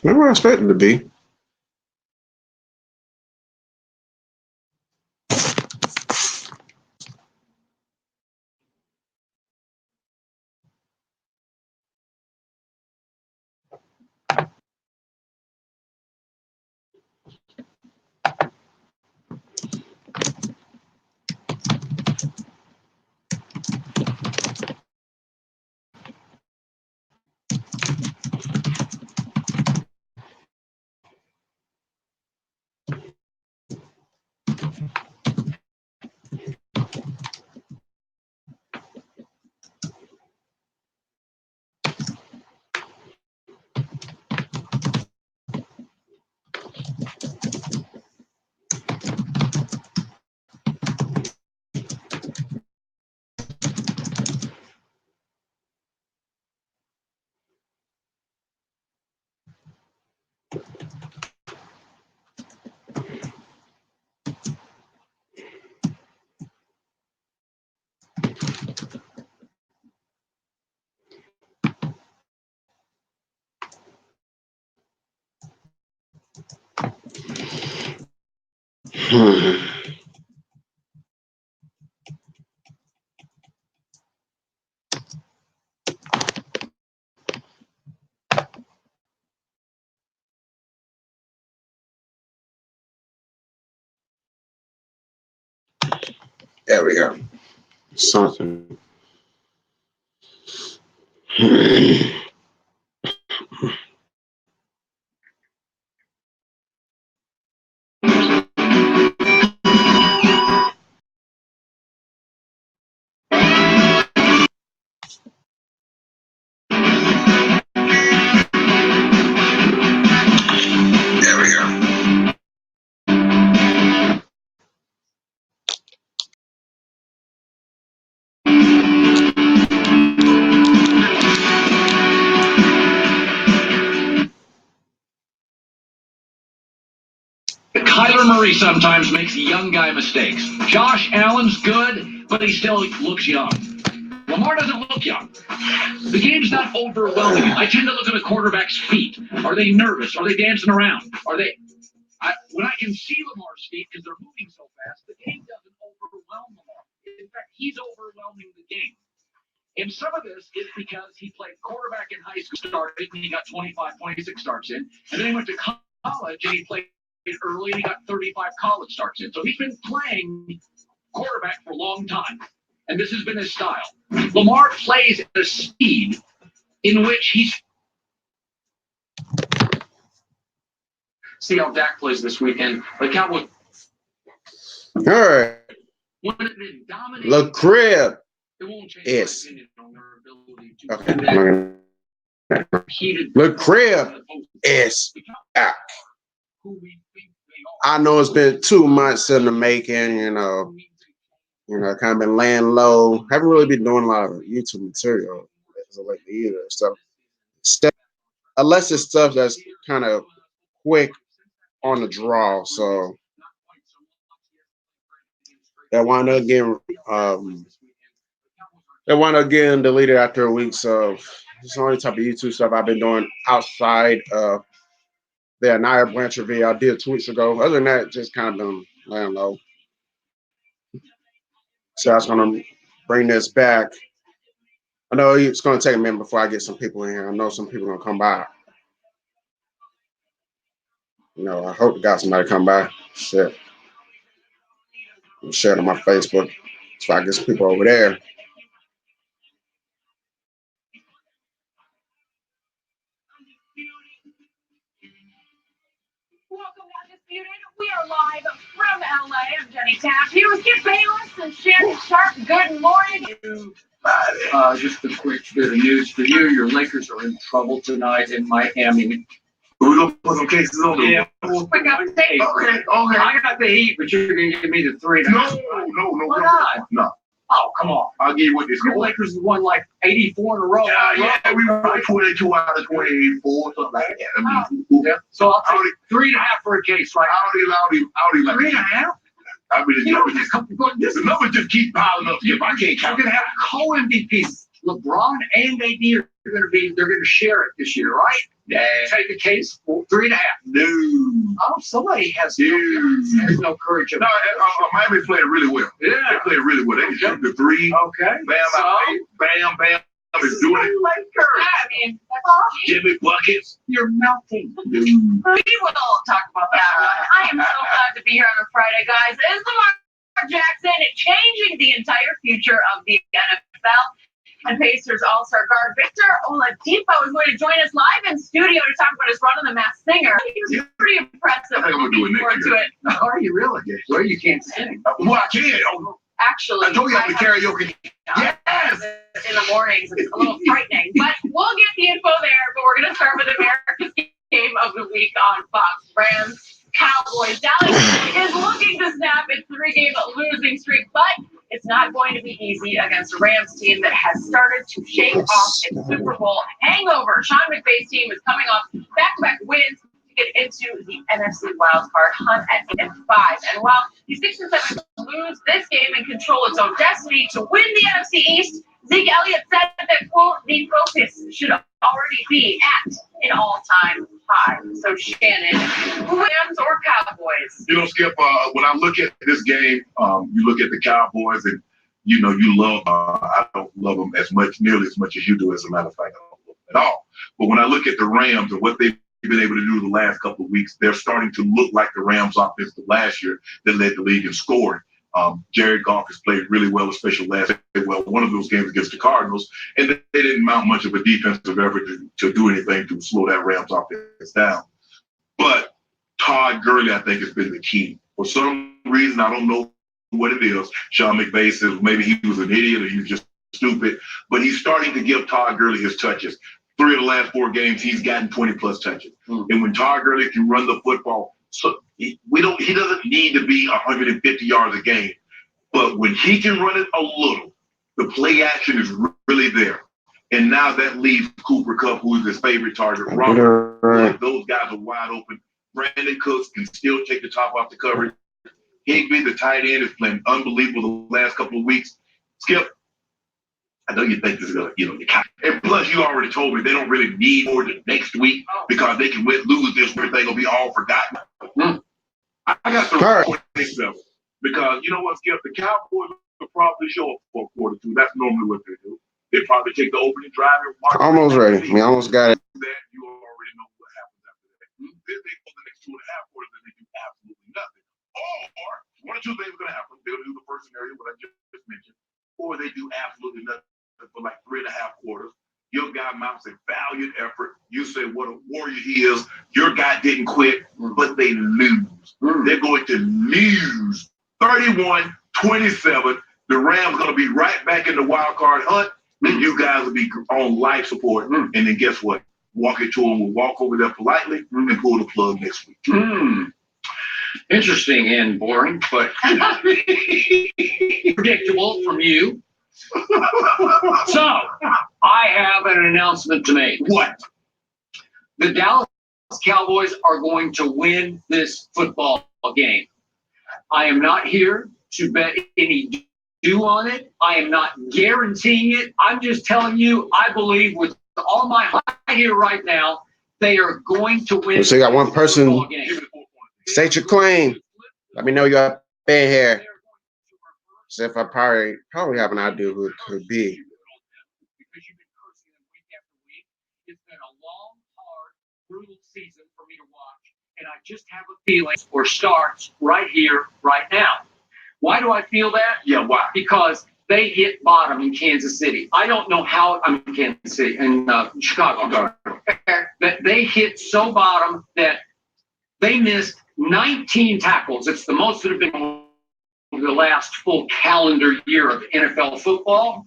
Never expected to be. There we go. Something. Kyler Murray sometimes makes young guy mistakes. Josh Allen's good, but he still looks young. Lamar doesn't look young. The game's not overwhelming. I tend to look at a quarterback's feet. Are they nervous? Are they dancing around? When I can see Lamar's feet because they're moving so fast, the game doesn't overwhelm Lamar. In fact, he's overwhelming the game. And some of this is because he played quarterback in high school, started, and he got 25, 26 starts in. And then he went to college and he played early and he got 35 college starts in. So he's been playing quarterback for a long time. And this has been his style. Lamar plays at a speed in which he's... See how Dak plays this weekend. The Cowboys... All right. LaCrib. It won't change Yes. my opinion on their ability to... Okay. LaCrib is back. I know it's been 2 months in the making, you know, kind of been laying low. Haven't really been doing a lot of YouTube material as of lately either. So, unless it's stuff that's kind of quick on the draw. So, that wound up getting deleted after a week. So, it's the only type of YouTube stuff I've been doing outside of the Anaya Blanchard video I did 2 weeks ago. Other than that, just kind of been laying low. So I was gonna bring this back. I know it's gonna take a minute before I get some people in here. I know some people are gonna come by. You know, I hope we got somebody come by. Shit. Share it on my Facebook so I get some people over there. Welcome to Undisputed. We are live from LA. I'm Jenny Tash here with Skip Bayless and Shannon Sharp. Good morning. Just a quick bit of news for you. Your Lakers are in trouble tonight in Miami. We're gonna put some cases on them. Yeah, we got the Heat. Okay. I got the Heat, but you're gonna give me the 3. No. Why not? No. Oh, come on. I'll give you what this Your score. Lakers have won like 84 in a row. Yeah, we won 22 out of 24, something like that. I mean, Yeah. So I'll take 3.5 for a case, right? I already like 3.5? I mean, You know, the numbers just keep piling up. If I can't You're count. gonna have co-MVPs. LeBron and AD are they're going to share it this year, right? Yeah. Take the case for 3.5. No. Oh, somebody has no courage. No, Miami played really well. Yeah. They played really well. They can shoot the three. Okay. Bam, bam is doing it. I mean, that's all. Jimmy buckets. You're melting. We will talk about that one. I am so glad to be here on a Friday, guys. Is Lamar Jackson changing the entire future of the NFL? And Pacers All-Star guard Victor Oladipo is going to join us live in studio to talk about his run on The Masked Singer. He was pretty impressive. I think we'll do it Looking forward next to year. it. Are you really? Well, you can't sing. Well, I can. Actually, I told you I have to karaoke. Yes. in the mornings. It's a little frightening, but we'll get the info there. But we're going to start with America's Game of the Week on Fox. Rams, Cowboys. Dallas is looking to snap its 3-game losing streak, but it's not going to be easy against a Rams team that has started to shake off its Super Bowl hangover. Sean McVay's team is coming off back-to-back wins to get into the NFC wildcard hunt at 5. And while the 6 and 7 lose this game and control its own destiny to win the NFC East, Zeke Elliott said that, quote, the focus should already be at an all-time high. So, Shannon, Rams or Cowboys? You know, Skip, when I look at this game, you look at the Cowboys and, you know, you love, I don't love them nearly as much as you do, as a matter of fact, I don't love them at all. But when I look at the Rams and what they've been able to do the last couple of weeks, they're starting to look like the Rams offense of last year that led the league in scoring. Jared Goff has played really well, especially last one of those games against the Cardinals, and they didn't mount much of a defensive effort to do anything to slow that Rams offense down. But Todd Gurley, I think, has been the key. For some reason, I don't know what it is. Sean McVay says maybe he was an idiot or he was just stupid, but he's starting to give Todd Gurley his touches. 3 of the last 4 games, he's gotten 20-plus touches. And when Todd Gurley can run the football, so he doesn't need to be 150 yards a game. But when he can run it a little, the play action is really there. And now that leaves Cooper Kupp, who is his favorite target. Robert, those guys are wide open. Brandon Cooks can still take the top off the coverage. Higbee, the tight end, is playing unbelievable the last couple of weeks. Skip, I know you think this is going to, and plus you already told me they don't really need more than next week because they can lose this, everything will be all forgotten. I got the 27 because you know what, Skip, the Cowboys will probably show up for quarter 2. That's normally what they do. They probably take the opening drive and mark. Almost ready. We almost got it. That you already know what happens after that. Then they go the next 2.5 quarters and they do absolutely nothing. Or one or two things are going to happen. They'll do the first scenario, what I just mentioned, or they do absolutely nothing for like 3.5 quarters. Your guy mounts a valiant effort. You say what a warrior he is. Your guy didn't quit, but they lose. They're going to lose 31-27. The Rams are going to be right back in the wild card hunt, and you guys will be on life support. And then guess what? Walk it to them. We'll walk over there politely and pull the plug next week. Interesting and boring, but predictable from you. So, I have an announcement to make. What? The Dallas Cowboys are going to win this football game. I am not here to bet any due on it. I am not guaranteeing it. I'm just telling you, I believe with all my heart here right now, they are going to win. So you got one person. Game. State your claim. Let me know you're in here. So if I probably have an idea who it could be. Because you've been cursing them week after week. It's been a long, hard, brutal season for me to watch. And I just have a feeling or starts right here, right now. Why do I feel that? Yeah, why? Because they hit bottom in Kansas City. I don't know how, I'm in Kansas City, in Chicago. That they hit so bottom that they missed 19 tackles. It's the most that have been over the last full calendar year of NFL football.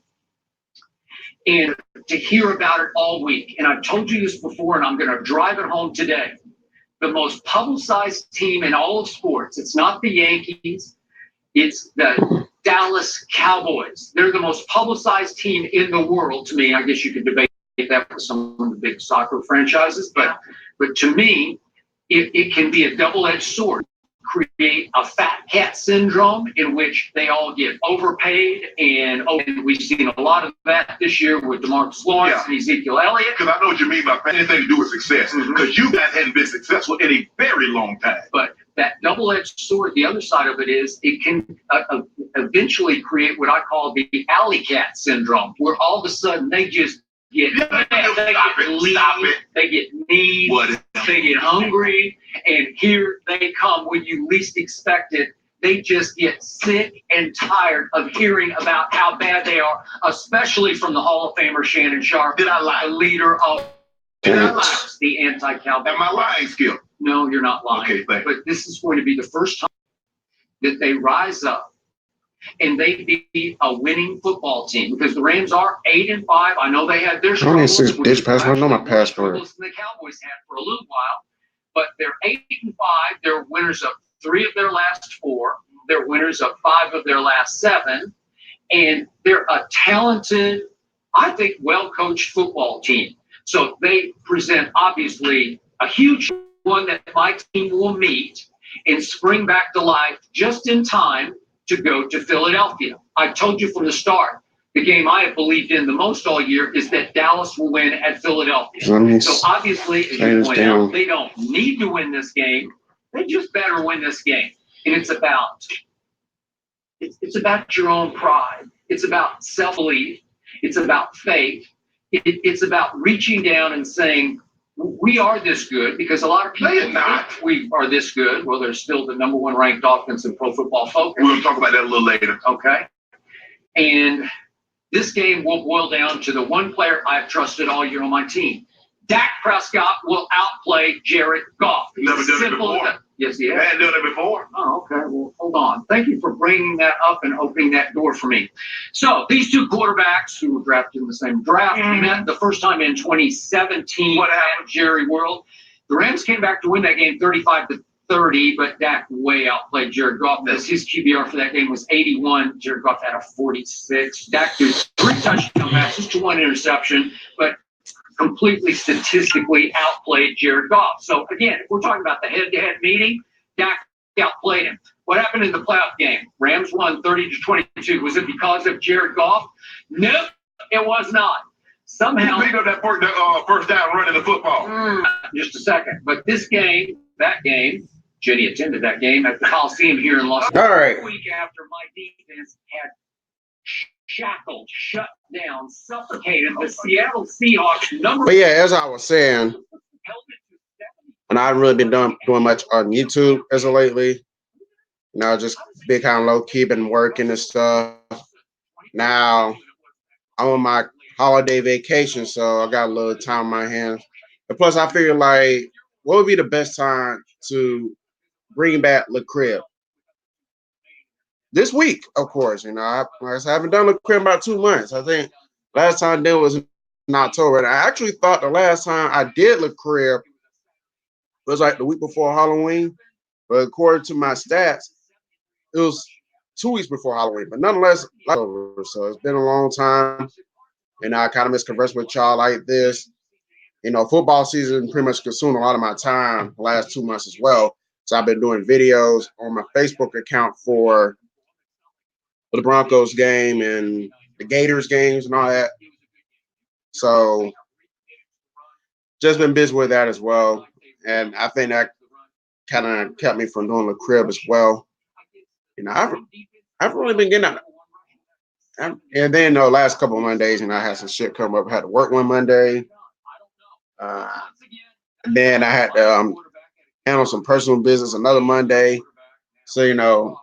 And to hear about it all week, and I've told you this before, and I'm going to drive it home today, the most publicized team in all of sports, it's not the Yankees, it's the Dallas Cowboys. They're the most publicized team in the world to me. I guess you could debate that with some of the big soccer franchises, but to me, it can be a double-edged sword. create a fat cat syndrome in which they all get overpaid, and we've seen a lot of that this year with DeMarcus Lawrence and Ezekiel Elliott. Because I know what you mean by anything to do with success. Because you guys hadn't been successful in a very long time. But that double-edged sword, the other side of it is it can eventually create what I call the alley cat syndrome, where all of a sudden they just get they get need, they get hungry, and here they come when you least expect it. They just get sick and tired of hearing about how bad they are, especially from the Hall of Famer Shannon Sharpe, Did I lie? the leader of the anti-Cowboy. Am I lying, Skip? No, you're not lying. Okay, thank you. But this is going to be the first time that they rise up and they beat a winning football team, because the Rams are 8-5. I know they had their struggles. I know my password. The Cowboys had for a little while, but they're 8-5. They're winners of 3 of their last 4. They're winners of 5 of their last 7, and they're a talented, I think, well-coached football team. So they present obviously a huge one that my team will meet and spring back to life just in time to go to Philadelphia. I told you from the start, the game I have believed in the most all year is that Dallas will win at Philadelphia. So obviously, as you point out, they don't need to win this game. They just better win this game. And it's about your own pride. It's about self-belief. It's about faith. It's about reaching down and saying, we are this good, because a lot of people think we are this good. Well, they're still the number 1 ranked offense in Pro Football Focus. We're going to talk about that a little later. Okay. And this game will boil down to the one player I've trusted all year on my team. Dak Prescott will outplay Jared Goff. Never done it before. Yes, he has. I hadn't done it before. Oh, okay. Well, hold on. Thank you for bringing that up and opening that door for me. So these 2 quarterbacks who were drafted in the same draft met the first time in 2017 at Jerry World. The Rams came back to win that game 35-30, but Dak way outplayed Jared Goff. His QBR for that game was 81. Jared Goff had a 46. Dak threw 3 touchdown passes to 1 interception, but completely statistically outplayed Jared Goff. So again, if we're talking about the head-to-head meeting, Dak outplayed him. What happened in the playoff game? Rams won 30-22. Was it because of Jared Goff? Nope, it was not. Somehow you picked up that first down running the football. Just a second. But this game, that game, Jenny attended that game at the Coliseum here in Los Angeles. All right. A week after my defense had shackled, shut down, suffocated the Seattle Seahawks number. But yeah, as I was saying, and I've really been doing much on YouTube as of lately. Just big kind of low key, been working and stuff. Now I'm on my holiday vacation, so I got a little time on my hands. And plus, I figured like, what would be the best time to bring back Le Crib? This week, of course. I haven't done Le Crib in about 2 months. I think last time I did was in October. And I actually thought the last time I did Le Crib was like the week before Halloween. But according to my stats, it was 2 weeks before Halloween. But nonetheless, so it's been a long time. And I kind of miss conversing with y'all like this. Football season pretty much consumed a lot of my time the last 2 months as well. So I've been doing videos on my Facebook account for the Broncos game and the Gators games and all that. So just been busy with that as well. And I think that kind of kept me from doing the crib as well. I've really been getting out. And then the last couple of Mondays, I had some shit come up. I had to work one Monday. And then I had to handle some personal business another Monday. So,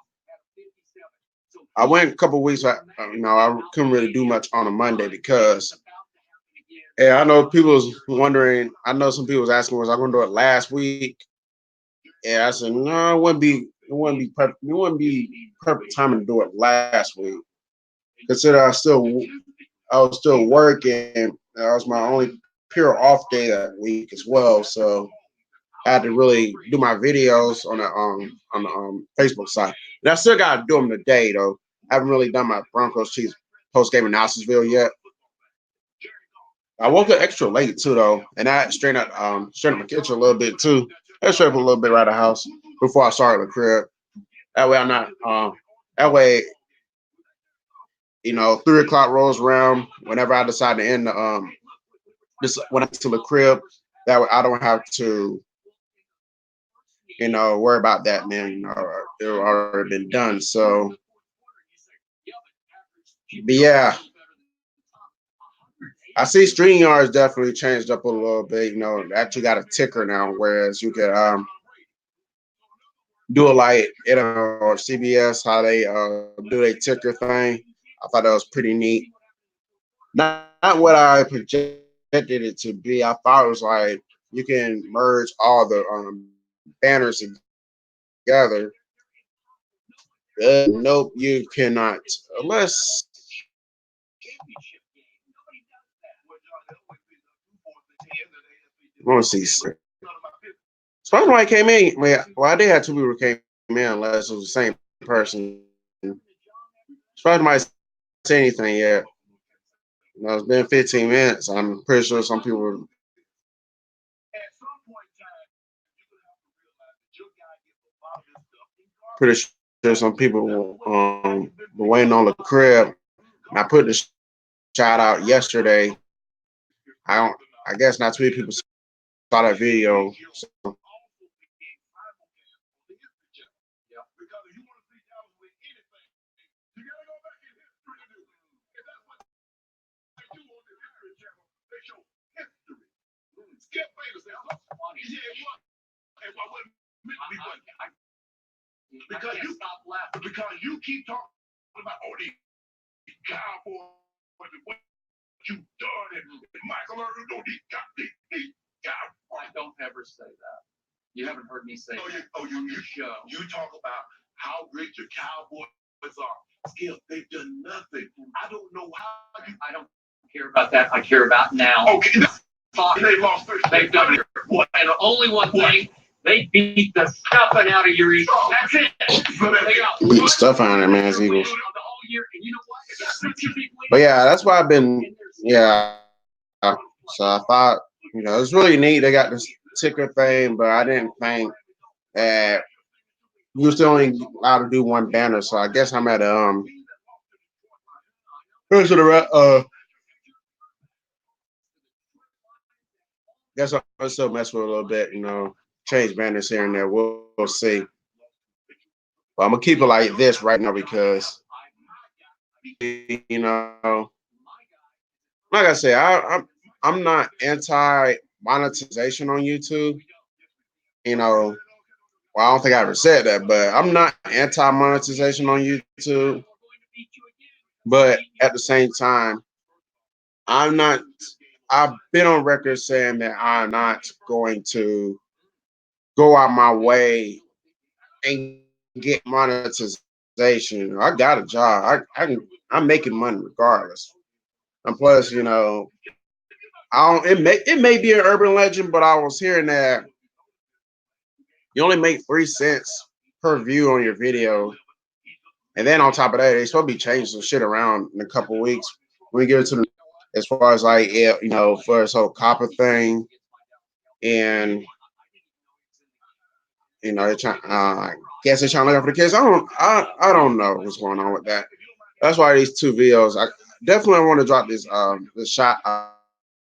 I went a couple of weeks. I couldn't really do much on a Monday because, I know people was wondering. I know some people was asking, was I going to do it last week? And I said, no, it wouldn't be perfect. It wouldn't be perfect timing to do it last week. Consider I was still working. That was my only pure off day that week as well. So I had to really do my videos on the Facebook side. And I still got to do them today though. I haven't really done my Broncos Chiefs post game analysis video yet. I woke up extra late too though, and I straightened up my kitchen a little bit too. I straightened up a little bit around the house. before I started the crib. That way I'm not. That way, 3 o'clock rolls around. Whenever I decide to end the this when I get to the crib, that way I don't have to worry about that, man. It already been done. So, but yeah, I see StreamYard's definitely changed up a little bit. They actually got a ticker now, whereas you could do it like or CBS how they do their ticker thing. I thought that was pretty neat. Not what I projected it to be. I thought it was like you can merge all the banners together. Nope, you cannot unless. I want to see. Spider-Man came in. Well, I did have two people who came in, unless it was the same person. Spider-Man say anything yet. It's been 15 minutes. I'm pretty sure some people. Pretty sure some people were waiting on the crib. And I put the shout out yesterday. I don't. I guess not too many people saw that video. So Because you keep talking about these cowboys and what you done and Michael Irvin, these cowboys. I don't ever say that. You haven't heard me say that. You talk about how great your Cowboys are. Skip, they've done nothing. I don't know how you. I don't care about that. I care about now. Okay, they lost. They've done it. What? And only one thing, they beat the stuffing out of your Eagles. That's it. beat the stuff out of that man's Eagles. But yeah, that's why I've been. Yeah. So I thought, it's really neat. They got this ticker thing, but I didn't think that you was still only allowed to do one banner. So I guess I'm at here's the guess I'll still mess with it a little bit. Change banners here and there. We'll see. But I'm gonna keep it like this right now because like I said, I'm not anti monetization on YouTube. Well, I don't think I ever said that, but I'm not anti monetization on YouTube. But at the same time, I'm not. I've been on record saying that I'm not going to go out my way and get monetization. I got a job. I'm making money regardless. And plus, I don't. It may be an urban legend, but I was hearing that you only make 3 cents per view on your video. And then on top of that, they supposed to be changing some shit around in a couple weeks. When we get into as far as like for this whole copper thing, and they're trying. I guess they're trying to look out for the kids. I don't know what's going on with that. That's why these two videos. I definitely want to drop this shot.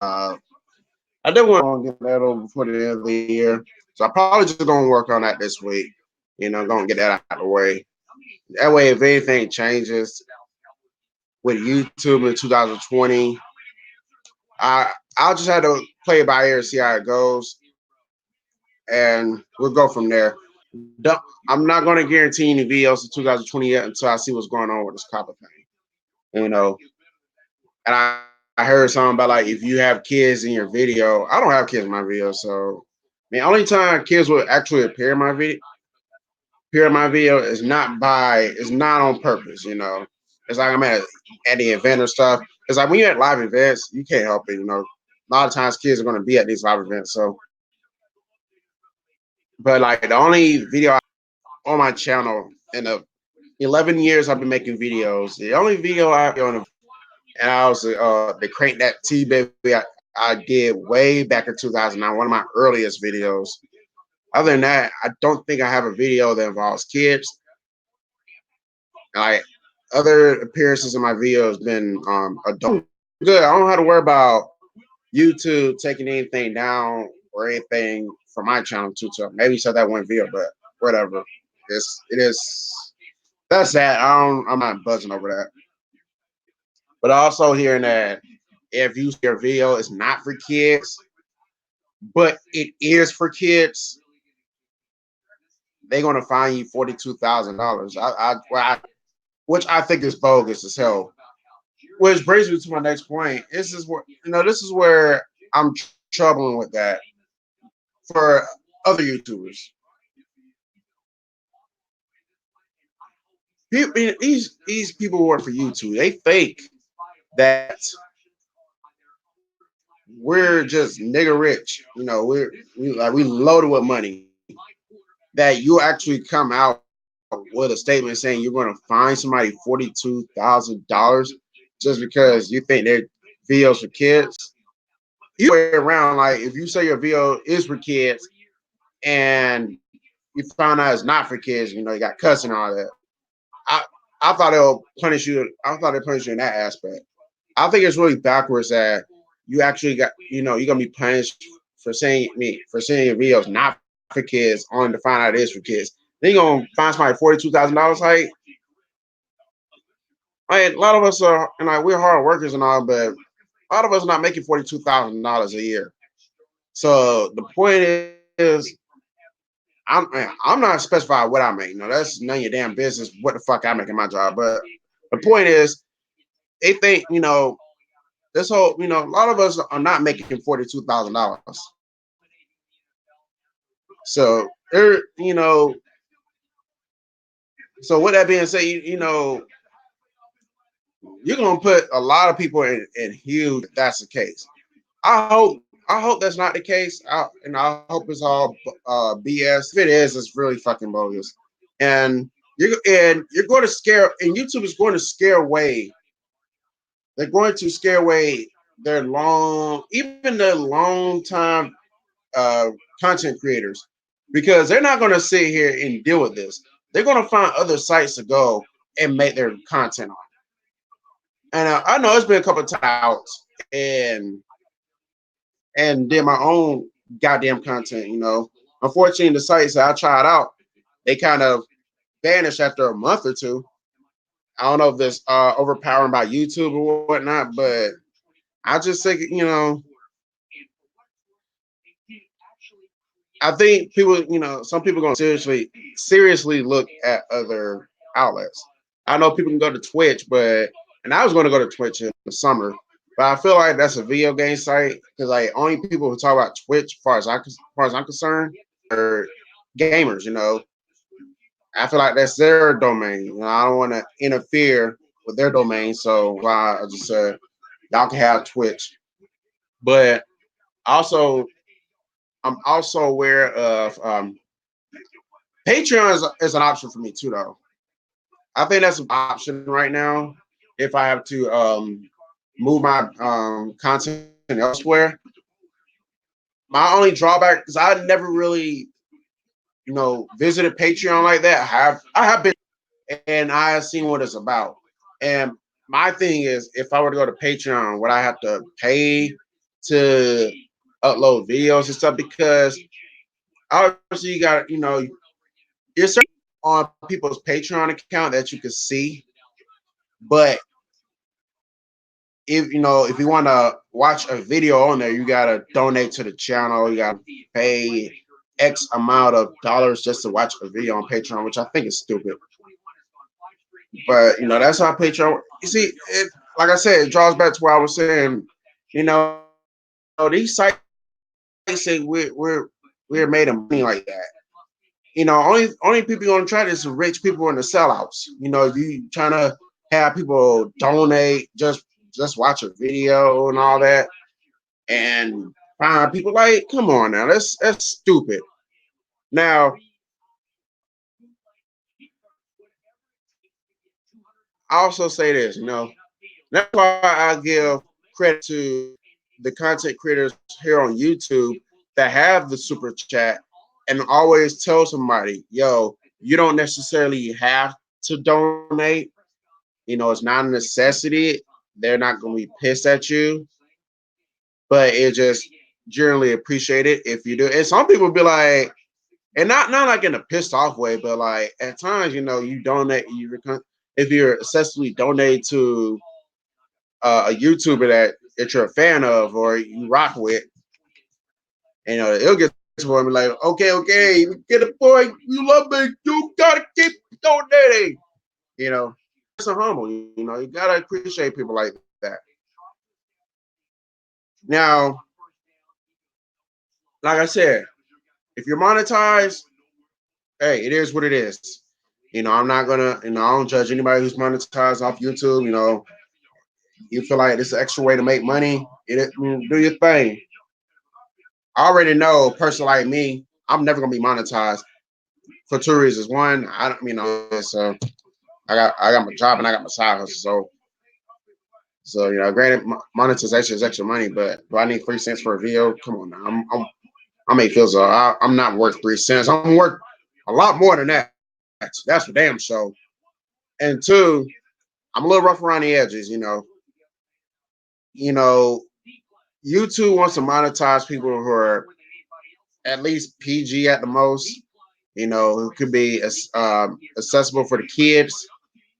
I definitely want to get that over before the end of the year. So I probably just gonna work on that this week. Gonna get that out of the way. That way, if anything changes with YouTube in 2020, I'll just have to play it by ear and see how it goes, and we'll go from there. I'm not going to guarantee any videos in 2020 yet until I see what's going on with this copper thing. And I heard something about like if you have kids in your video. I don't have kids in my video, so only time kids will actually appear in my video is not on purpose. It's like I'm at the event or stuff. It's like when you're at live events, you can't help it. A lot of times kids are going to be at these live events. So, but like the only video on my channel in the 11 years I've been making videos, the only video I on, and I was the Crank That T Baby I did way back in 2009, one of my earliest videos. Other than that, I don't think I have a video that involves kids. Like other appearances in my video has been adult. Good. I don't have to worry about YouTube taking anything down or anything from my channel too. So maybe so that one video, but whatever. It is. That's that. I'm not buzzing over that. But also hearing that if you see your video is not for kids, but it is for kids, they're gonna fine you $42,000. Which I think is bogus as hell. Which brings me to my next point. This is where I'm troubling with that for other YouTubers. These people who work for YouTube, they think that we're just nigga rich. We loaded with money. That you actually come out with a statement saying you're going to fine somebody $42,000 just because you think they're videos for kids. You way around, like if you say your video is for kids and you found out it's not for kids, you got cussing and all that. I I thought it'll punish you. I thought they punish you in that aspect. I think it's really backwards that you actually got you're gonna be punished for saying your videos not for kids only to find out it is for kids. Then you're gonna find somebody $42,000. Like a lot of us are and like we're hard workers and all, but a lot of us are not making $42,000 a year. So the point is, I'm not specifying what I make. That's none of your damn business. What the fuck I make in my job, but the point is, they think this whole a lot of us are not making $42,000. So er, you know, so with that being said, you're gonna put a lot of people in huge. If that's the case. I hope that's not the case. I hope it's all BS. If it is, it's really fucking bogus. And you're going to scare. And YouTube is going to scare away. They're going to scare away even their long time uh, content creators, because they're not going to sit here and deal with this. They're going to find other sites to go and make their content on. And I know it's been a couple of times and did my own goddamn content. Unfortunately, the sites that I tried out, they kind of vanished after a month or two. I don't know if this overpowering by YouTube or whatnot, but I just think I think people, some people gonna seriously look at other outlets. I know people can go to Twitch, and I was going to go to Twitch in the summer, but I feel like that's a video game site because like only people who talk about Twitch, as far as I'm concerned, are gamers. I feel like that's their domain. I don't want to interfere with their domain, so why I just said y'all can have Twitch, but also I'm also aware of Patreon is an option for me too, though. I think that's an option right now. If I have to move my content elsewhere, my only drawback is I never really, visited Patreon like that. I have been and I have seen what it's about. And my thing is, if I were to go to Patreon, would I have to pay to upload videos and stuff? Because obviously you got, you're certain on people's Patreon account that you can see, but if you want to watch a video on there, you gotta donate to the channel. You gotta pay X amount of dollars just to watch a video on Patreon, which I think is stupid. But that's how Patreon. You see, like I said, it draws back to what I was saying. These sites say we're made of money like that. Only people gonna try this are rich people and the sellouts. You trying to have people donate just watch a video and all that, and find people like, come on now, that's stupid. Now, I also say this, that's why I give credit to the content creators here on YouTube that have the super chat and always tell somebody, yo, you don't necessarily have to donate. It's not a necessity. They're not going to be pissed at you, but it just generally appreciate it if you do. And some people be like, and not like in a pissed off way, but like at times, you donate, if you're excessively donate to a YouTuber that you're a fan of or you rock with, it'll get to where I'm like, okay, get it, boy, you love me, you gotta keep donating, you know. It's a humble, you gotta appreciate people like that. Now, like I said, if you're monetized, hey, it is what it is. I'm not gonna, I don't judge anybody who's monetized off YouTube. You feel like this is an extra way to make money, do your thing. I already know a person like me, I'm never gonna be monetized for two reasons. One, I don't, so I got my job and I got my side hustle. So granted, monetization is extra money, but do I need 3 cents for a video? Come on now, I'm A-Fizzle. I'm not worth 3 cents. I'm worth a lot more than that. That's for damn sure. And two, I'm a little rough around the edges. You know, YouTube wants to monetize people who are at least PG at the most. Who could be accessible for the kids.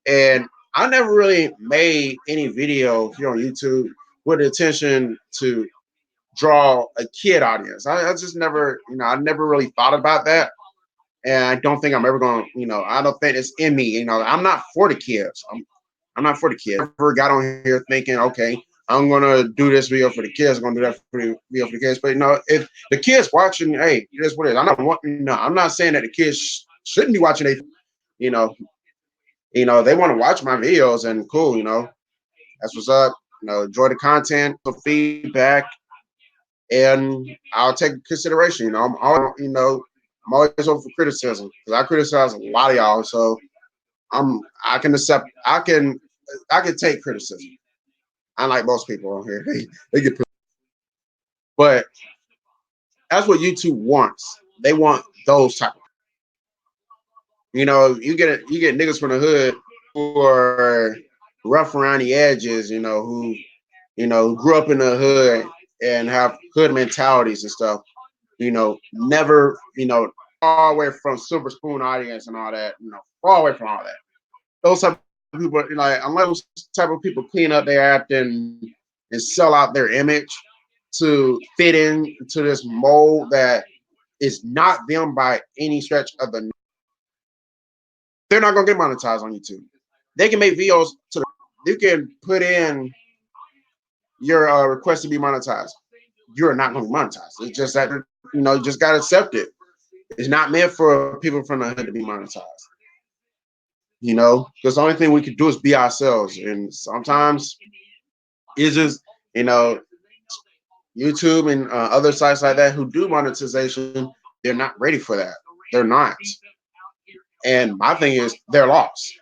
And I never really made any video here on YouTube with the intention to draw a kid audience. I just never, I never really thought about that. And I don't think I'm ever going to, I don't think it's in me. I'm not for the kids. I'm not for the kids. I never got on here thinking, okay, I'm going to do this video for the kids. I'm going to do that for the video for the kids. But, if the kids watching, hey, it is what it is. I'm not saying that the kids shouldn't be watching. You know, they want to watch my videos and cool, that's what's up. Enjoy the content, some feedback, and I'll take consideration. I'm always open for criticism because I criticize a lot of y'all. So I can accept, I can take criticism. Unlike most people on here, they get, but that's what YouTube wants. They want those type of, you get niggas from the hood who are rough around the edges, who grew up in the hood and have hood mentalities and stuff, never, far away from silver spoon audience and all that, far away from all that. Those type of people, like, unless those type of people clean up their act and sell out their image to fit into this mold that is not them by any stretch of the, they're not gonna get monetized on YouTube. They can make videos you can put in your request to be monetized. You're not going to be monetized. It's just that you just got to accept it. It's not meant for people from the hood to be monetized. Because the only thing we can do is be ourselves, and sometimes it's just YouTube and other sites like that who do monetization. They're not ready for that. They're not. And my thing is they're lost.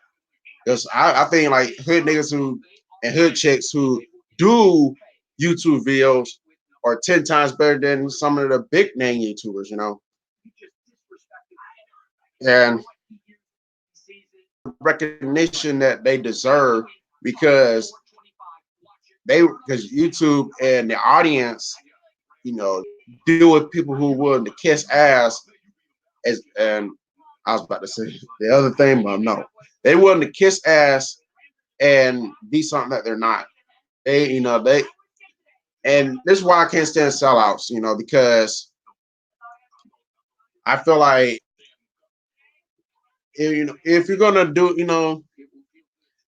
Because I think like hood niggas and hood chicks who do YouTube videos are 10 times better than some of the big name YouTubers, and recognition that they deserve because YouTube and the audience, deal with people who are willing to kiss ass and I was about to say the other thing, but no. They willing to kiss ass and be something that they're not. They and this is why I can't stand sellouts, because I feel like if you're gonna do,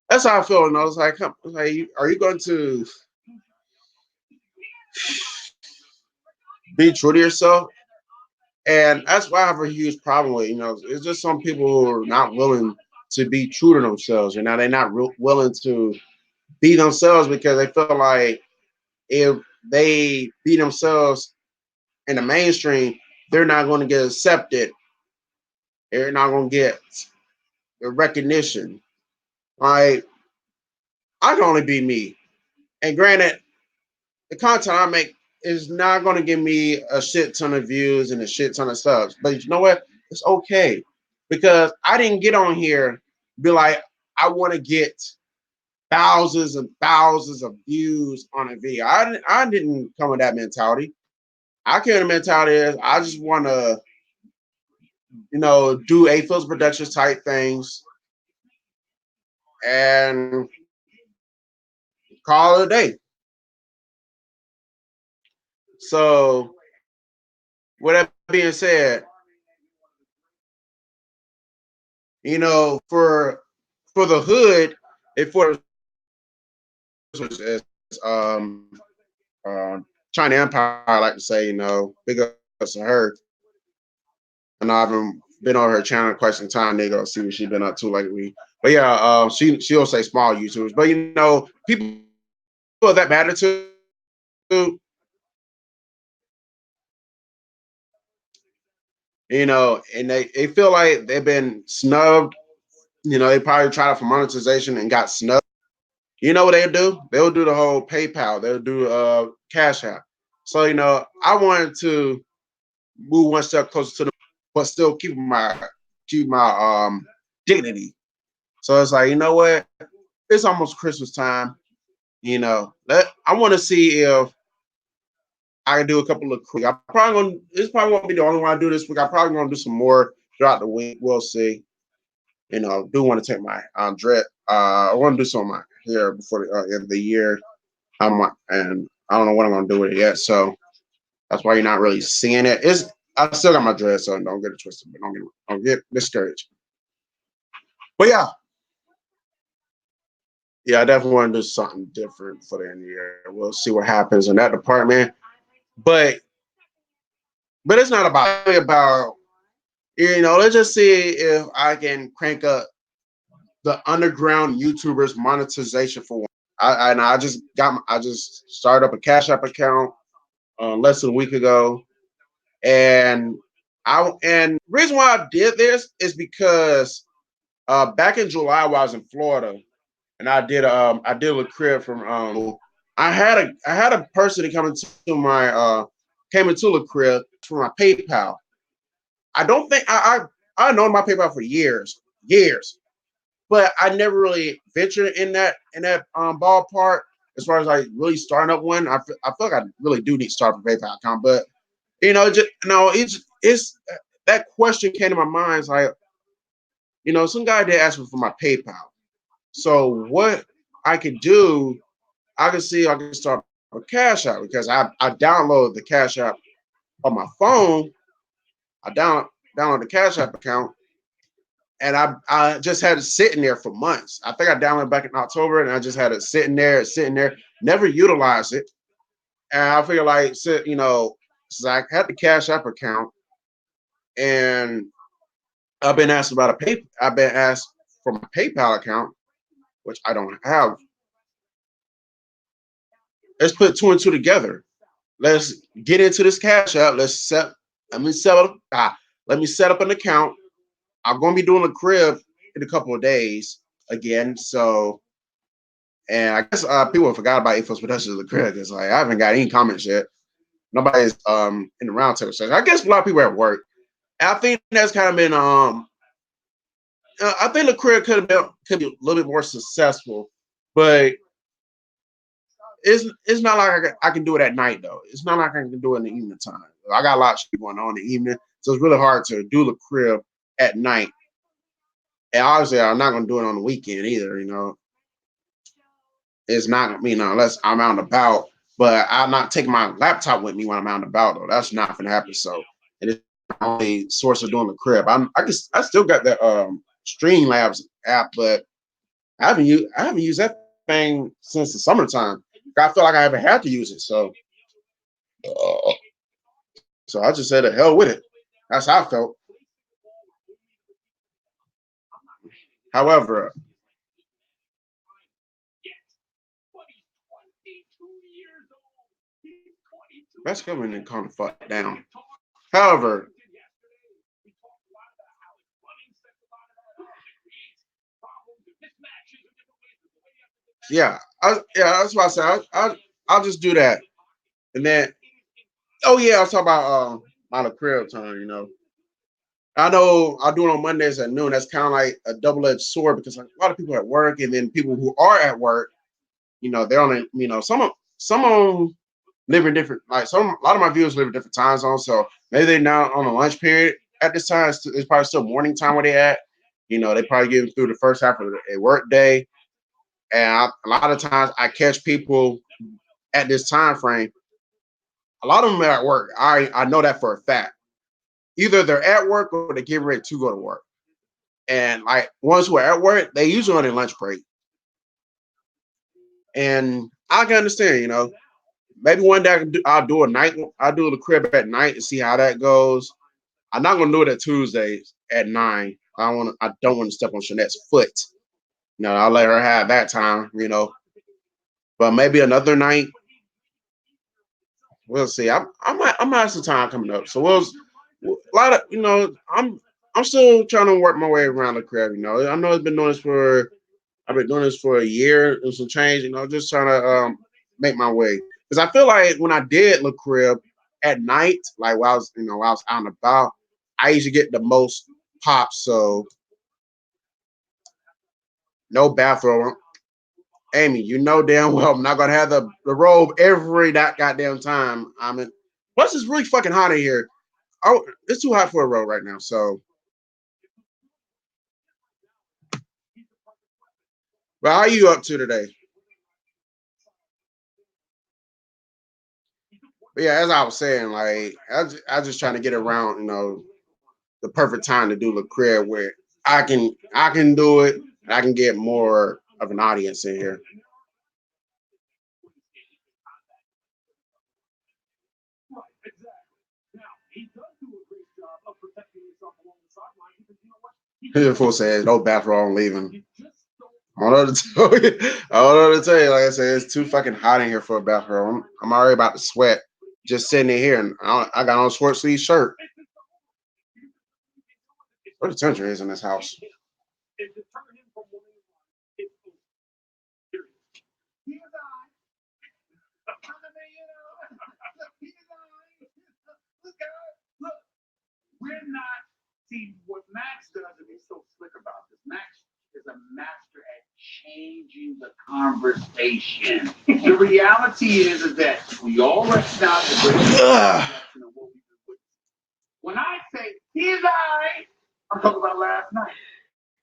that's how I feel. It's like, are you going to be true to yourself? And that's why I have a huge problem with. It's just some people who are not willing to be true to themselves. They're not willing to be themselves because they feel like if they be themselves in the mainstream, they're not going to get accepted. They're not going to get the recognition. Like, I can only be me. And granted, the content I make is not going to give me a shit ton of views and a shit ton of subs. But you know what? It's okay because I didn't get on here be like I want to get thousands and thousands of views on a video. I didn't come with that mentality. I came with the mentality is I just want to do A-Fizzle Productions type things and call it a day. So with that being said, for the hood, it for as China Empire, I like to say, big ups to her. And I've been on her channel quite some time. They go see what she's been up to lately. But yeah, she'll say small YouTubers, but people that matter to, and they feel like they've been snubbed. They probably tried for monetization and got snubbed. You know what they'll do? They'll do the whole PayPal. They'll do Cash App. So I wanted to move one step closer to the, but still keep my dignity. So it's like what? It's almost Christmas time. I want to see if I can do a couple of. I probably gonna. This probably won't be the only one I do this week. I probably gonna do some more throughout the week. We'll see. Do want to take my dread. I want to do some of my hair before the end of the year. And I don't know what I'm gonna do with it yet. So that's why you're not really seeing it. I still got my dread, so don't get it twisted. But don't get discouraged. But yeah, I definitely want to do something different for the end of the year. We'll see what happens in that department. But it's not about let's just see if I can crank up the underground YouTubers monetization for one. I just started up a Cash App account less than a week ago, and reason why I did this is because back in July while I was in Florida, and I did a crib from I had a person that came into the crib for my PayPal. I don't think I known my PayPal for years, but I never really ventured in that ballpark as far as like really starting up one. I feel like I really do need to start a PayPal account, but it's that question came to my mind. It's like some guy did ask me for my PayPal, so what I could do, I can see I can start a Cash App because I downloaded the Cash App on my phone. I downloaded the Cash App account, and I just had it sitting there for months. I think I downloaded back in October, and I just had it sitting there, never utilized it. And I figure like, since I had the Cash App account, and I've been asked about I've been asked for my PayPal account, which I don't have. Let's put two and two together. Let's get into this Cash App. Let me set up. Let me set up an account. I'm gonna be doing a crib in a couple of days again. So, and I guess people forgot about A-Fizzle Productions of the crib because like I haven't got any comments yet. Nobody's in the roundtable session. I guess a lot of people are at work. And I think that's kind of been I think the crib could be a little bit more successful, but it's not like I can do it at night though. It's not like I can do it in the evening time. I got a lot of shit going on in the evening, so it's really hard to do the crib at night. And obviously, I'm not gonna do it on the weekend either. It's not unless I'm out and about. But I'm not taking my laptop with me when I'm out and about though. That's not gonna happen. So it is my only source of doing the crib. I still got the Streamlabs app, but I haven't used that thing since the summertime. I feel like I haven't had to use it. Uh, so I just said the hell with it. That's how I felt. However, that's coming and calm the fuck down. However, yeah, that's why I said I'll just do that, and then Oh yeah, I was talking about my crib time. I know I do it on Mondays at noon. That's kind of like a double-edged sword because like, a lot of people at work, and then people who are at work, they're on a, some live in different like a lot of my viewers live in different time zones. So maybe they're now on a lunch period at this time. It's probably still morning time where they at. They probably getting through the first half of a work day, and a lot of times I catch people at this time frame. A lot of them are at work. I know that for a fact. Either they're at work or they're getting ready to go to work. And like ones who are at work, they usually on their lunch break. And I can understand, maybe one day I'll do a night. I'll do the crib at night and see how that goes. I'm not gonna do it at Tuesdays at 9. I don't want to step on Shanette's foot. I'll let her have that time. But maybe another night, we'll see. I might have some time coming up. So a lot of I'm still trying to work my way around the crib. I know I've been doing this for a year and some change. Just trying to make my way because I feel like when I did the crib at night, like while I was out and about, I usually get the most pops. So no bathroom. Amy, you know damn well I'm not gonna have the robe every that goddamn time. I mean, plus it's really fucking hot in here. Oh, it's too hot for a robe right now. So, but how are you up to today? But yeah, as I was saying, like I just trying to get around, the perfect time to do the crib where I can do it and I can get more of an audience in here. Here, fool says no bathroom leaving. I don't know what to tell you. I don't know what to tell you. Like I said, it's too fucking hot in here for a bathroom. I'm already about to sweat just sitting in here, and I got on a short sleeve shirt. What the temperature is in this house? We're not. See, what Max does, and he's so slick about this, Max is a master at changing the conversation. The reality is that we all recognize the great reaction of what we do. When I say he's I, I'm talking about last night.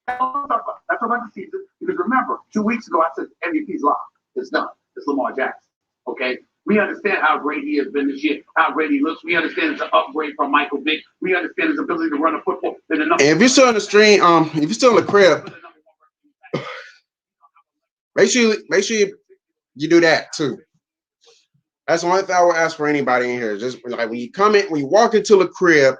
That's what I'm talking about. That's what I'm about the season. Because remember, 2 weeks ago I said MVP's locked. It's done. It's Lamar Jackson. Okay? We understand how great he has been this year, how great he looks. We understand it's an upgrade from Michael Vick. We understand his ability to run a football. If you're still in the stream, if you're still in the crib, make sure you do that too. That's the only thing I would ask for anybody in here. Just like when you walk into the crib,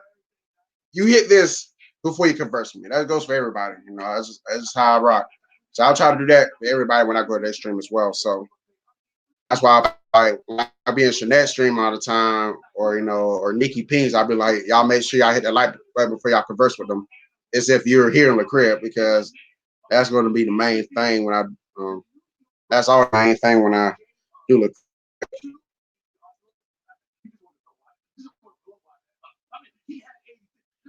you hit this before you converse with me. That goes for everybody. That's just how I rock. So I'll try to do that for everybody when I go to their stream as well. So that's why I be in Shanette's stream all the time, or Nikki Pings. I'll be like, y'all make sure y'all hit the like button before y'all converse with them, as if you're here in the crib, because that's going to be the main thing when I. That's all the main thing when I do the.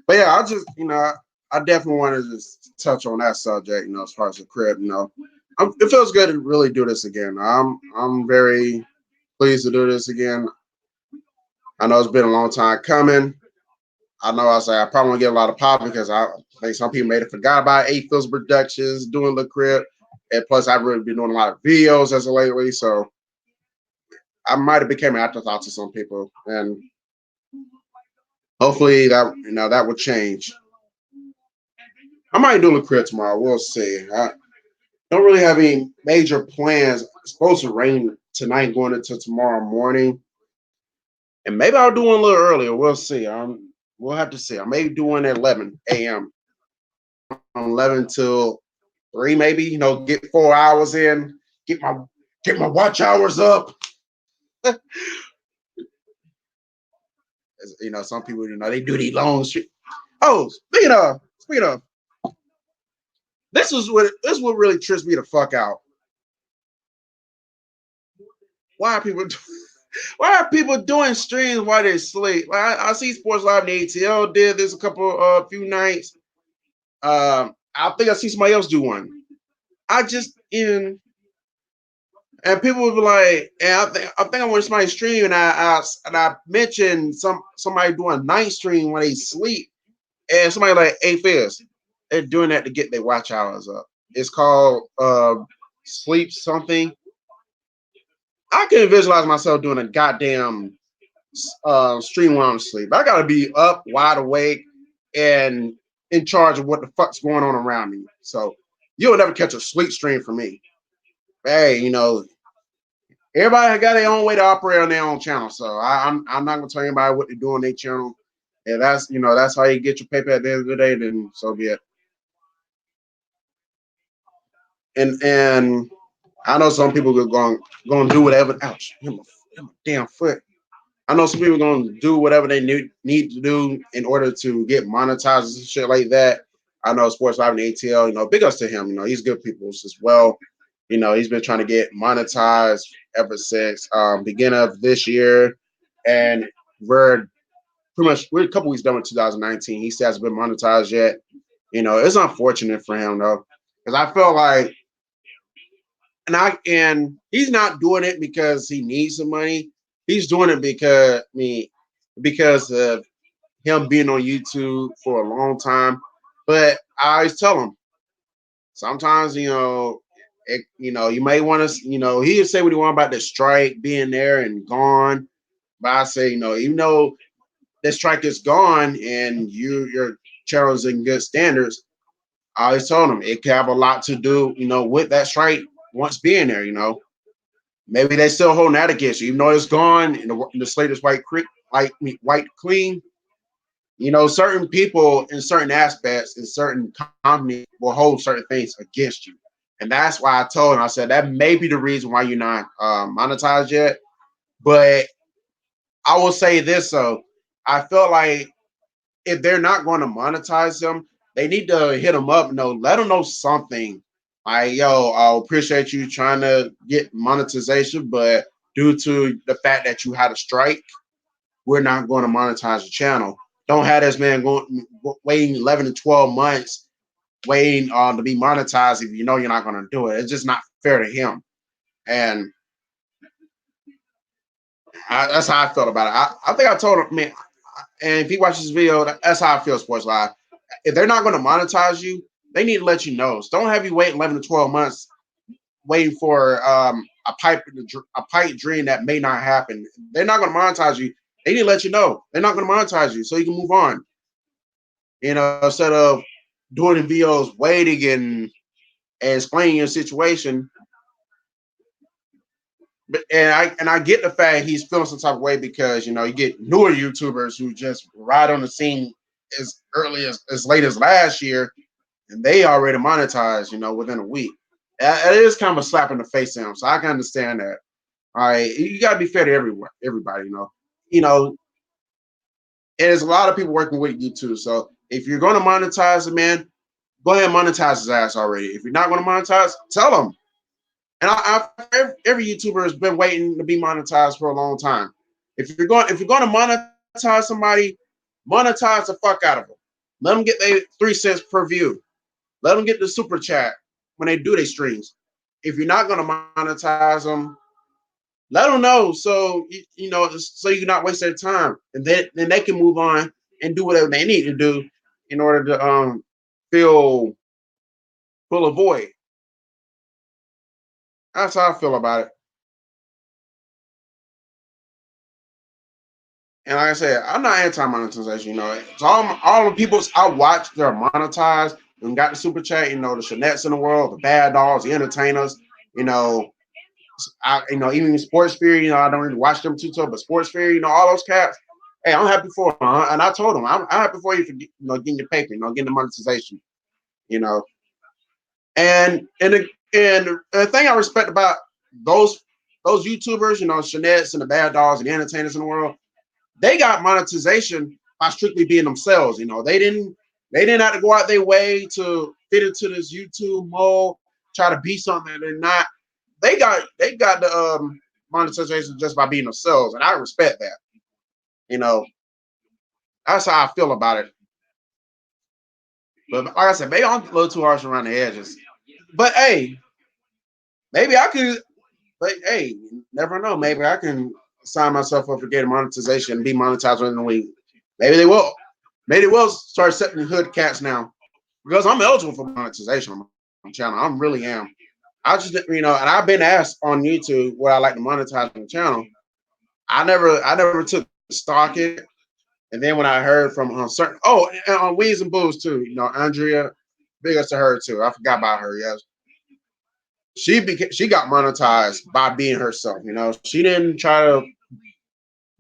But yeah, I definitely want to just touch on that subject. As far as the crib, it feels good to really do this again. I'm very pleased to do this again. I know it's been a long time coming. I know I probably won't get a lot of pop because I think some people may have forgot about A-Fizzle Productions doing the crib. And plus I've really been doing a lot of videos as of lately. So I might have become an afterthought to some people. And hopefully that will change. I might do the crib tomorrow. We'll see. I don't really have any major plans. It's supposed to rain tonight going into tomorrow morning. And maybe I'll do one a little earlier. We'll see. We'll have to see. I may do one at 11 a.m. from 11 till 3, maybe. Get 4 hours in. Get my watch hours up. Some people, they do these long streets. Oh, speaking of, this is what really trips me the fuck out. Why are people? Why are people doing streams while they sleep? Like I see Sports Live and ATL did this a couple few nights. I think I see somebody else do one. I just in and people would be like, and I think I went to somebody's stream and I mentioned somebody doing night stream when they sleep, and somebody like A-Fizz, they're doing that to get their watch hours up. It's called sleep something. I can visualize myself doing a goddamn stream while I'm asleep. I gotta be up, wide awake, and in charge of what the fuck's going on around me. So you'll never catch a sleep stream from me. Hey, everybody got their own way to operate on their own channel. So I'm not gonna tell anybody what to do on their channel. And that's how you get your paper at the end of the day. Then so be it. And I know some people are going to do whatever. Ouch! Hit my damn foot. I know some people are going to do whatever they need to do in order to get monetized and shit like that. I know Sports Live and ATL, big ups to him. He's good people as well. He's been trying to get monetized ever since beginning of this year, and we're we're a couple weeks done with 2019. He still hasn't been monetized yet. It's unfortunate for him though, because I feel like, and he's not doing it because he needs some money. He's doing it because of him being on YouTube for a long time. But I always tell him sometimes, you may want to, he'll say what he want about the strike being there and gone. But I say, even though the strike is gone and your channel's in good standards, I always told him it could have a lot to do, with that strike once being there. Maybe they still holding that against you, even though it's gone and the slate is white clean. Certain people in certain aspects in certain companies will hold certain things against you. And that's why I told him, I said, that may be the reason why you're not monetized yet. But I will say this, though. I felt like if they're not going to monetize them, they need to hit them up, let them know something. Like, yo, I appreciate you trying to get monetization, but due to the fact that you had a strike, we're not going to monetize the channel. Don't have this man waiting 11 to 12 months waiting to be monetized if you know you're not going to do it. It's just not fair to him. And that's how I felt about it. I think I told him, man, and if he watches this video, that's how I feel, Sports Live. If they're not going to monetize you, they need to let you know. So don't have you wait 11 to 12 months waiting for a pipe dream that may not happen. They're not going to monetize you. They need to let you know. They're not going to monetize you so you can move on. Instead of doing the videos, waiting and explaining your situation. But and I get the fact he's feeling some type of way because you get newer YouTubers who just ride on the scene as early as late as last year, and they already monetized within a week. It is kind of a slap in the face to him, so I can understand that. All right, you got to be fair to everybody. You know, and there's a lot of people working with you too. So if you're going to monetize a man, go ahead and monetize his ass already. If you're not going to monetize, tell him. And every YouTuber has been waiting to be monetized for a long time. If you're going to monetize somebody, monetize the fuck out of them. Let them get their 3 cents per view. Let them get the super chat when they do their streams. If you're not going to monetize them, let them know so you can not waste their time, and then they can move on and do whatever they need to do in order to fill a void. That's how I feel about it. And like I said, I'm not anti-monetization. So all the people I watch, they're monetized and got the super chat. The Shanettes in the world, the bad dogs, the entertainers. You know, even Sports Sphere. I don't really watch them too tough, but Sports Sphere. All those cats. Hey, I'm happy for them, and I told them I'm happy for you for getting your paper. Getting the monetization. You know, and the thing I respect about those YouTubers, Shanettes and the bad dogs and the entertainers in the world, they got monetization by strictly being themselves. They didn't have to go out their way to fit into this YouTube mold, try to be something that they're not. They got monetization just by being themselves, and I respect that. You know, that's how I feel about it. But like I said, maybe I'm a little too harsh around the edges. But hey, maybe I could. But hey, never know. Maybe I can sign myself up for getting monetization and be monetized within a week. Maybe they will. Maybe they will start setting hood cats now because I'm eligible for monetization on my channel. I really am. I just and I've been asked on YouTube what I like to monetize on the channel. I never took stock in it. And then when I heard from certain and on Weeds and Booze too, Andrea, big ups to her too. I forgot about her. Yes, she got monetized by being herself. She didn't try to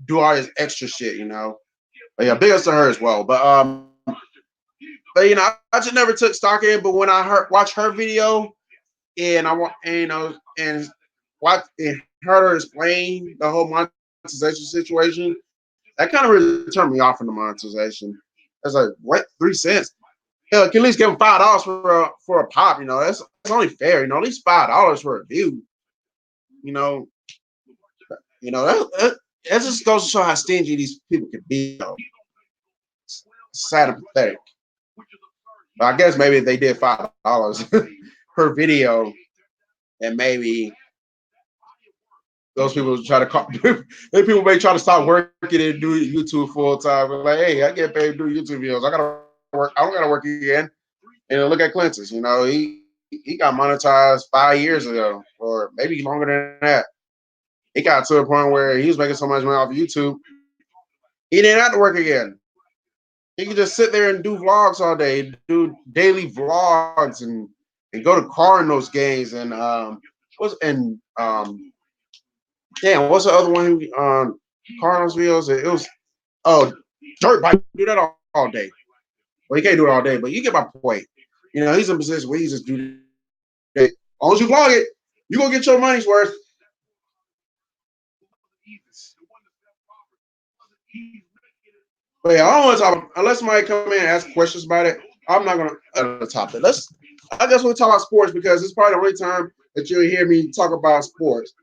do all this extra shit. But yeah, big ups to her as well. But I just never took stock in. But when I watched her video and I want and watch and heard her explain the whole monetization situation, that kind of really turned me off from the monetization. I was like, what, 3 cents? Hell, can at least give them $5 for a pop. That's only fair. At least $5 for a view. You know, that just goes to show how stingy these people can be. Though. Sad and pathetic. But I guess maybe if they did $5 per video, and maybe those people try to call. Maybe people may try to stop working and do YouTube full time. Like, hey, I get paid to do YouTube videos. I gotta work. I don't gotta work again. And look at Clinton's. He got monetized 5 years ago, or maybe longer than that. He got to a point where he was making so much money off of YouTube, he didn't have to work again. He could just sit there and do vlogs all day, do daily vlogs, and go to Cardinals games damn, what's the other one? Cardinals videos. It was dirt bike. Do that all day. Well, he can't do it all day, but you get my point. He's in a position where he just do that. As long as you vlog it, you gonna get your money's worth. But yeah, I don't want to talk unless somebody come in and ask questions about it. I'm not gonna top it. I guess we'll talk about sports because it's probably the only time that you'll hear me talk about sports.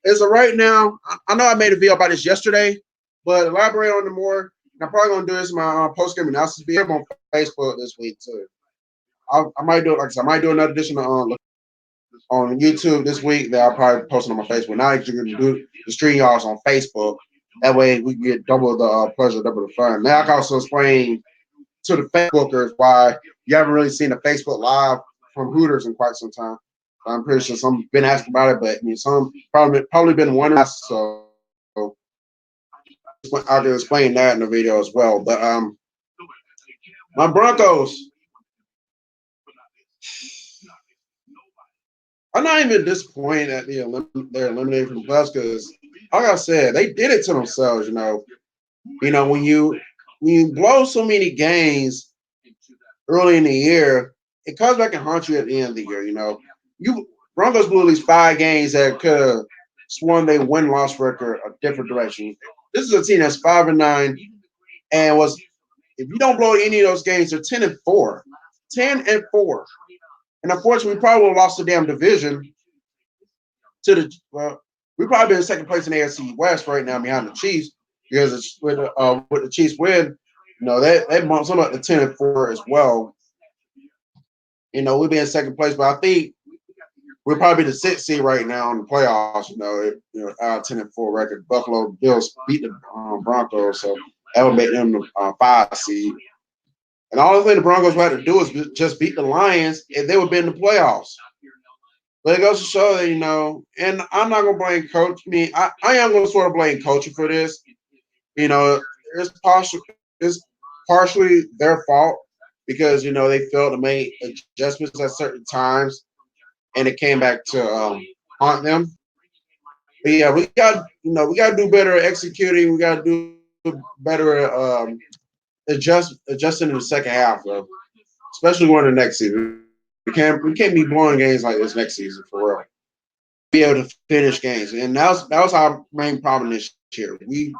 As of right now, I know I made a video about this yesterday, but elaborate on it more. And I'm probably gonna do this in my post game analysis video on Facebook this week too. I might do it. Like I said, I might do another edition on YouTube this week that I'll probably post on my Facebook. Now you can do the stream y'all on Facebook. That way we can get double the pleasure, double the fun. Now I can also explain to the Facebookers why you haven't really seen a Facebook Live from Hooters in quite some time. I'm pretty sure some been asked about it, but some probably been wondering. So I can explain that in the video as well. But my Broncos, I'm not even disappointed that they're eliminated from the playoffs because, like I said, they did it to themselves. When you blow so many games early in the year, it comes back and haunts you at the end of the year. You Broncos blew at least 5 games that could have swung their win-loss record a different direction. This is a team that's 5-9, and if you don't blow any of those games, they're 10-4, 10-4, and unfortunately, we probably would have lost the damn division we probably been in second place in the AFC West right now behind the Chiefs because with the Chiefs win, that bumps them up to 10-4 as well. We'll be in second place, but I think we're probably the sixth seed right now in the playoffs. 10-4 record. Buffalo Bills beat the Broncos, so that would make them the 5 seed. And all the thing the Broncos would have to do is just beat the Lions, and they would be in the playoffs. But it goes to show that, and I'm not gonna blame coach. I am gonna sort of blame coaching for this. It's partially their fault because they failed to make adjustments at certain times, and it came back to haunt them. But yeah, we got to do better at executing. We got to do better at adjusting in the second half, though. Especially going to next season. We can't be blowing games like this next season for real. Be able to finish games, and that was our main problem this year. The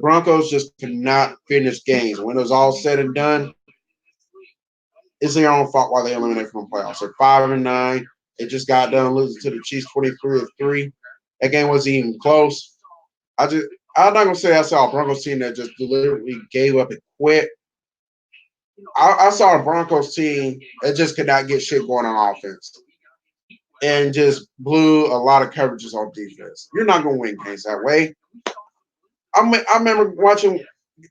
Broncos just could not finish games. When it was all said and done, it's their own fault why they eliminated from the playoffs. They're 5-9. They just got done losing to the Chiefs 23-3. That game wasn't even close. I'm not gonna say I saw a Broncos team that just deliberately gave up and quit. I saw a Broncos team that just could not get shit going on offense and just blew a lot of coverages on defense. You're not gonna win games that way. I remember watching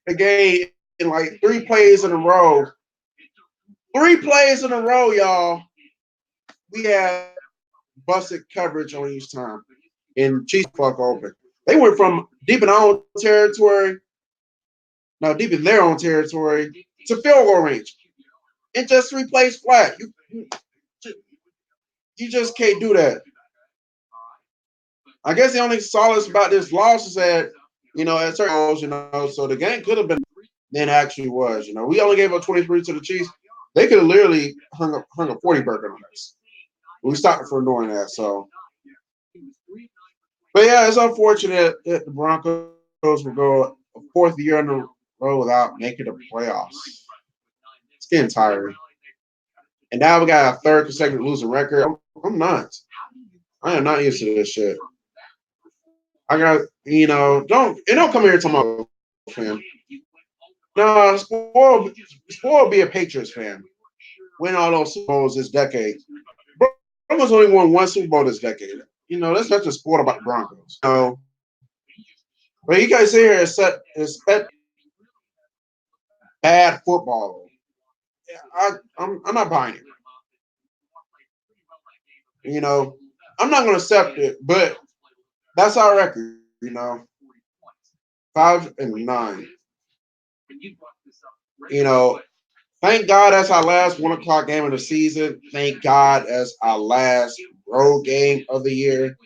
the game in like 3 plays in a row, y'all. We had busted coverage on each time, and Chiefs fuck open. They went from deep in our own territory, no, deep in their own territory, to field goal range. It just 3 plays flat. You just can't do that. I guess the only solace about this loss is that, at certain goals, so the game could have been than it actually was. We only gave up 23 to the Chiefs. They could have literally hung a 40 burger on us. We stopped it from doing that. So, but yeah, it's unfortunate that the Broncos will go a 4th year in a row without making the playoffs. It's getting tiring. And now we got a 3rd consecutive losing record. I'm not. I am not used to this shit. I got, don't come here to my fan. No, spoil be a Patriots fan. Win all those Super Bowls this decade. Broncos only won 1 Super Bowl this decade. That's not the sport about the Broncos. But you guys sit here and expect bad football. I'm not buying it. I'm not going to accept it, but that's our record. 5-9. Thank God that's our last 1 o'clock game of the season. Thank God that's our last road game of the year.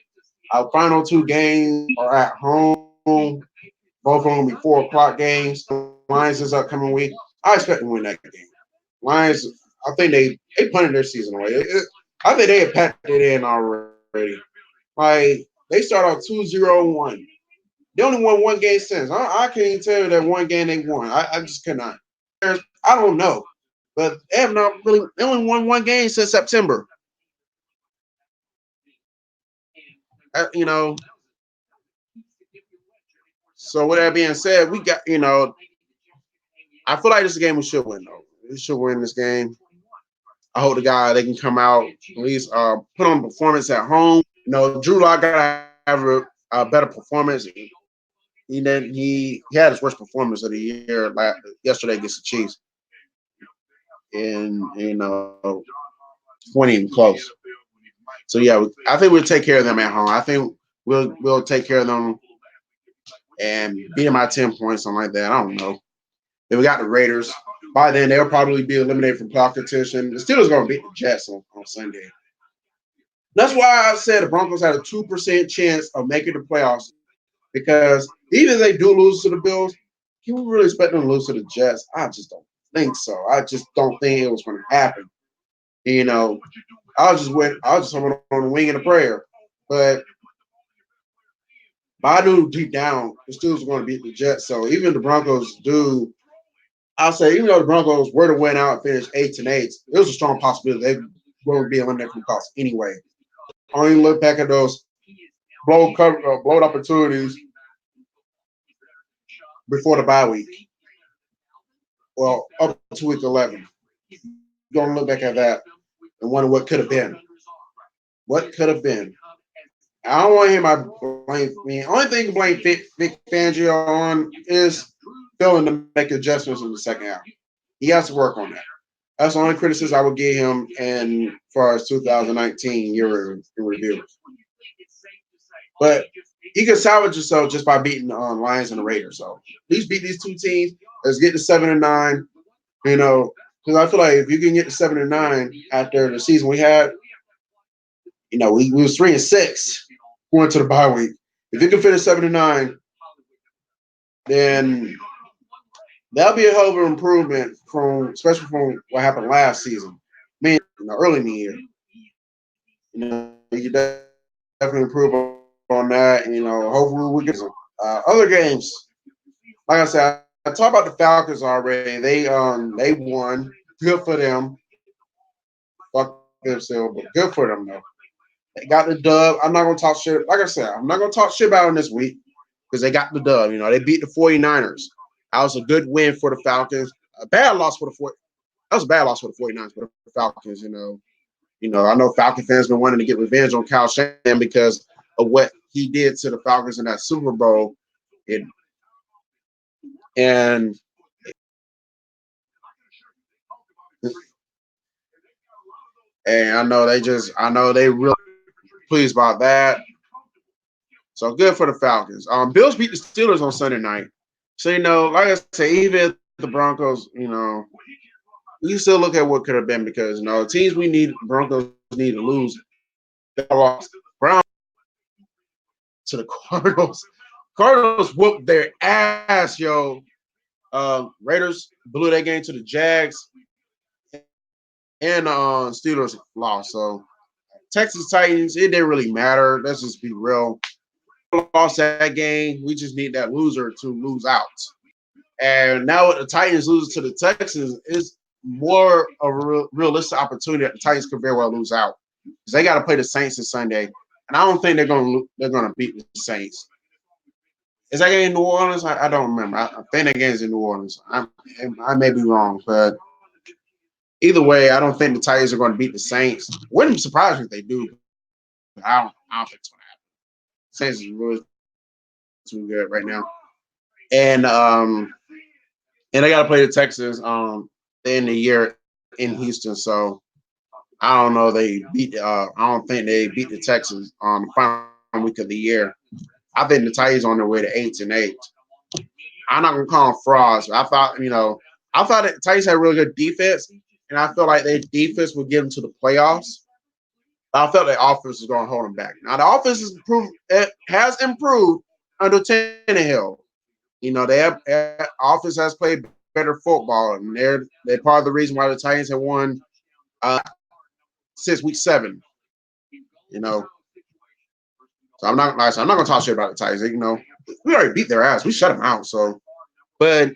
Our final 2 games are at home. Both of them will be 4 o'clock games. Lions this upcoming week. I expect to win that game. Lions, I think they punted their season away. I think they had packed it in already. Like, they start off 2-0-1. They only won 1 game since. I can't even tell you that 1 game they won. I just cannot. I don't know. But they have not really, they only won 1 game since September. You know. So with that being said, we got, I feel like this is a game we should win though. We should win this game. I hope the guy they can come out at least put on a performance at home. Drew Lock gotta have a better performance. He had his worst performance of the year yesterday against the Chiefs, and 20 and close. So yeah, I think we'll take care of them at home. I think we'll take care of them and beat them by 10 points, something like that. I don't know. Then we got the Raiders. By then, they'll probably be eliminated from playoff competition. The Steelers going to beat the Jets on Sunday. That's why I said the Broncos had a 2% chance of making the playoffs, because even if they do lose to the Bills, can we really expect them to lose to the Jets? I just don't think so. I just don't think it was going to happen. I was just on the wing and a prayer. But I knew deep down the Steelers were going to beat the Jets. So even the Broncos do, I'll say, even though the Broncos were to win out and finish 8-8, it was a strong possibility they won't be eliminated from the playoffs anyway. Only look back at those blown opportunities before the bye week. Well, up to week 11. You're going to look back at that and wonder what could have been. What could have been. I don't want to hear my blame. Only thing to blame Vic Fangio on is failing to make adjustments in the second half. He has to work on that. That's the only criticism I would give him in far as 2019 year in review. But he could salvage himself just by beating the Lions and the Raiders. So at least beat these 2 teams. Let's get to 7-9. Because I feel like if you can get to 7-9 after the season we had, we was 3-6 going to the bye week. If you can finish 7-9, then that'll be a hell of an improvement especially from what happened last season. Early in the year. You definitely improve on that. Hopefully we get some other games. Like I said, I talked about the Falcons already. They won. Good for them. Fuck them still, but good for them though. They got the dub. I'm not gonna talk shit. Like I said, I'm not gonna talk shit about them this week because they got the dub. You know, they beat the 49ers. That was a good win for the Falcons. A bad loss for the 40. That was a bad loss for the 49ers, but the Falcons, I know Falcon fans been wanting to get revenge on Kyle Shanahan because of what he did to the Falcons in that Super Bowl. It, and I know they really pleased about that. So good for the Falcons. Bills beat the Steelers on Sunday night. So like I say, even the Broncos, you still look at what could have been because teams we need Broncos need to lose. They lost Brown to the Cardinals. Cardinals whooped their ass, yo. Raiders blew that game to the Jags, and Steelers lost. So Texas Titans, it didn't really matter. Let's just be real. Lost that game. We just need that loser to lose out. And now with the Titans losing to the Texans, is more of a realistic opportunity that the Titans could very well lose out because they got to play the Saints this Sunday, and I don't think they're gonna beat the Saints. Is that game in New Orleans? I don't remember. I think that game's in New Orleans. I may be wrong, but either way, I don't think the Titans are going to beat the Saints. Wouldn't surprise me if they do. But I don't think it's going to happen. Saints is really too good right now, and they got to play the Texans in the year in Houston. So I don't know. They beat. I don't think they beat the Texans on the final week of the year. I think the Titans on their way to 8-8. I'm not gonna call them frauds. I thought that the Titans had really good defense, and I felt like their defense would get them to the playoffs. I felt their offense was going to hold them back. Now the offense has improved. It has improved under Tannehill. Their offense has played better football, and they're part of the reason why the Titans have won since week 7. You know, so I'm not gonna talk shit about the Titans. We already beat their ass. We shut them out. So, but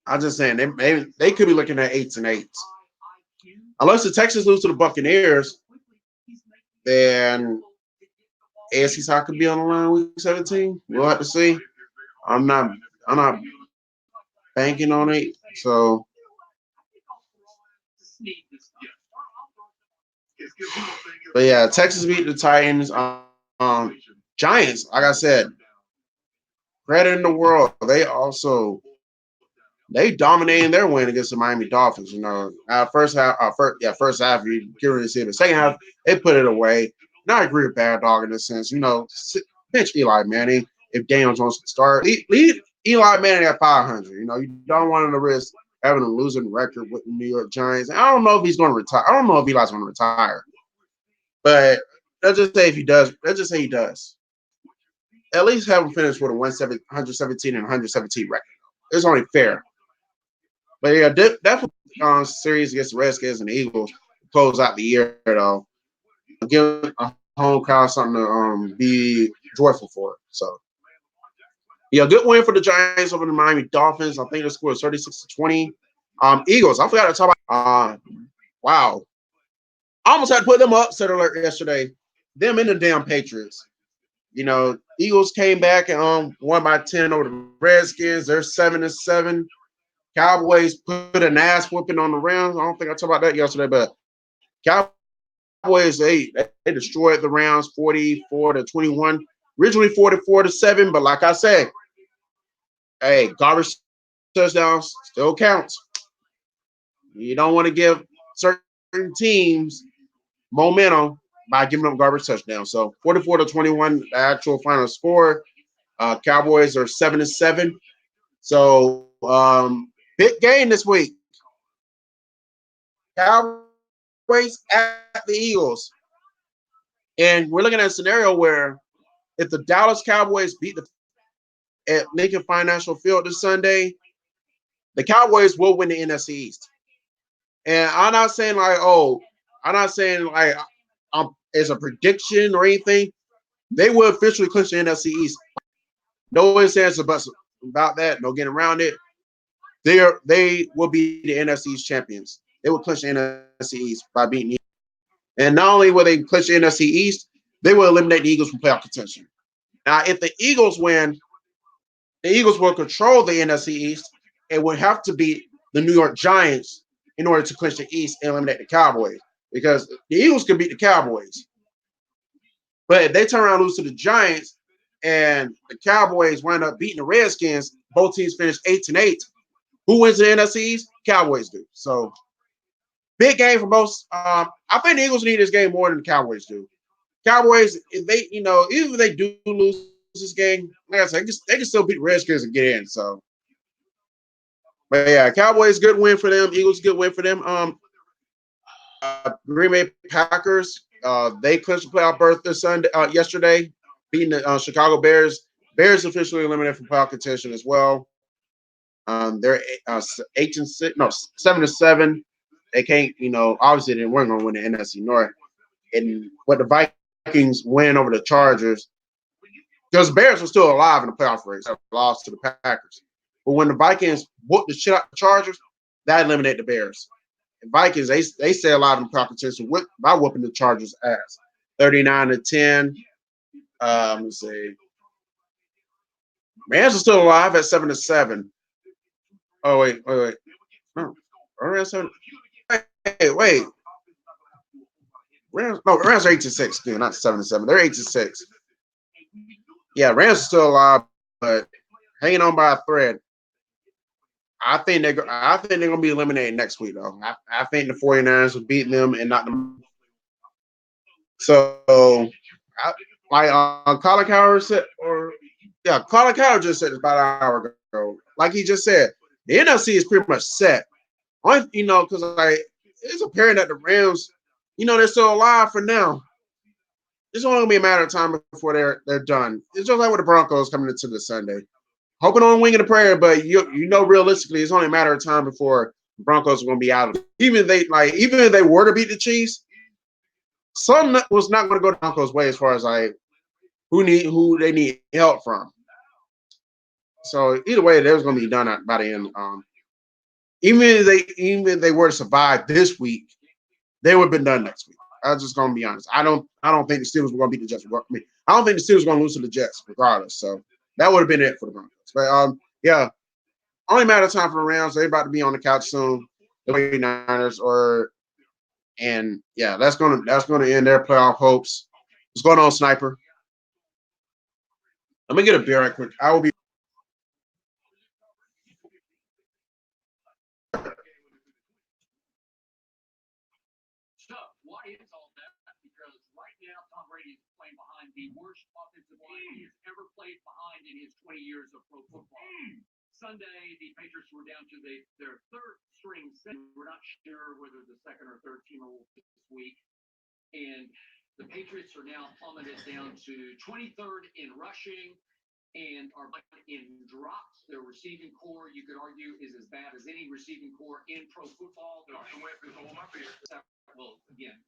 I'm just saying they could be looking at 8-8. Unless the Texans lose to the Buccaneers, then AFC South could be on the line week 17. We'll have to see. I'm not I'm not banking on it. So but yeah, Texas beat the Titans. Giants, like I said, credit in the world. They dominating their win against the Miami Dolphins. First half you can't really see it. The second half they put it away. And I agree with Bad Dog in this sense. Bench Eli Manning if Daniels wants to start. Lead Eli Manning at 500. You don't want him to risk having a losing record with the New York Giants. And I don't know if he's going to retire. I don't know if Eli's going to retire. But let's just say if he does. Let's just say he does. At least have him finish with a 117 and 117 record. It's only fair. But yeah, definitely series against the Redskins and the Eagles close out the year though. Give a home crowd something to be joyful for. So yeah, good win for the Giants over the Miami Dolphins. I think the score is 36-20. Eagles, I forgot to talk about wow. I almost had to put them upset alert yesterday. Them and the damn Patriots. Eagles came back and won by 10 over the Redskins. They're 7-7. Cowboys put an ass whooping on the Rams. I don't think I talked about that yesterday, but Cowboys they destroyed the Rams 44-21. Originally 44-7, but like I said, hey, garbage touchdowns still counts. You don't want to give certain teams momentum by giving them garbage touchdowns. So 44-21, the actual final score. Cowboys are 7-7. So big game this week. Cowboys at the Eagles. And we're looking at a scenario where if the Dallas Cowboys beat the at Lincoln Financial Field this Sunday, the Cowboys will win the NFC East. And I'm not saying like as a prediction or anything. They will officially clinch the NFC East. No ifs, ands, or buts about that. No getting around it. They will be the NFC East champions. They will clinch the NFC East by beating. And not only will they clinch the NFC East, they will eliminate the Eagles from playoff contention. Now, if the Eagles win, the Eagles will control the NFC East and would have to beat the New York Giants in order to clinch the East and eliminate the Cowboys. Because the Eagles can beat the Cowboys. But if they turn around and lose to the Giants and the Cowboys wind up beating the Redskins, both teams finish 8-8. Who wins the NFC East? Cowboys do. So big game for both. I think the Eagles need this game more than the Cowboys do. Cowboys, if they, even if they do lose this game, like I said, they can still beat the Redskins and get in. So, but yeah, Cowboys good win for them. Eagles good win for them. Green Bay Packers, they clinched the playoff berth this Sunday, yesterday, beating the Chicago Bears. Bears officially eliminated from playoff contention as well. They're 8-6, no 7-7. They can't, obviously they weren't going to win the NFC North. And but the Vikings win over the Chargers because the Bears were still alive in the playoff race. They lost to the Packers. But when the Vikings whooped the shit out the Chargers, that eliminated the Bears. The Vikings, they stay alive in the playoff contention by whooping the Chargers' ass. 39-10. Let's see. Rams are still alive at 7-7. Oh wait. No, Rams 7. Wait. Rams are 8-6, dude, not 7-7. They're 8-6. Yeah, Rams are still alive, but hanging on by a thread. I think they're gonna be eliminated next week though. I think the 49ers will beat them and not them. So Colin Cowherd said, Colin Cowherd just said this about an hour ago. Like he just said, the NFC is pretty much set. Because it's apparent that the Rams, they're still alive for now. It's only gonna be a matter of time before they're done. It's just like with the Broncos coming into the Sunday. Hoping on wing and a prayer, but realistically, it's only a matter of time before the Broncos are gonna be out of it. Even if they were to beat the Chiefs, some was not gonna go the Broncos' way as far as who they need help from. So either way, they was gonna be done by the end. Even if they were to survive this week, they would have been done next week. I'm just gonna be honest. I don't think the Steelers were gonna beat the Jets. I don't think the Steelers were gonna lose to the Jets regardless. So that would have been it for the Broncos. But yeah, only matter of time for the Rams. They're about to be on the couch soon. The 49ers and yeah, that's gonna end their playoff hopes. What's going on, Sniper? Let me get a beer right quick. I will be. Stuff. Why is all that? Because right now Tom Brady is playing behind the worst offensive line he has ever played behind in his 20 years of pro football. Sunday, the Patriots were down to their third string center. We're not sure whether the second or third teamer will this week. And the Patriots are now plummeted down to 23rd in rushing and are in drops. Their receiving core, you could argue, is as bad as any receiving core in pro football. Well, again,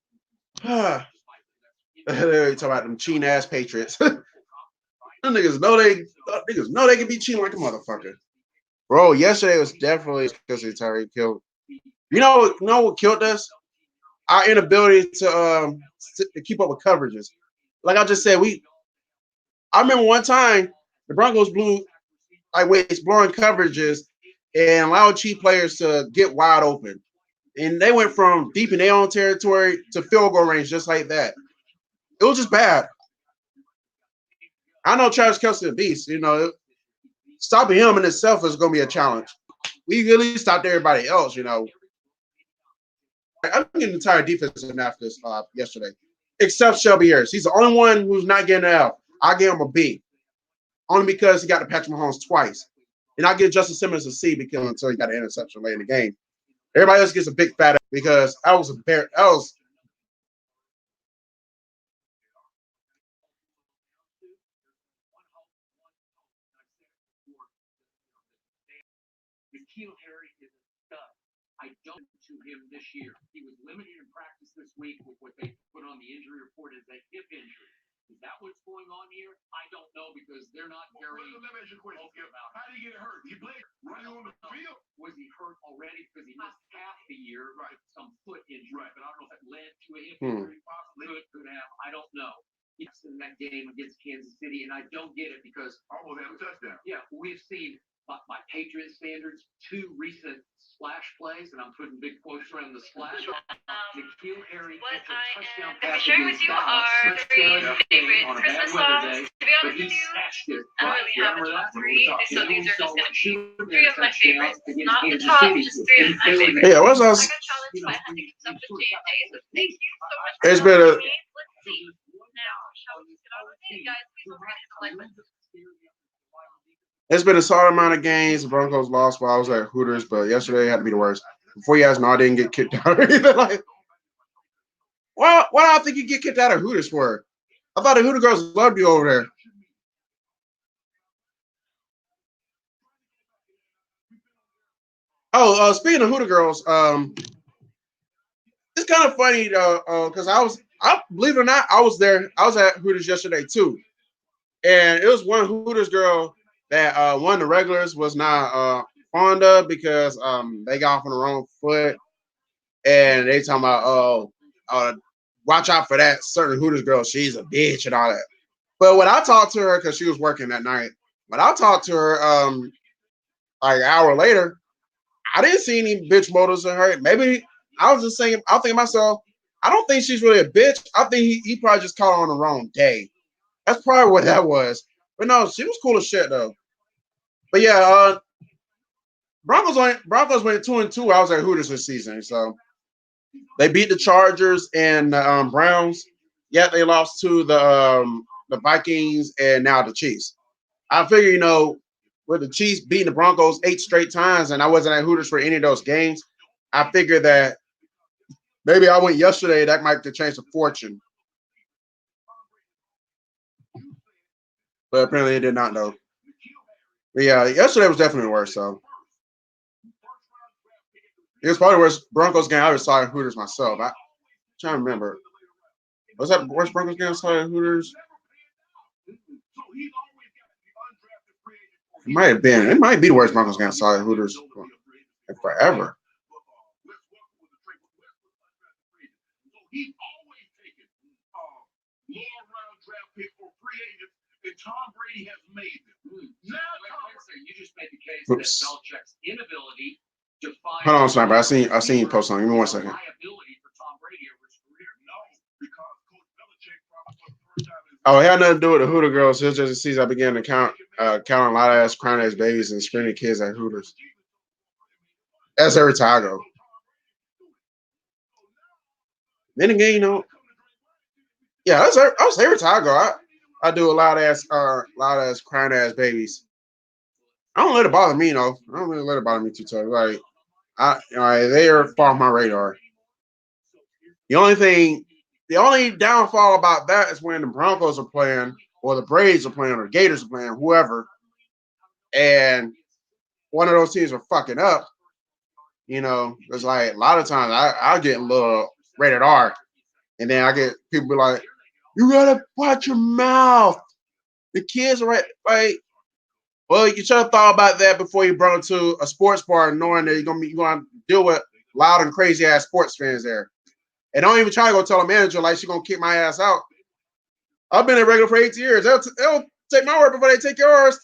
They're talking about them cheating ass Patriots. Them niggas know they can be cheating like a motherfucker. Bro, yesterday was definitely because of Tyreek Hill. You know what killed us? Our inability to keep up with coverages. Like I just said, I remember one time the Broncos blowing coverages and allowed cheap players to get wide open. And they went from deep in their own territory to field goal range just like that. It was just bad. I know Travis Kelce a beast. Stopping him in itself is going to be a challenge. We really stopped everybody else. I'm getting the entire defensive after this yesterday, except Shelby Harris. He's the only one who's not getting an F. I give him a B, only because he got to Patrick Mahomes twice, and I give Justin Simmons a C because until he got an interception late in the game. Everybody else gets a big fat F because I was N'Keal Harry is a stud. I don't to him this year. He was limited in practice this week with what they put on the injury report as a hip injury. Is that what's going on here? I don't know because they're not very open about it. How did he get hurt? He played right on the field. Was he hurt already because he missed half the year, right? Some foot injury, Right. but I don't know if that led to a hip injury. Possibly could have. I don't know. Yes, in that game against Kansas City, and I don't get it because Almost had a touchdown. yeah, we've seen by Patriot standards 2 recent splash plays, and I'm putting big quotes around the splash. Nikhil Harry What catch a I touchdown am pass sharing with against you Dallas. are three Yeah. favorite On a Christmas bad weather songs. day, To be but honest he with you, snatched it. I don't really have a Remember top that? three, so these are just going to be Shooting 3 of my touchdowns favorites. against Not the Kansas top, City. just 3 of my favorites. Yeah, what's I else? got challenged by having some to J&J, so thank you so much for It's been a. joining me. Let's see. Now, shall we get on with it, guys? Please don't forget to like button. It's been a solid amount of games. The Broncos lost while I was at Hooters, but yesterday had to be the worst. Before you guys know, I didn't get kicked out or anything. Like, why do I think you get kicked out of Hooters for? I thought the Hooter girls loved you over there. Oh, speaking of Hooter girls, it's kind of funny because I believe it or not, I was there. I was at Hooters yesterday too, and it was one Hooters girl that one of the regulars was not fond of because they got off on the wrong foot, and they talking about watch out for that certain Hooters girl, she's a bitch and all that. But when I talked to her because she was working that night, when I talked to her like an hour later, I didn't see any bitch motives in her. Maybe I was just saying, I was thinking to myself, I don't think she's really a bitch. I think he probably just caught her on the wrong day. That's probably what that was. But no, she was cool as shit though. But yeah, Broncos went 2-2. I was at Hooters this season, so they beat the Chargers and the Browns. Yet they lost to the Vikings and now the Chiefs. I figure, with the Chiefs beating the Broncos 8 straight times, and I wasn't at Hooters for any of those games, I figured that maybe I went yesterday. That might change the fortune, but apparently it did not know. But yeah, yesterday was definitely worse. So it was probably the worst Broncos game I ever saw at Hooters myself. I'm trying to remember. Was that the worst Broncos game I saw at Hooters? It might have been. It might be the worst Broncos game I saw at Hooters in forever. Tom Brady has made them. Now, you just made the case Oops. that Belichick's inability to find. Hold on, sniper. I seen you post on. Give me 1 second. Liability for Tom Brady over his career. no, because Coach Belichick probably for the first time in his Oh, it had nothing to do with the Hooter girls. It was just a season I began to counting a lot of ass, crying ass babies and screaming kids at Hooters. That's every time I go. Then again, yeah, I was every time I go. I do a loud ass crying ass babies. I don't let it bother me, though. I don't really let it bother me too tough. Like they are far off my radar. The only downfall about that is when the Broncos are playing, or the Braves are playing, or the Gators are playing, whoever, and one of those teams are fucking up. It's like a lot of times I get a little rated R, and then I get people be like, "You gotta watch your mouth. The kids are right." Like, well, you should have thought about that before you brought it to a sports bar, knowing that you're gonna deal with loud and crazy ass sports fans there. And don't even try to go tell a manager like she's gonna kick my ass out. I've been a regular for 8 years. They'll take my word before they take yours.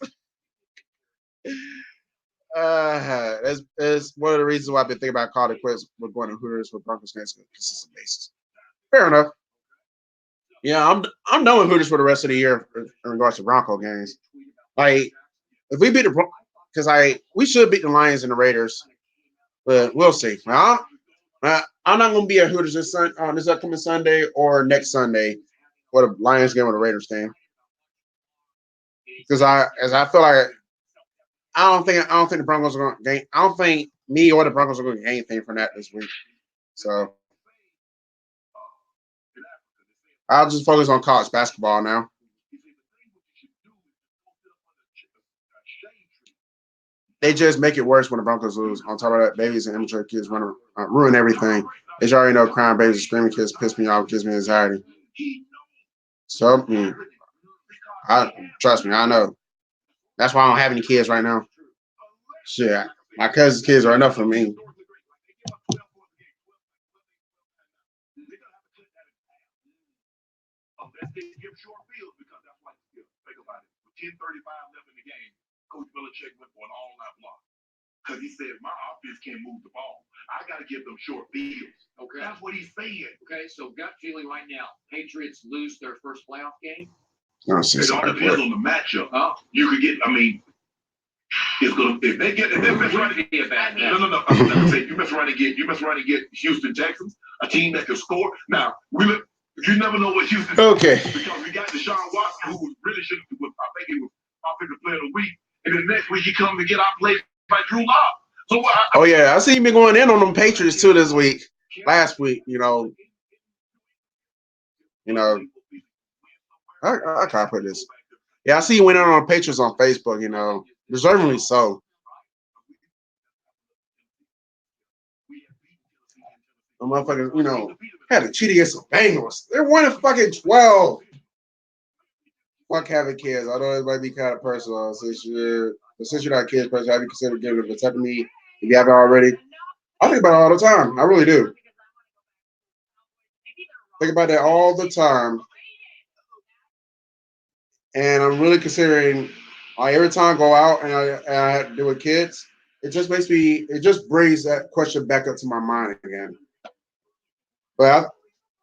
That's one of the reasons why I've been thinking about calling it quits with going to Hooters with Broncos fans on a consistent basis. Fair enough. Yeah, I'm done with Hooters for the rest of the year in regards to Bronco games. Like, if we beat because we should beat the Lions and the Raiders, but we'll see. I'm not going to be at Hooters this upcoming Sunday or next Sunday for the Lions game or the Raiders game, because I feel like I don't think the Broncos are going to gain. I don't think me or the Broncos are going to gain anything from that this week. So I'll just focus on college basketball now. They just make it worse when the Broncos lose. On top of that, babies and immature kids ruin everything. As you already know, crying babies and screaming kids piss me off, gives me anxiety. So, trust me, I know. That's why I don't have any kids right now. Shit, My cousin's kids are enough for me. Unless they give short fields because that's like think about it. With 10:35 left in the game, Coach Belichick went for an all-out block because he said my offense can't move the ball. I got to give them short fields. Okay, that's what he's saying. Okay, so gut feeling right now, Patriots lose their first playoff game. It all depends on the matchup. You could get. I mean, it's gonna if they get if they mess around and get a bad no. I was gonna say you mess around and get Houston Texans, a team that can score. Now you never know what Houston. Okay. Because we got Deshaun Watson, who really should have. I think he was offensive player of the week, and then next week he comes to get outplayed by Drew Lock. So oh yeah, I see you been going in on them Patriots too this week. Last week, you know, I can't put this. Yeah, I see you went in on Patriots on Facebook. You know, deservingly so. The motherfuckers, you know, had to cheat against the Bengals. They're 1-12. Fuck having kids. Although it might be kind of personal. Since you're not a kid's person, have you considered giving a vasectomy if you haven't already? I think about it all the time. I really do. Think about that all the time. And I'm really considering every time I go out and I have to do with kids, it just brings that question back up to my mind again. But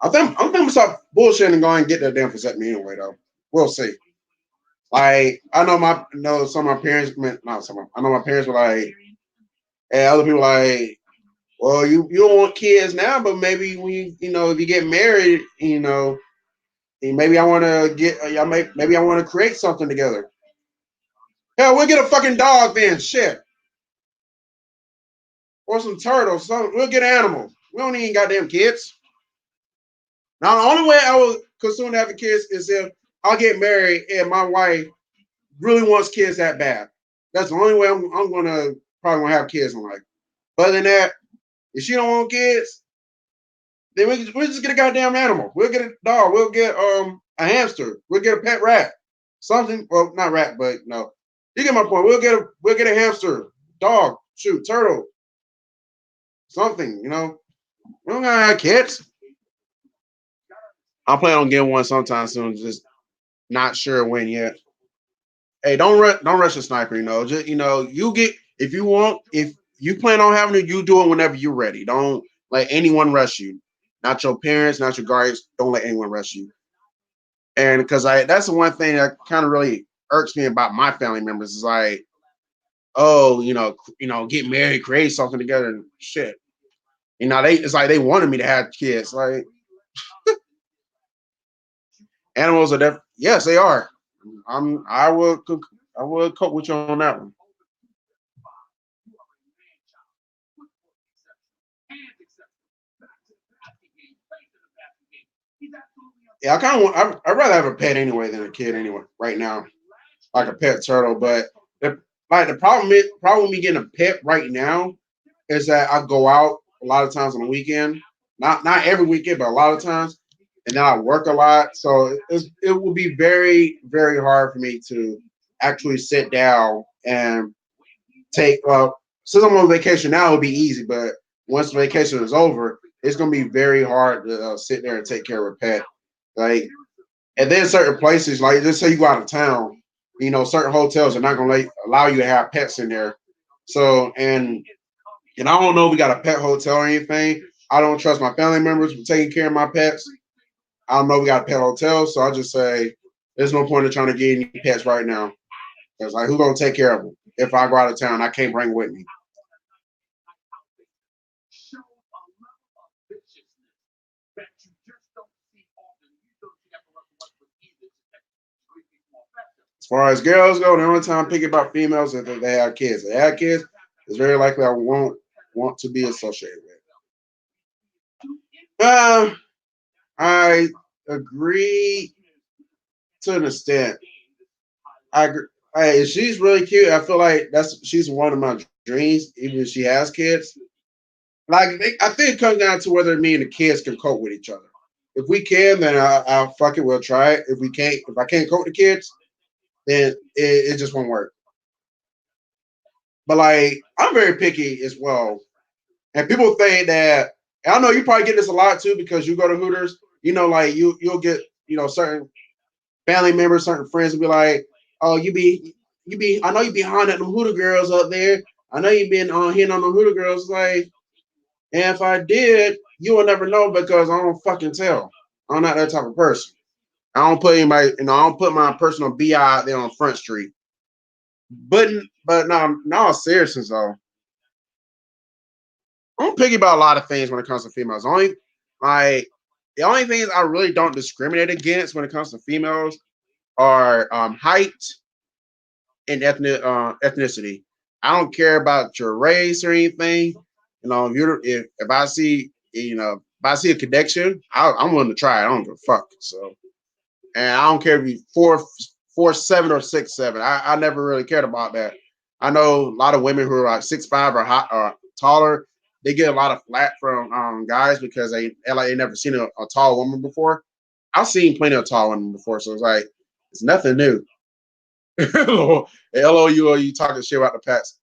I'm thinking to stop bullshitting and go and get that damn vasectomy anyway, though. We'll see. Like I know some of my parents, not some. I know my parents were like, and other people like, well, you don't want kids now, but maybe when if you get married, maybe I want to maybe I want to create something together. Hell, we'll get a fucking dog then, shit, or some turtles. We'll get animals. We don't need goddamn kids. Now the only way I will consume having kids is if I'll get married and my wife really wants kids that bad. That's the only way I'm gonna probably have kids in life. Other than that, if she don't want kids, then we'll just get a goddamn animal. We'll get a dog. We'll get a hamster. We'll get a pet rat. Something. Well, not rat, but no. You get my point. We'll get a hamster, dog, turtle, something. We don't gotta have kids. I'm planning on getting one sometime soon. Just not sure when yet. Hey, don't rush a sniper. Just you get if you plan on having it, you do it whenever you're ready. Don't let anyone rush you. Not your parents, not your guardians. Don't let anyone rush you. And because that's the one thing that kind of really irks me about my family members is like, oh, get married, create something together, and shit. It's like they wanted me to have kids. Like animals are different. Yes, they are. I will cope with you on that one. Yeah, I kind of want. I'd rather have a pet anyway than a kid anyway. Right now, like a pet turtle. But the problem with me getting a pet right now is that I go out a lot of times on the weekend. Not every weekend, but a lot of times, and then I work a lot. So it will be very very hard for me to actually sit down and take. Since I'm on vacation now, it'll be easy. But once the vacation is over, it's gonna be very hard to sit there and take care of a pet. Like, and then certain places, like let's say you go out of town, certain hotels are not going to allow you to have pets in there. So, and I don't know if we got a pet hotel or anything. I don't trust my family members for taking care of my pets. I don't know if we got a pet hotel, so I just say there's no point in trying to get any pets right now. Because like, who's going to take care of them if I go out of town? I can't bring with me. As far as girls go, the only time I pick about females is if they have kids. If they have kids, it's very likely I won't want to be associated with. I agree to an extent. I agree. Hey, she's really cute. I feel like she's one of my dreams, even if she has kids. Like I think it comes down to whether me and the kids can cope with each other. If we can, then I'll fuck it. We'll try it. If we can't, if I can't cope with the kids, then it just won't work. But like, I'm very picky as well. And people think that, and I know you probably get this a lot too because you go to Hooters. You know, like you'll get certain family members, certain friends will be like, "Oh, you be. I know you be hollering at them Hooter girls up there. I know you been hitting on the Hooter girls." Like, and if I did, you will never know because I don't fucking tell. I'm not that type of person. I don't put anybody, I don't put my personal BI out there on Front Street. But no, seriousness though, I'm picky about a lot of things when it comes to females. Like the only things I really don't discriminate against when it comes to females are height and ethnicity. I don't care about your race or anything. If I see if I see a connection, I'm willing to try it. I don't give a fuck. So, and I don't care if you 4'7" or 6'7". I never really cared about that. I know a lot of women who are like 6'5" or hot or taller. They get a lot of flack from guys because they never seen a tall woman before. I've seen plenty of tall women before, so it's like it's nothing new. LOU, you talking shit about the pets?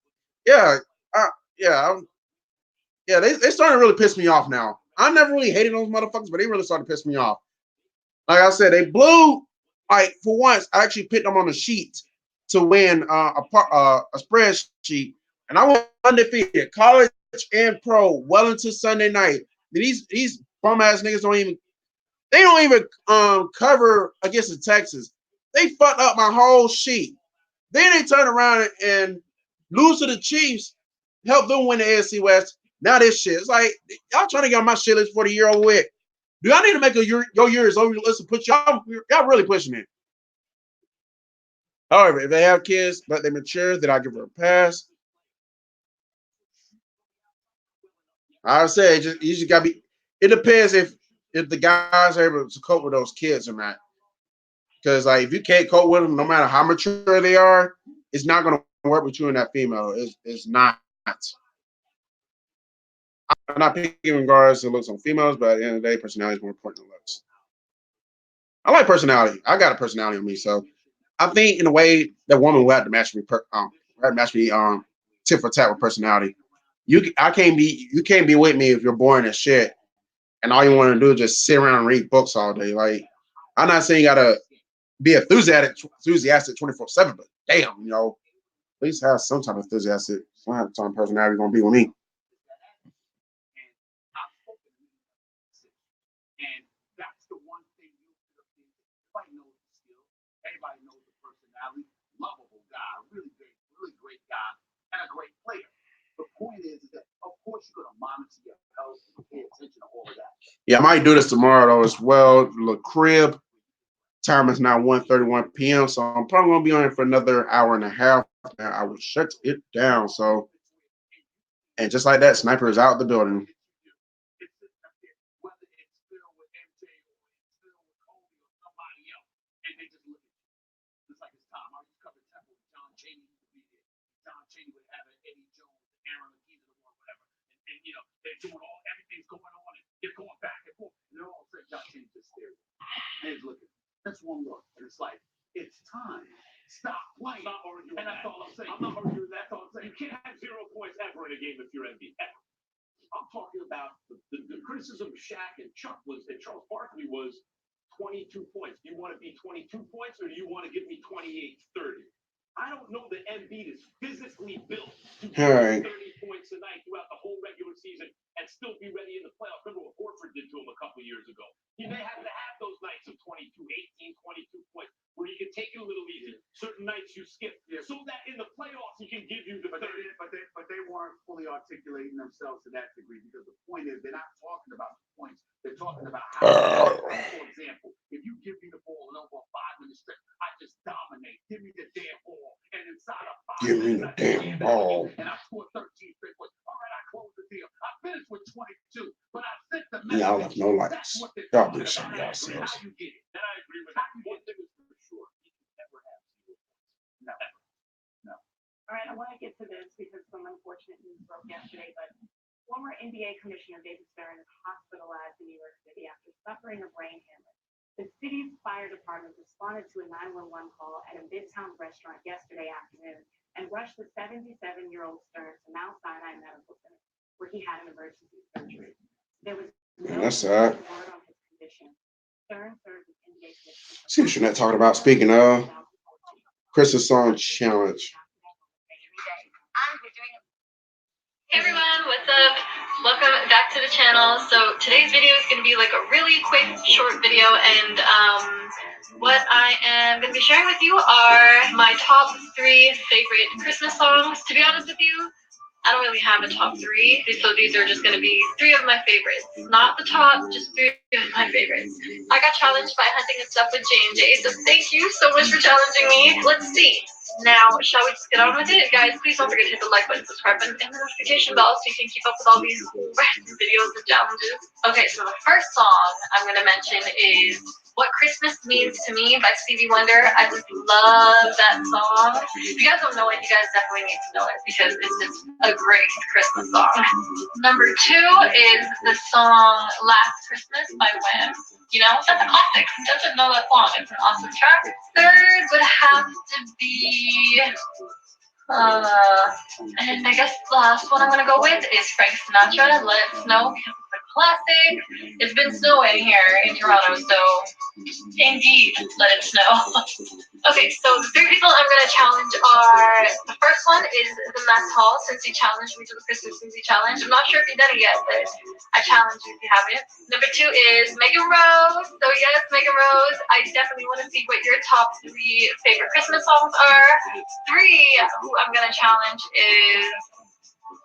Yeah, uh, yeah, yeah. They starting to really piss me off now. I never really hated those motherfuckers, but they really started to piss me off. Like I said, they blew. Like for once, I actually picked them on a sheet to win a spreadsheet, and I went undefeated, college and pro, well into Sunday night. These bum ass niggas don't even cover against the Texans. They fucked up my whole sheet. Then they turn around and lose to the Chiefs, help them win the AFC West. Now this shit. It's like y'all trying to get on my shit list for the year over with. Do I need to make your year is over list and put y'all really pushing it? However, if they have kids, let them mature, then I give her a pass. I say you just gotta be. It depends if the guys are able to cope with those kids or not. Because like if you can't cope with them, no matter how mature they are, it's not gonna work with you and that female. It's not. I'm not picking in regards to looks on females, but at the end of the day, personality is more important than looks. I like personality. I got a personality on me, so I think in a way that woman will have to match me. Tit for tat with personality. You can't be with me if you're boring as shit, and all you want to do is just sit around and read books all day. Like I'm not saying you gotta be enthusiastic 24/7, but damn, at least have some type of enthusiastic, some type of personality gonna be with me. And that's the one thing everybody knows the skill, everybody knows the personality, lovable guy, really great guy, and a great player. The point is that of course you're gonna monitor your health and pay attention to all of that. Yeah, I might do this tomorrow though as well. Little crib. Time is now 1:31 p.m. So I'm probably gonna be on it for another hour and a half. And I will shut it down. So and just like that, Sniper is out the building. Whether it's Phil with MJ or it's Phil with Kobe or somebody else, and they just look at you. It's like it's time. I was covering Temple with John Cheney used to be there. John Cheney would have an Eddie Jones, Aaron McKee, or whatever. And they're doing everything's going on and they're going back and forth. And they're all saying John Cheney just stares. And he's looking. That's one look. And it's like, it's time. Stop playing. I'm not arguing and that's all I'm saying. I'm not arguing that. That's all I'm saying. You can't have 0 points ever in a game if you're MVP. I'm talking about the criticism of Shaq and Chuck was that Charles Barkley was 22 points. Do you want to be 22 points or do you want to give me 28, 30? I don't know that Embiid is physically built to All right. 30 points a night throughout the whole regular season and still be ready in the playoffs. Remember what Horford did to him a couple years ago. He may have to have those nights of 22, 18, 22 points where you can take it a little easy. Certain nights you skip so that in the playoffs he can give you the 30. But they weren't fully articulating themselves to that degree because the point is they're not talking about the points. They're talking about how, for example, if you give me the ball in over a 5-minute stretch, I just dominate. Give me the damn ball. And inside of 5 Give me minutes, the I damn ball. and I scored 13 straight points. All right, I closed the deal. I finished with 22, but I sent the message. Y'all have no lights. Y'all do something y'all selves. How you get it? And I agree with that. One thing is for sure, you can never have 0 points. No. No. All right, I want to get to this because some unfortunate news broke yesterday, but former NBA Commissioner David Stern is hospitalized in New York City after suffering a brain hemorrhage. The city's fire department responded to a 911 call at a Midtown restaurant yesterday afternoon and rushed the 77-year-old Stern to Mount Sinai Medical Center, where he had an emergency surgery. There was no That's sad. word on his condition. Stern served as NBA commissioner. See what you're not talking about. Speaking of Christmas song challenge. Hey everyone, what's up? Welcome back to the channel. So today's video is going to be like a really quick, short video, and what I am going to be sharing with you are my top 3 favorite Christmas songs. To be honest with you, I don't really have a top 3, so these are just going to be 3 of my favorites. Not the top, just 3 of my favorites. I got challenged by Hunting and Stuff with J&J, so thank you so much for challenging me. Let's see. Now, shall we just get on with it? Guys, please don't forget to hit the like button, subscribe button, and the notification bell so you can keep up with all these random videos and challenges. Okay, so the first song I'm going to mention is What Christmas Means to Me by Stevie Wonder. I just love that song. If you guys don't know it, you guys definitely need to know it because it's just a great Christmas song. Number 2 is the song Last Christmas by Wham. You know, that's a classic. Who doesn't know that song? It's an awesome track. Third would have to be, and I guess the last one I'm gonna go with is Frank Sinatra, Let It Snow, because it's a classic. It's been snowing here in Toronto, so indeed, let it snow. Okay, so the 3 people I'm gonna challenge are, the first one is the Mess Hall, since he challenged me to the Christmas movie challenge. I'm not sure if you've done it yet, but I challenge you if you haven't. Number 2 is Megan Rose. So yes, Megan Rose, I definitely want to see what your top 3 favorite Christmas songs are. 3 who I'm gonna challenge is,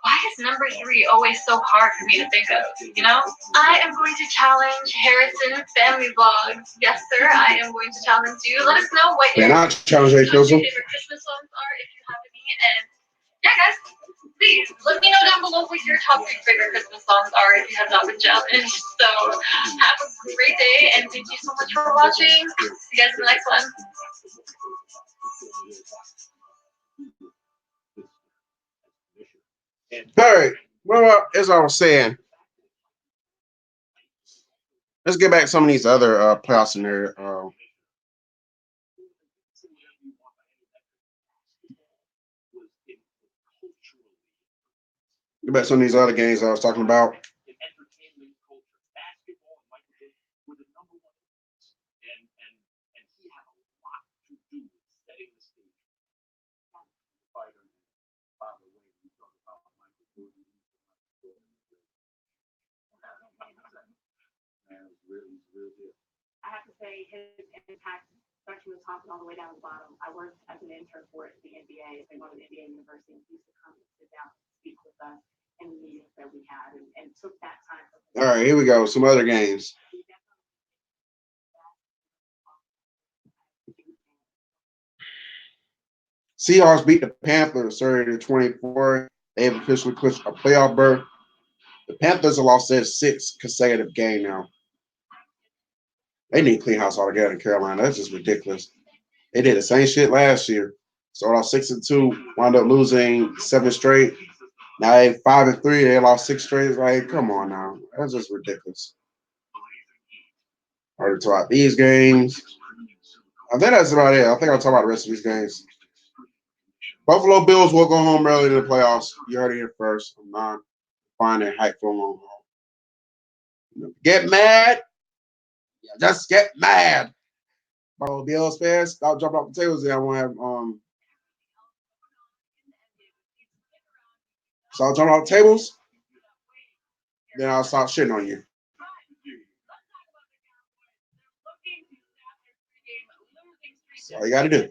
why is number 3 always so hard for me to think of, you know? I am going to challenge Harrison Family Vlogs. Yes, sir, I am going to challenge you. Let us know what your Man, I challenge A-Fizzle. favorite Christmas songs are if you have any. And yeah, guys, please let me know down below what your top 3 favorite Christmas songs are if you have not been challenged. So have a great day, and thank you so much for watching. See you guys in the next one. All right. Well, as I was saying, let's get back to some of these other playoffs in there. Get back to some of these other games I was talking about. I have to say his impact starts from the top and all the way down to the bottom. I worked as an intern for it at the NBA. They went to the NBA university, and he used to come and sit down and speak with us in the meetings that we had, and took that time. All right, here we go. Some other games. Seahawks beat the Panthers 30-24. They have officially clinched a playoff berth. The Panthers have lost their 6th consecutive game now. They need clean house altogether in Carolina. That's just ridiculous. They did the same shit last year. Started off 6-2, wound up losing 7 straight. Now they 5-3. They lost 6 straight. Like, come on now. That's just ridiculous. Already talk about these games. I think that's about it. I think I'll talk about the rest of these games. Buffalo Bills will go home early to the playoffs. You heard it here first. I'm not finding hype for them home. Get mad. Just get mad. Buffalo Bills fans, stop jumping off the tables there. I want to have stop jumping off the tables. Then I'll stop shitting on you. That's all you got to do.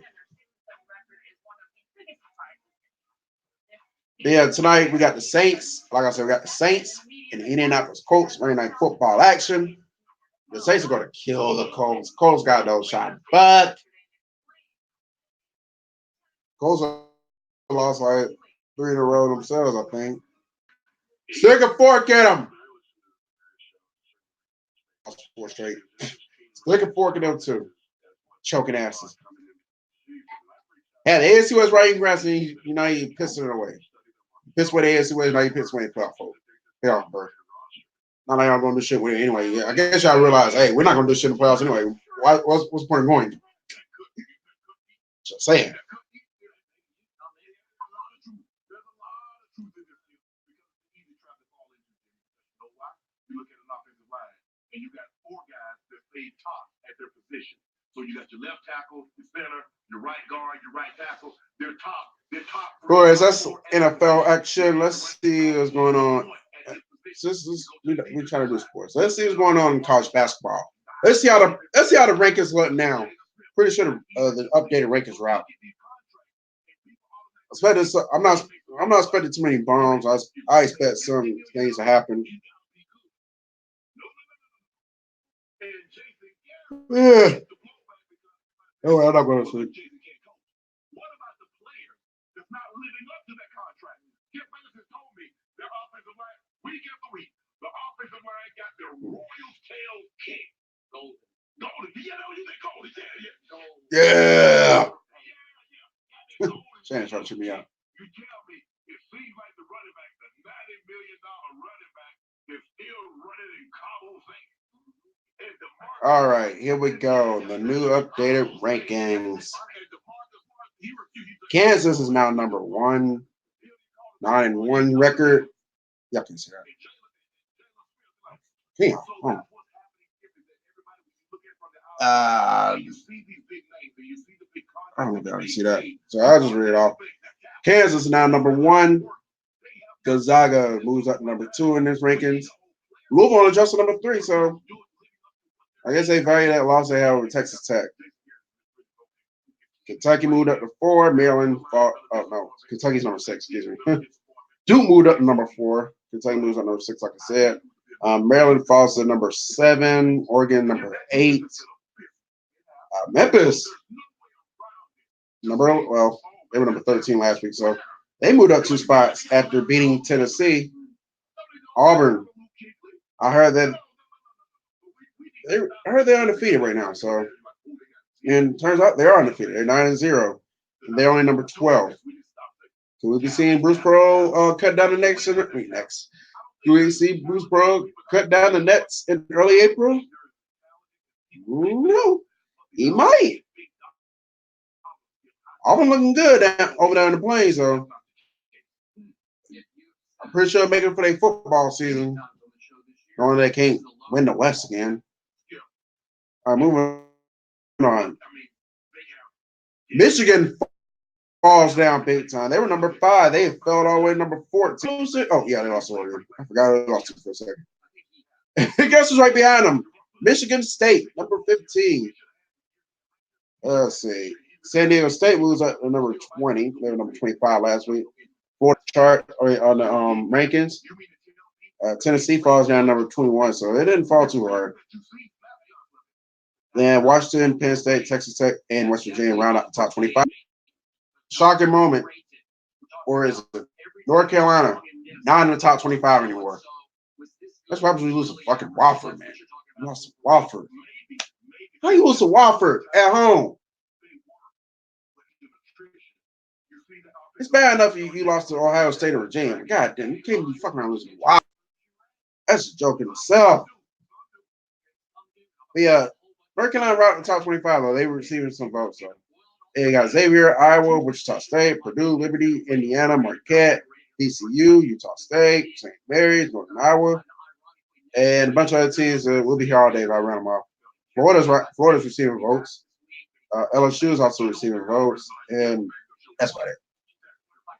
Yeah, tonight we got the Saints. Like I said, we got the Saints and the Indianapolis Colts. Monday Night Football action. The Saints are going to kill the Colts. Colts got no shot, but Colts lost like 3 in a row themselves, I think. Stick a fork at them. 4 straight. Stick a fork at them too. Choking asses. Yeah, the AFC West right in grass, and you know you pissing it away. Piss away the AFC West, now you piss away the playoff berth. Not like y'all gonna do shit with it anyway. Yeah, I guess y'all realize, hey, we're not gonna do shit in the playoffs anyway. what's the point of going? Just saying. And you got four guys that stay top at their position. So you got your left tackle, your center, your right guard, your right tackle. They're top. They're top. Boys, that's NFL action. Let's see what's going on. We try to do sports. Let's see what's going on in college basketball. Let's see how the rankings look now. Pretty sure the updated rankings are out. I'm not expecting too many bombs. I expect some things to happen. Yeah. Oh, I'm not going to sleep. What about the player that's not living up to that contract? Skip Bayless has told me their offensive line, week after week, the offensive line got their Royals tail kicked. Golden. Yeah, you think Golden? Yeah. Shannon trying to check me out. You tell me, it seems like the running back, the $90 million running back, is still running in Cabo thing. All right, here we go. The new updated rankings. Kansas is now number 1, 9-1 record. Y'all can see that. Damn. I don't know if y'all can see that. So I'll just read it off. Kansas is now number 1. Gonzaga moves up to number 2 in this rankings. Louisville adjusted to number 3, so I guess they value that loss they had over Texas Tech. Kentucky moved up to 4. Maryland fought. Oh no, Kentucky's number 6. Excuse me. Duke moved up to number 4. Kentucky moves up to number 6, like I said. Maryland falls to number 7. Oregon number 8. Memphis they were number 13 last week, so they moved up 2 spots after beating Tennessee. Auburn, I heard they're undefeated right now, so and turns out they are undefeated. They're 9-0, and they're only number 12. Can we be seeing Bruce Pearl cut down the next? Do we see Bruce Pearl cut down the nets in early April? No, he might. Auburn looking good over there in the Plains, so I'm pretty sure making for their football season. Knowing they can't win the West again. All right, moving on. Michigan falls down big time. They were number 5. They fell all the way to number 14. Oh, yeah, they lost Oregon. I forgot they lost it for a second. Guess who's right behind them? Michigan State, number 15. Let's see. San Diego State moves up to number 20. They were number 25 last week. Fourth chart on the rankings. Tennessee falls down number 21, so they didn't fall too hard. Then Washington, Penn State, Texas Tech, and West Virginia round out the top 25. Shocking moment. Or is it North Carolina not in the top 25 anymore? That's why we lose to fucking Wofford, man. We lost to Wofford. How you lose to Wofford at home? It's bad enough you lost to Ohio State or Virginia. God damn, you can't be fucking around losing to Wofford. That's a joke in itself. But yeah, North Carolina route in the top 25, though. They were receiving some votes, so. They got Xavier, Iowa, Wichita State, Purdue, Liberty, Indiana, Marquette, VCU, Utah State, St. Mary's, Northern Iowa, and a bunch of other teams that will be here all day if I run them off. Florida's receiving votes. LSU is also receiving votes, and that's about it.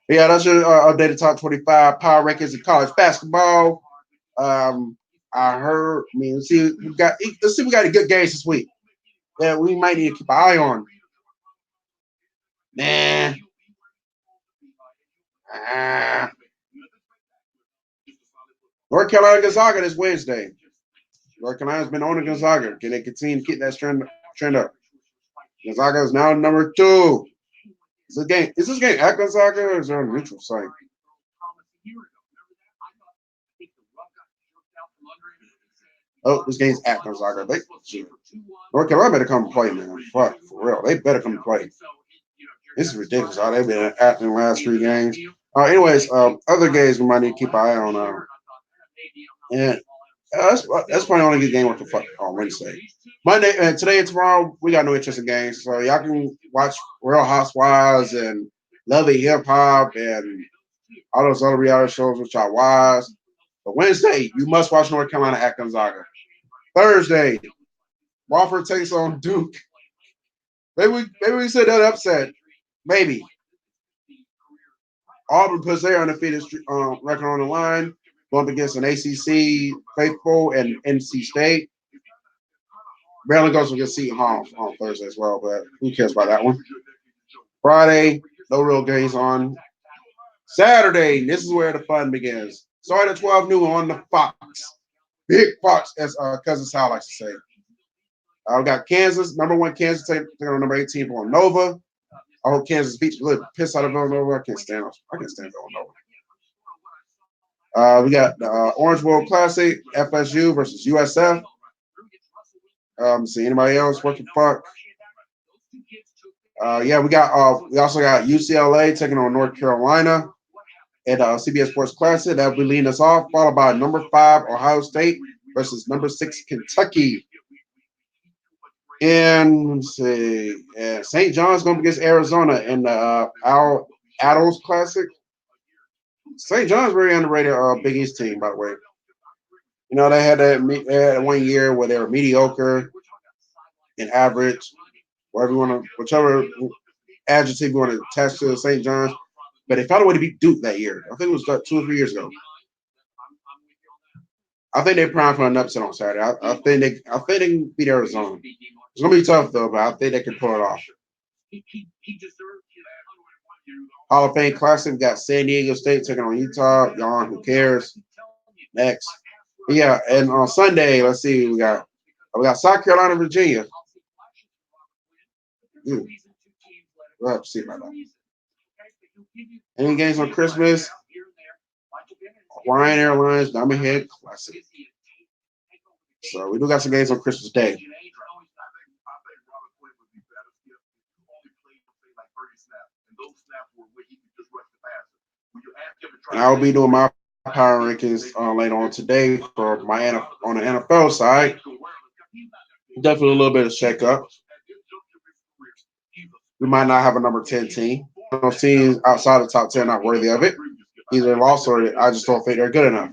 But yeah, that's your updated top 25 power rankings in college basketball. Let's see we got any good games this week that we might need to keep an eye on. Nah. North Carolina Gonzaga this Wednesday. North Carolina's been owning Gonzaga. Can they continue to keep that trend up? Gonzaga is now number 2. Is this game at Gonzaga or is it on a neutral site? Oh, this game's at Gonzaga. North Carolina better come and play, man. Fuck, for real. They better come and play. This is ridiculous how they've been acting the last 3 games. Anyways, other games we might need to keep an eye on. And That's probably the only good game worth the fuck on Wednesday. Monday and today and tomorrow we got no interesting games, so y'all can watch Real Housewives and Love It Hip Hop and all those other reality shows which y'all watch. But Wednesday you must watch North Carolina at Gonzaga. Thursday, Wofford takes on Duke. Maybe we said that upset. Maybe Auburn puts their undefeated record on the line, going up against an ACC faithful and NC State. Maryland goes against Seton Hall on Thursday as well, but who cares about that one? Friday, no real games on. Saturday, this is where the fun begins. Starting at 12 noon on the Fox. Big Fox, as Cousin Sal likes to say. We got Kansas, number one Kansas taking on number 18 for Nova. I hope Kansas beats a little piss out of Villanova. I can't stand Villanova. We got the Orange Bowl Classic, FSU versus USF. See anybody else? What the fuck? Yeah, we also got UCLA taking on North Carolina at CBS Sports Classic. That will be leading us off, followed by number 5 Ohio State versus number 6 Kentucky. And let's see, St. John's going against Arizona in the Adults Classic. St. John's very underrated Big East team, by the way. You know, they had that 1 year where they were mediocre and average, whichever adjective you want to attach to St. John's. But they found a way to beat Duke that year. I think it was 2 or 3 years ago. I think they're primed for an upset on Saturday. I think they can beat Arizona. It's gonna be tough though, but I think they can pull it off. Hall of Fame Classic, we got San Diego State taking on Utah. Yawn, who cares? Next. Yeah, and on Sunday, let's see, we got South Carolina, Virginia. We'll have to see about that. Any games on Christmas? Hawaiian Airlines, Diamond Head Classic. So we do got some games on Christmas Day. And I'll be doing my power rankings later on today for on the NFL side. Definitely a little bit of shake up. We might not have a number 10 team. Those teams outside the top 10 are not worthy of it. Either lost or I just don't think they're good enough.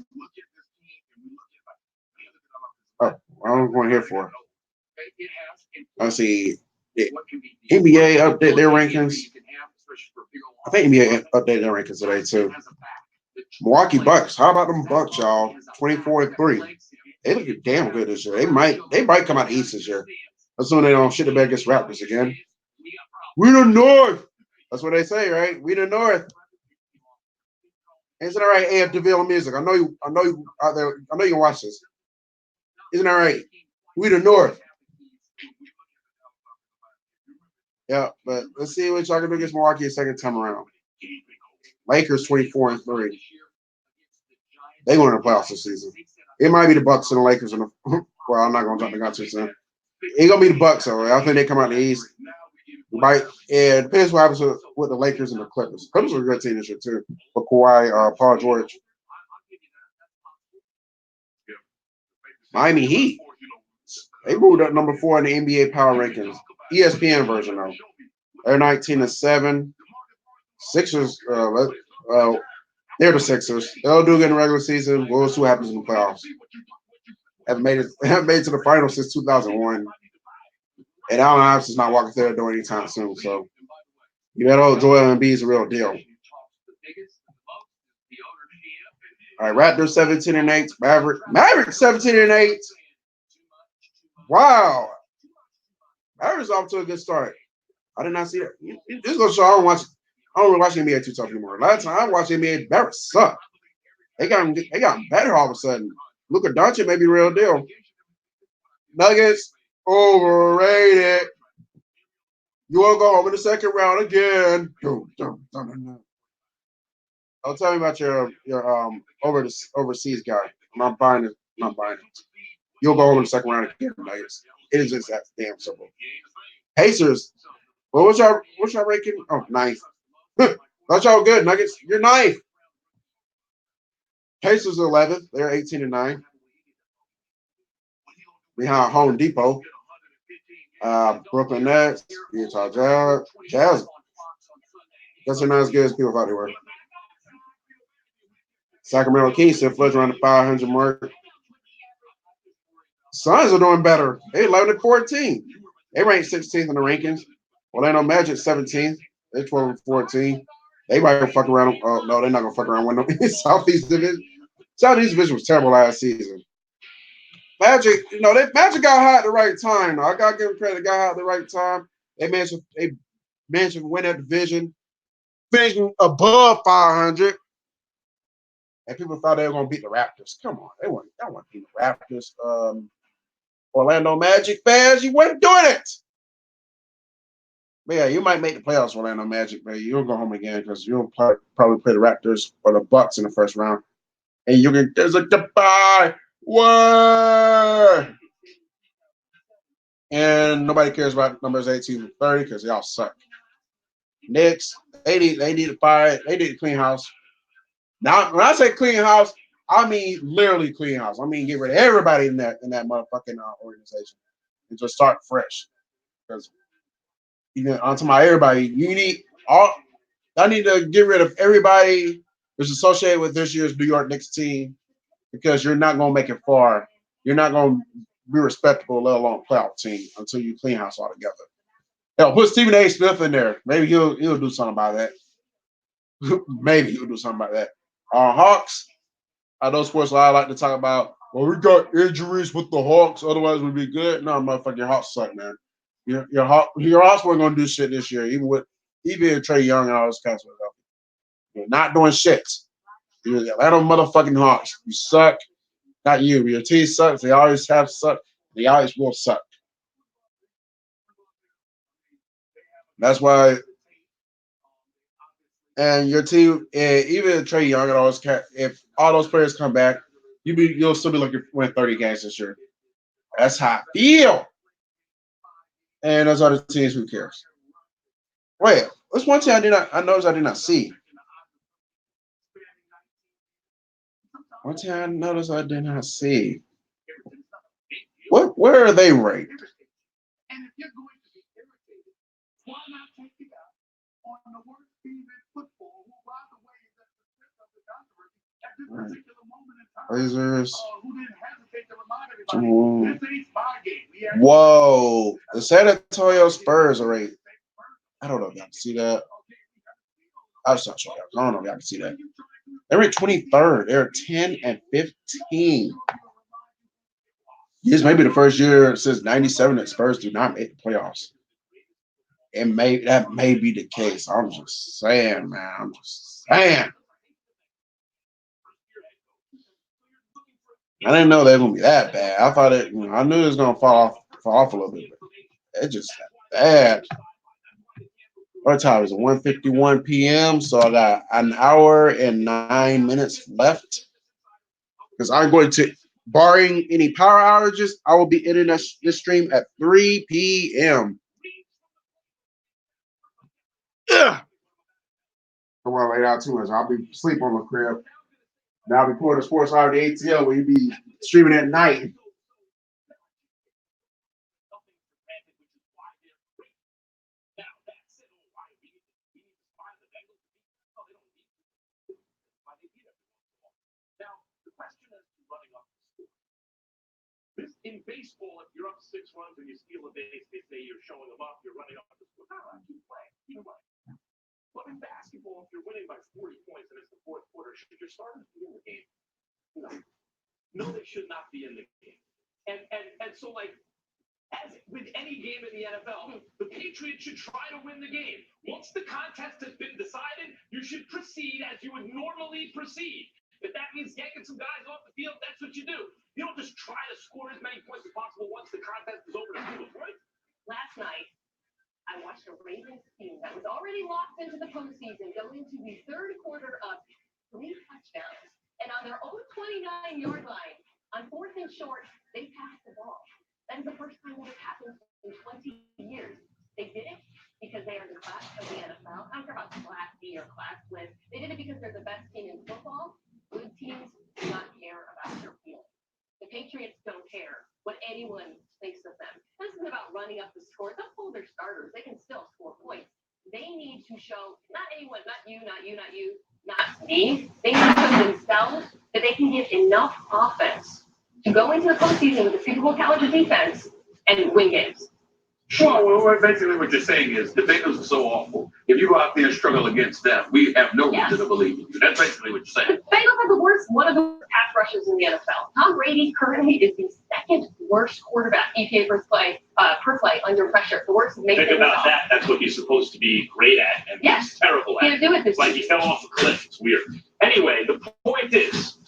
Oh, I'm going here for. Let's see. The NBA update their rankings. I think NBA updated their rankings today too. Milwaukee Bucks. How about them Bucks, y'all? 24-3. They look damn good this year. They might come out East this year. Assuming they don't shit the bed against Raptors again. We the North. That's what they say, right? We the North. Isn't that right, AF DeVille Music? I know you out there. I know you can watch this. Isn't that right? We the North. Yeah, but let's see what y'all can do against Milwaukee a second time around. Lakers 24-3. They going to the playoffs this season. It might be the Bucks and the Lakers. Well, I'm not going to jump the gun too soon. It's going to be the Bucks, though. I think they come out in the East. It depends what happens with the Lakers and the Clippers. Clippers are a good team this year, too. But Kawhi, Paul George. Miami Heat. They moved up number 4 in the NBA Power Rankings. ESPN version, though. They're 19-7. Sixers, they're the Sixers. They'll do good in the regular season. We'll see what happens in the playoffs. Haven't made it to the finals since 2001. And Allen Iverson's not walking through the door anytime soon. So you know Joel Embiid is a real deal. All right, Raptors 17-8. Maverick 17-8. Wow. Mavericks off to a good start. I did not see that. This goes to show I don't really watch NBA too tough anymore. Last time I watched NBA, Mavericks suck. They got better all of a sudden. Luka Doncic may be real deal. Nuggets overrated. You want to go home in the second round again? Oh, tell me about your overseas guy. I'm not buying it. You'll go home in the second round again, Nuggets. It is just that damn simple. Pacers. Well, what's your ranking? Oh, ninth. That's y'all good, Nuggets. You're ninth. Pacers 11th. They're 18-9. behind Home Depot. Brooklyn Nets, Utah Jazz. That's not as good as people thought they were. Sacramento Kings still flush around the 500 mark. Suns are doing better. They 11-14. They ranked 16th in the rankings. Orlando Magic 17th. They're 12-14. They might fuck around. Oh no, they're not gonna fuck around with them. Southeast Division. Southeast Division was terrible last season. Magic, they Magic got hot at the right time. I gotta give them credit. They got hot at the right time. They managed to win that division, finishing above 500. And people thought they were gonna beat the Raptors. Come on, they weren't beat the Raptors. Orlando Magic fans, you weren't doing it. But yeah, you might make the playoffs, Orlando Magic, but you'll go home again because you'll probably play the Raptors or the Bucks in the first round. And there's a goodbye. What? And nobody cares about numbers 18 and 30 because they all suck. Knicks, they need to fire. They need to clean house. Now, when I say clean house, I mean literally clean house. I mean get rid of everybody in that motherfucking organization and just start fresh. Because on to my everybody, I need to get rid of everybody that's associated with this year's New York Knicks team because you're not gonna make it far. You're not gonna be respectable, let alone playoff team, until you clean house altogether. Hell, put Stephen A. Smith in there. Maybe he'll do something about that. Maybe he'll do something about that. Hawks. I know sports I like to talk about. Well, we got injuries with the Hawks, otherwise we'd be good. No, motherfucker, your Hawks suck, man. Your Hawks weren't gonna do shit this year, even Trey Young and all those guys. You're not doing shit. You're the Atlanta motherfucking Hawks. You suck. Not you. Your team sucks. They always have sucked. They always will suck. That's why. And your team, even Trey Young and all those, if all those players come back, you'll still be looking to win 30 games this year. That's how I feel. And those other teams, who cares? Wait, what's one thing I noticed I did not see? One thing I noticed I did not see. Where are they ranked? Blazers. Whoa. The San Antonio Spurs are ranked. I don't know if y'all can see that. I was not sure. I don't know if y'all can see that. They're at 23rd. They're 10-15. This may be the first year since '97 that Spurs do not make the playoffs. That may be the case. I'm just saying, man. I'm just saying. I didn't know they were gonna be that bad. I thought I knew it was gonna fall off a little bit, but it just bad. What time is it? 1:51 p.m. So I got an hour and 9 minutes left. Because I'm going to, barring any power outages, I will be ending this stream at 3 p.m. Ugh. I want to lay out too much. I'll be asleep on the crib. Now I'll be pulling the sports out of the ATL where you be streaming at night. In baseball, if you're up 6 runs and you steal a base, they say you're showing them up, you're running up the score. Keep playing, keep playing. But in basketball, if you're winning by 40 points and it's the fourth quarter, should your starters be in the game? No. No, they should not be in the game. And so, like, as with any game in the NFL, the Patriots should try to win the game. Once the contest has been decided, you should proceed as you would normally proceed. If that means yanking some guys off the field, that's what you do. You don't just try to score as many points as possible once the contest is over to prove a point. Last night, I watched a Ravens team that was already locked into the postseason go into the third quarter up 3 touchdowns. And on their own 29-yard line, on 4th and short, they passed the ball. That is the first time that has happened in 20 years. They did it because they are the class of the NFL. I don't care about class B or class list. They did it because they're the best team in football. Good teams do not care about their feelings. The Patriots don't care what any anyone thinks of them. This isn't about running up the score. They'll hold their starters. They can still score points. They need to show, not anyone, not you, not you, not you, not me. They need to show themselves that they can give enough offense to go into the postseason with a Super Bowl caliber defense and win games. Well, basically what you're saying is the Bengals are so awful. If you go out there and struggle against them, we have no reason to believe in you. That's basically what you're saying. The Bengals have one of the worst pass rushers in the NFL. Tom Brady currently is the second worst quarterback EPA per play under pressure. The worst. Think about that. That's what he's supposed to be great at, and he's terrible at. Can't do it this like he fell off a cliff. It's weird. Anyway, the point is,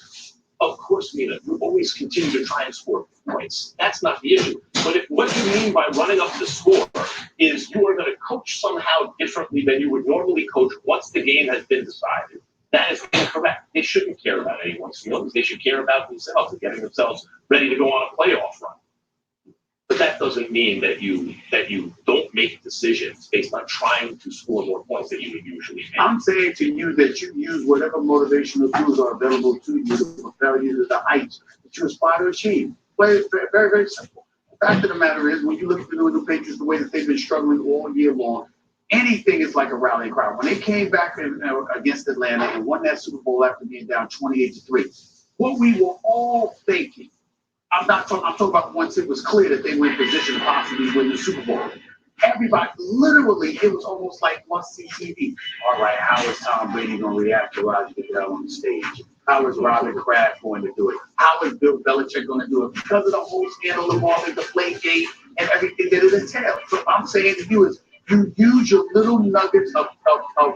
of course, Mina, you always continue to try and score points. That's not the issue. But what you mean by running up the score is you are going to coach somehow differently than you would normally coach once the game has been decided. That is incorrect. They shouldn't care about anyone's feelings. They should care about themselves and getting themselves ready to go on a playoff run. But that doesn't mean that you don't make decisions based on trying to score more points than you would usually make. I'm saying to you that you use whatever motivational tools are available to you to propel you to the heights that you aspire to achieve. Very, very, very simple. The fact of the matter is, when you look at the New England Patriots, the way that they've been struggling all year long, anything is like a rallying cry. When they came back against Atlanta and won that Super Bowl after being down 28-3, what we were all thinking, I'm talking about once it was clear that they were in position to possibly win the Super Bowl. Everybody, literally, it was almost like must-see TV. All right, how is Tom Brady going to react to Roger Goodell on the stage? How is Robert Kraft going to do it? How is Bill Belichick going to do it? Because of the whole scandal involving the Deflategate and everything that it entails. So I'm saying to you is, you use your little nuggets of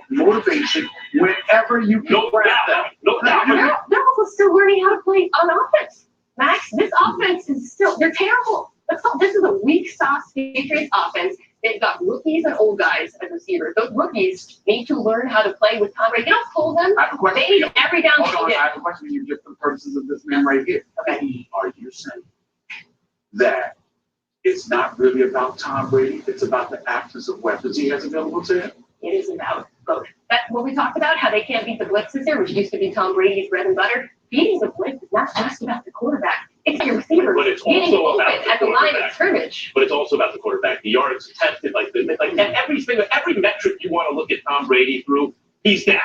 motivation whenever you can grab them. No doubt. They're also still learning how to play on offense. Max, this offense is they're terrible. This is a weak sauce Patriots offense. They've got rookies and old guys as receivers. Those rookies need to learn how to play with Tom Brady. They don't pull them. They need every down they get. I have a question for you just for the purposes of this man right here. Okay. Are you saying that it's not really about Tom Brady? It's about the absence of weapons he has available to him? It is about both. That's what we talked about, how they can't beat the blitzes here, which used to be Tom Brady's bread and butter. Beating the blitz is not just about the quarterback. It's your receiver getting open at the line of scrimmage. But it's also about the quarterback. The yards attempted, and every metric you want to look at Tom Brady through, he's down,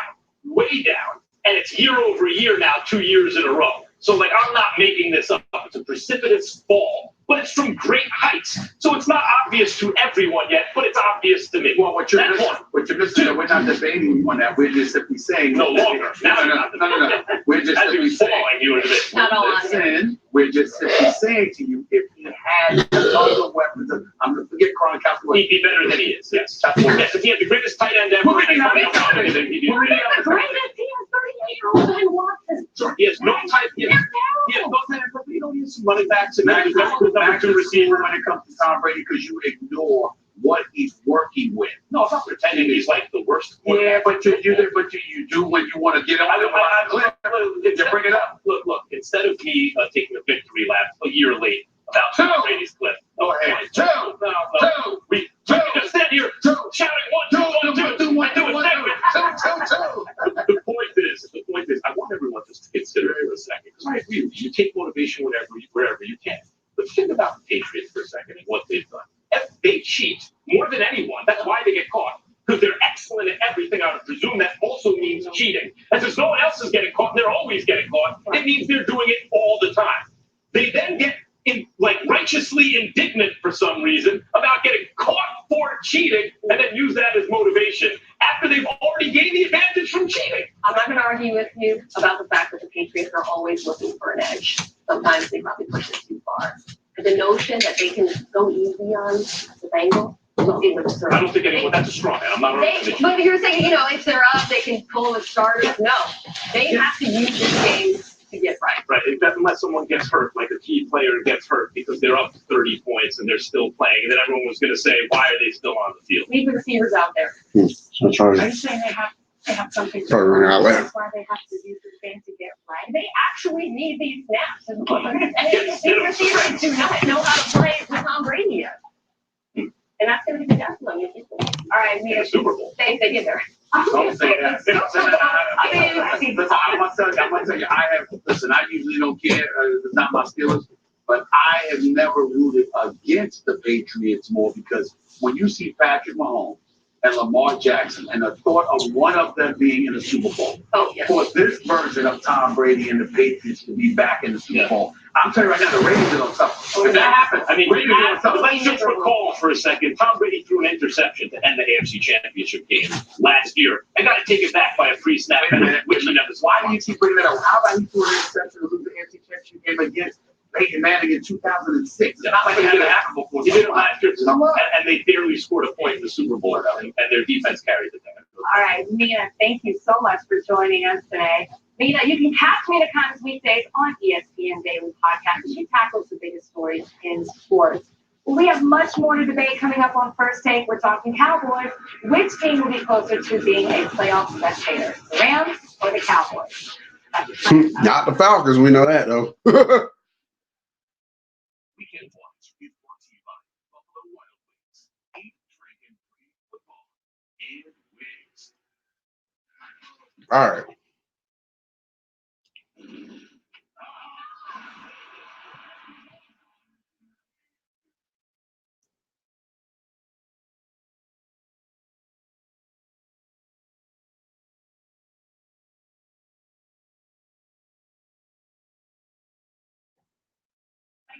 way down. And it's year over year now, 2 years in a row. So, I'm not making this up. It's a precipitous fall, but it's from great heights. So it's not obvious to everyone yet, but it's obvious to me. Well, what you're missing, we're not debating on that. We're just simply saying no longer. No. We're just simply saying you into this. Not all on we're just simply saying to you, if he had other weapons, I'm going to forget Gronkowski. He'd be better than he is. Yes. Yes. If he had the greatest tight end ever, he'd be the greatest. He has 38-year-old Ben Watson. He has no tight end. He has no tight end. He has some running backs and Max to receiver when it comes to Tom Brady because you ignore what he's working with. No, I'm not pretending he's like the worst. Yeah, but you do when you want to get him. Bring it up. Look. Instead of me taking a victory lap a year late about Tom Brady's clip. Go ahead. Two. We can just stand here shouting 1, 2, 1, 2, and do a segment. The point is, I want everyone just to consider it for a second. Because I agree with you. You take motivation wherever you can. But think about the Patriots for a second and what they've done. They cheat more than anyone. That's why they get caught. Because they're excellent at everything. I would presume that also means cheating. And since no one else is getting caught, they're always getting caught. It means they're doing it all the time. They then get righteously indignant for some reason about getting caught for cheating and then use that as motivation after they've already gained the advantage from cheating. I'm not going to argue with you about the fact that the Patriots are always looking for an edge. Sometimes they probably push it too far. But the notion that they can go easy on the Bengals, I don't think anyone, that's a straw man. I'm not arguing. But you're saying, if they're up, they can pull the starters. No, they have to use this game to get right. Right, unless someone gets hurt, like a key player gets hurt because they're up 30 points and they're still playing, and then everyone was going to say, why are they still on the field? Leave the receivers out there. That's Are you saying they have something to do? That's why they have to use this game to get right. They actually need these snaps. And these receivers do not know how to play with Tom Brady yet. And that's going to be the death blow. All right, we have Super Bowl. They get there. Don't say that. I'm going to tell you, I usually don't care. It's not my Steelers. but I have never rooted against the Patriots more because when you see Patrick Mahomes and Lamar Jackson and the thought of one of them being in the Super Bowl, for this version of Tom Brady and the Patriots to be back in the Super Bowl, I'm telling you right now, the Ravens are on something. If that happens, I mean, Ravens are on something. Let's just recall for a second, Tom Brady threw an interception to end the AFC Championship game last year. I got to take it back by a pre-snap. Why do you keep bringing that up? How about he threw an interception to lose the AFC Championship game against Peyton Manning in 2006? It's not like it hadn't happened before. He did it last year, and they barely scored a point in the Super Bowl, and their defense carried it there. All right, Mina, thank you so much for joining us today. Mina, you can catch Mina Kimes weekdays on ESPN Daily Podcast. She tackles the biggest stories in sports. We have much more to debate coming up on First Take. We're talking Cowboys. Which team will be closer to being a playoff spectator, the Rams or the Cowboys? Not the Falcons, we know that though. Weekend Watch is brought to you by Buffalo Wild Wings. Eat, drink, and breathe football and wings. All right.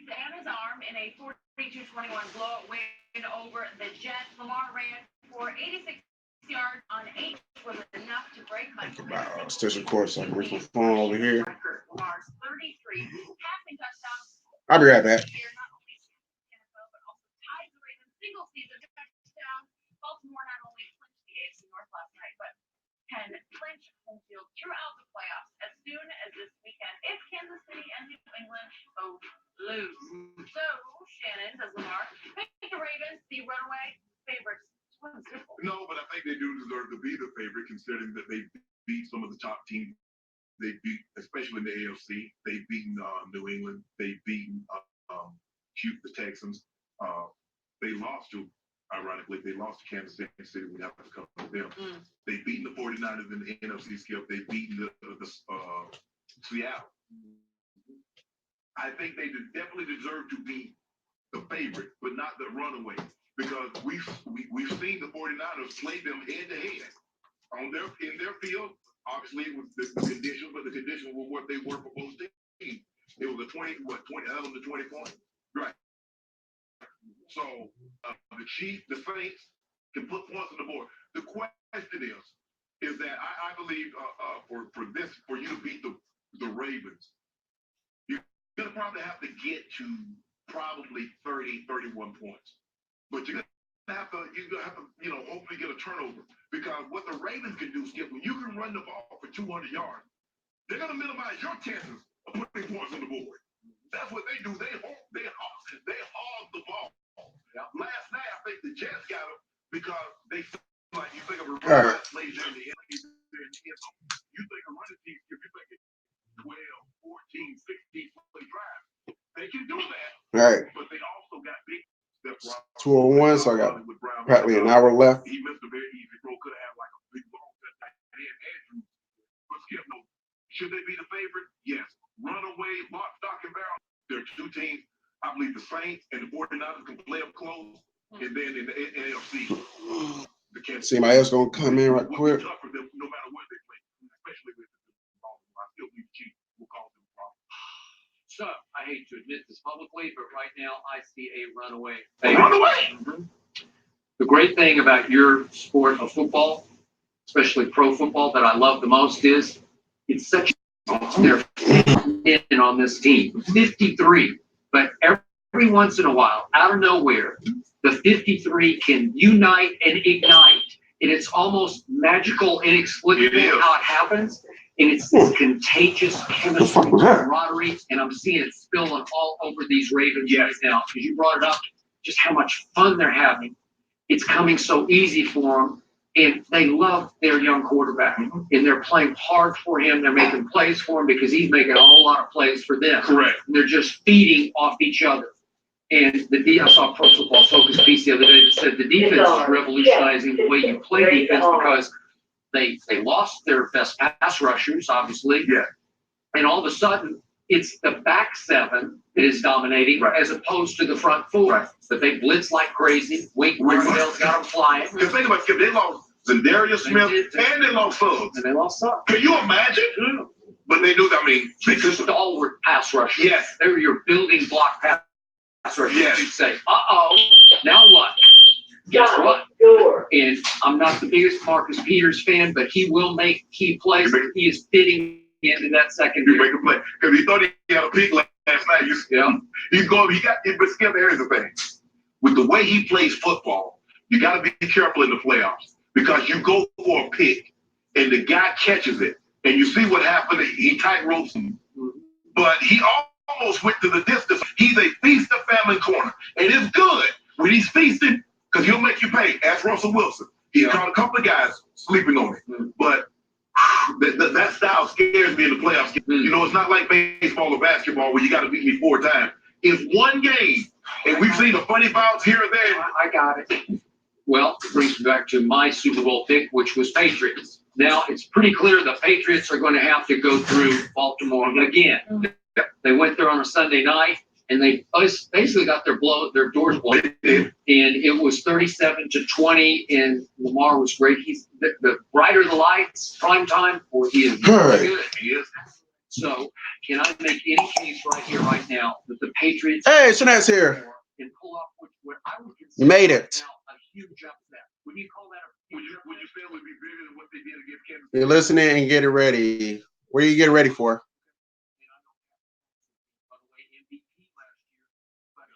His arm in a 42-21 blowout win over the Jets. Lamar ran for 86 yards on 8, was enough to break Michael. Still record so I can reach my phone over here. Lamar's 33 passing touchdown. I'll be right back. Not only but also tied the Ravens single season touchdown. Baltimore not only clinched the AFC North last night, but can clinch home field throughout the playoffs as soon as this weekend if Kansas City and New England both lose. So, Shannon, does Lamar make the Ravens the runaway favorites? No, but I think they do deserve to be the favorite, considering that they beat some of the top teams. They beat, especially in the AFC, they've beaten New England. They've beaten the Texans. They lost to, ironically, they lost to Kansas City. We have to cover them. They've beaten the 49ers in the NFC skip. They've beaten the Seattle. I think they definitely deserve to be the favorite, but not the runaway, because we've seen the 49ers play them head to head in their field. Obviously, it was the conditions, but the conditions were what they were for both teams. It was a 20 point, right? So the Chiefs, the Saints can put points on the board. The question is that I believe for you to beat the Ravens, you're gonna probably have to get to probably 30, 31 points. But you're gonna have to hopefully get a turnover, because what the Ravens can do, Skip, when you can run the ball for 200 yards, they're gonna minimize your chances of putting points on the board. That's what they do. They hog the ball. Last night, I think the Jets got them because they like you think of a running plays in the end. You think a running team, if you think 12, 14, 16 play drive, they can do that. Right. But they also got big steps. 2:01, so I got practically an hour left. He missed a very easy throw. Could have had like a big long touchdown. Andrew. But Skip, no. Should they be the favorite? Yes. Runaway, lock, stock, and barrel. There are two teams. I believe the Saints and the 49ers can play up close. And then in the NFC, the Kansas See, my else gonna come in right quick. tough for them no matter where they play, especially with the Baltimore. I still believe the Chiefs will cause them a problem. So, I hate to admit this publicly, but right now I see a runaway. Runaway! The great thing about your sport of football, especially pro football, that I love the most is it's such they're in on this team. 53. But every once in a while, out of nowhere, the 53 can unite and ignite. And it's almost magical, inexplicable how it happens. And it's this contagious chemistry, camaraderie, and I'm seeing it spilling all over these Ravens right now. Because you brought it up, just how much fun they're having. It's coming so easy for them, and they love their young quarterback. And they're playing hard for him. They're making plays for him because he's making a whole lot of plays for them. Correct. And they're just feeding off each other. And I saw Pro Football Focus piece the other day that said the defense is revolutionizing the way you play defense, because they lost their best pass rushers, obviously. Yeah. And all of a sudden, it's the back seven that is dominating as opposed to the front four. Right. But they blitz like crazy. Wink Martindale's got them flying. Because think about it, they lost Zendarius Smith and they lost Suggs. And they lost Suggs. Can you imagine? Yeah. But they do, I mean, They just stalwart pass rush. Yes. They're your building block pass rush. Yes. You say, now what? Guess what? And I'm not the biggest Marcus Peters fan, but he will make key plays. He is fitting into that second. You make a play. Because he thought he had a peak last night. He's going, but Skip, here's the thing. With the way he plays football, you got to be careful in the playoffs. Because you go for a pick, and the guy catches it, and you see what happened. He tight ropes him. But he almost went to the distance. He's a feast of family corner. And it's good when he's feasting, because he'll make you pay. Ask Russell Wilson. He caught a couple of guys sleeping on it. But that style scares me in the playoffs. You know, it's not like baseball or basketball where you got to beat me 4 times. It's one game, and we've seen the funny fouls here and there. I got it. Well, it brings me back to my Super Bowl pick, which was Patriots. Now, it's pretty clear the Patriots are going to have to go through Baltimore again. They went there on a Sunday night, and they basically got their doors blown. And it was 37-20, and Lamar was great. He's the brighter the lights, prime time, or he is good. He is. So, can I make any case right here, right now, that the Patriots? Hey, Shanae's here. And pull off what I would consider You made it. a huge upset. Would you call that a Would you say it would be bigger than what they did against Kansas City? You're listening and get it ready. What are you getting ready for? By the way, MVP last year, but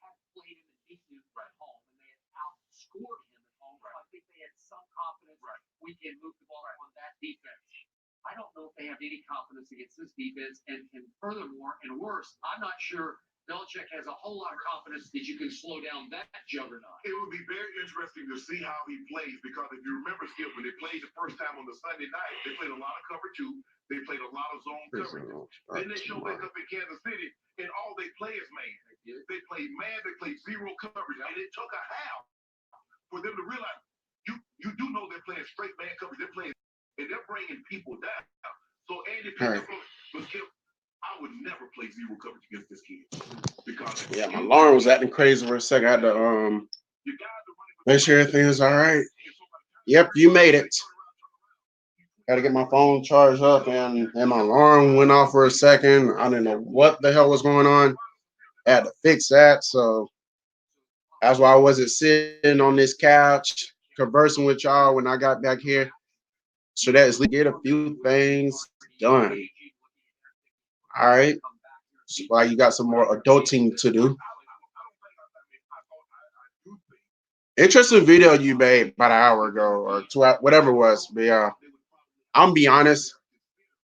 had played him in defense at home, and they had outscored him at home. So I think they had some confidence we can move the ball on that defense. I don't know if they have any confidence against this defense, and furthermore, and worse, I'm not sure Belichick has a whole lot of confidence that you can slow down that juggernaut. It would be very interesting to see how he plays, because if you remember, Skip, when they played the first time on the Sunday night, they played a lot of cover 2. They played a lot of zone coverage. Then they show back up in Kansas City, and all they play is man. They played man, they played zero coverage, and it took a half for them to realize you do know they're playing straight man coverage. They're playing, and they're bringing people down. So Andy picked up, but Skip, I would never play zero coverage against this kid, because my alarm was acting crazy for a second. I had to make sure everything was all right. Yep, you made it. Got to get my phone charged up, and my alarm went off for a second. I didn't know what the hell was going on. I had to fix that, so that's why I wasn't sitting on this couch conversing with y'all when I got back here. So that is get a few things done. All right. So why you got some more adulting to do. Interesting video you made about an hour ago or 2 hours, whatever it was. But yeah, I'm gonna be honest.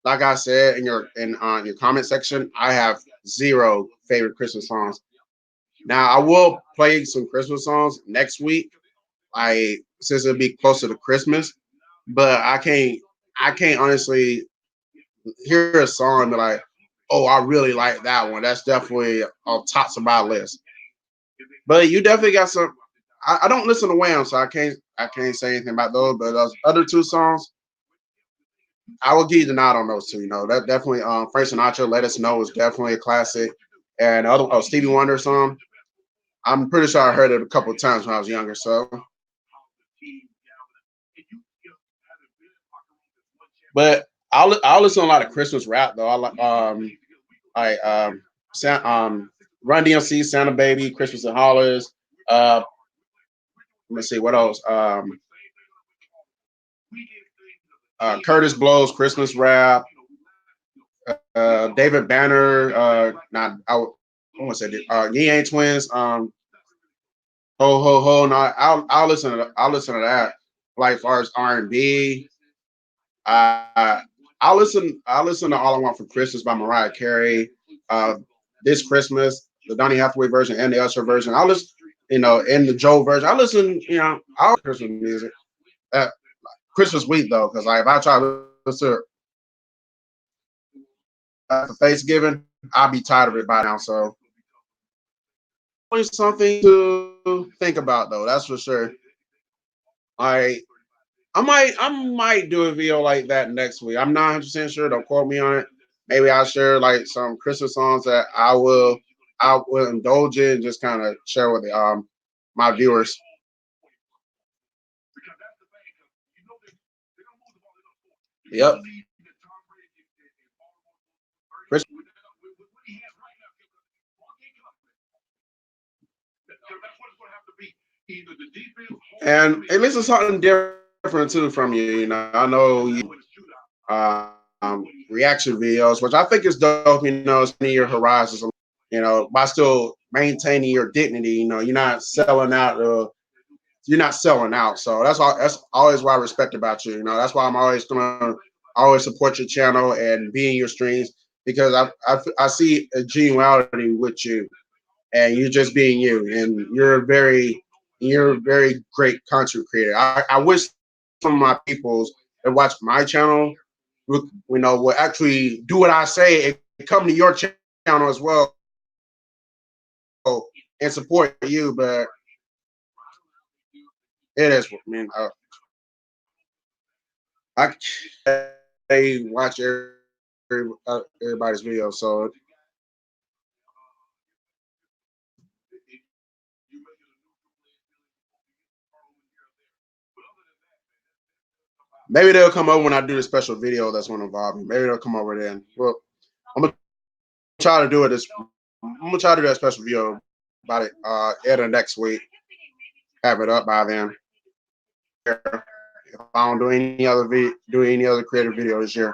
Like I said in your comment section, I have 0 favorite Christmas songs. Now I will play some Christmas songs next week. Since it'll be closer to Christmas, but I can't honestly hear a song and be like, oh, I really like that one. That's definitely on tops of my list. But you definitely got some. I don't listen to Wham, so I can't say anything about those. But those other 2 songs, I will give you the nod on those 2. You know, that definitely Frank Sinatra, Let Us Know is definitely a classic. And other Stevie Wonder song, I'm pretty sure I heard it a couple of times when I was younger. So, but I'll listen to a lot of Christmas rap though. I like Run DMC, Santa Baby, Christmas and Hollers. Let me see what else. Curtis Blow's Christmas rap. David Banner. Not I want to say Ye Ain't Twins. Ho ho ho. No, I'll listen to that. Like as far as R&B. I'll listen to All I Want for Christmas by Mariah Carey. This Christmas, the Donny Hathaway version and the Usher version. I'll listen, and the Joe version. I listen, all Christmas music. Christmas week though, because like if I try to listen for Thanksgiving, I'll be tired of it by now. So always something to think about though, that's for sure. I might do a video like that next week. I'm not 100% sure. Don't quote me on it. maybe I'll share like some Christmas songs that I will indulge in and just kind of share with the my viewers. Yep. And at least it's something different too from you. You know, I know you reaction videos, which I think is dope. You know, expanding your horizons. You know, by still maintaining your dignity. You know, you're not selling out. You're not selling out. So that's all. That's always what I respect about you. You know, that's why I'm always gonna always support your channel and be in your streams because I see a genuality with you and you're just being you and you're a very great content creator. I wish some of my peoples that watch my channel will actually do what I say and come to your channel as well and support you, but it is, I mean, they watch everybody's video, so maybe they'll come over when I do the special video that's going to involve me. Maybe they'll come over then. Well, I'm gonna try to do it this. I'm gonna try to do that special video about it end of next week. Have it up by then. If I don't do any other do any other creative video this year.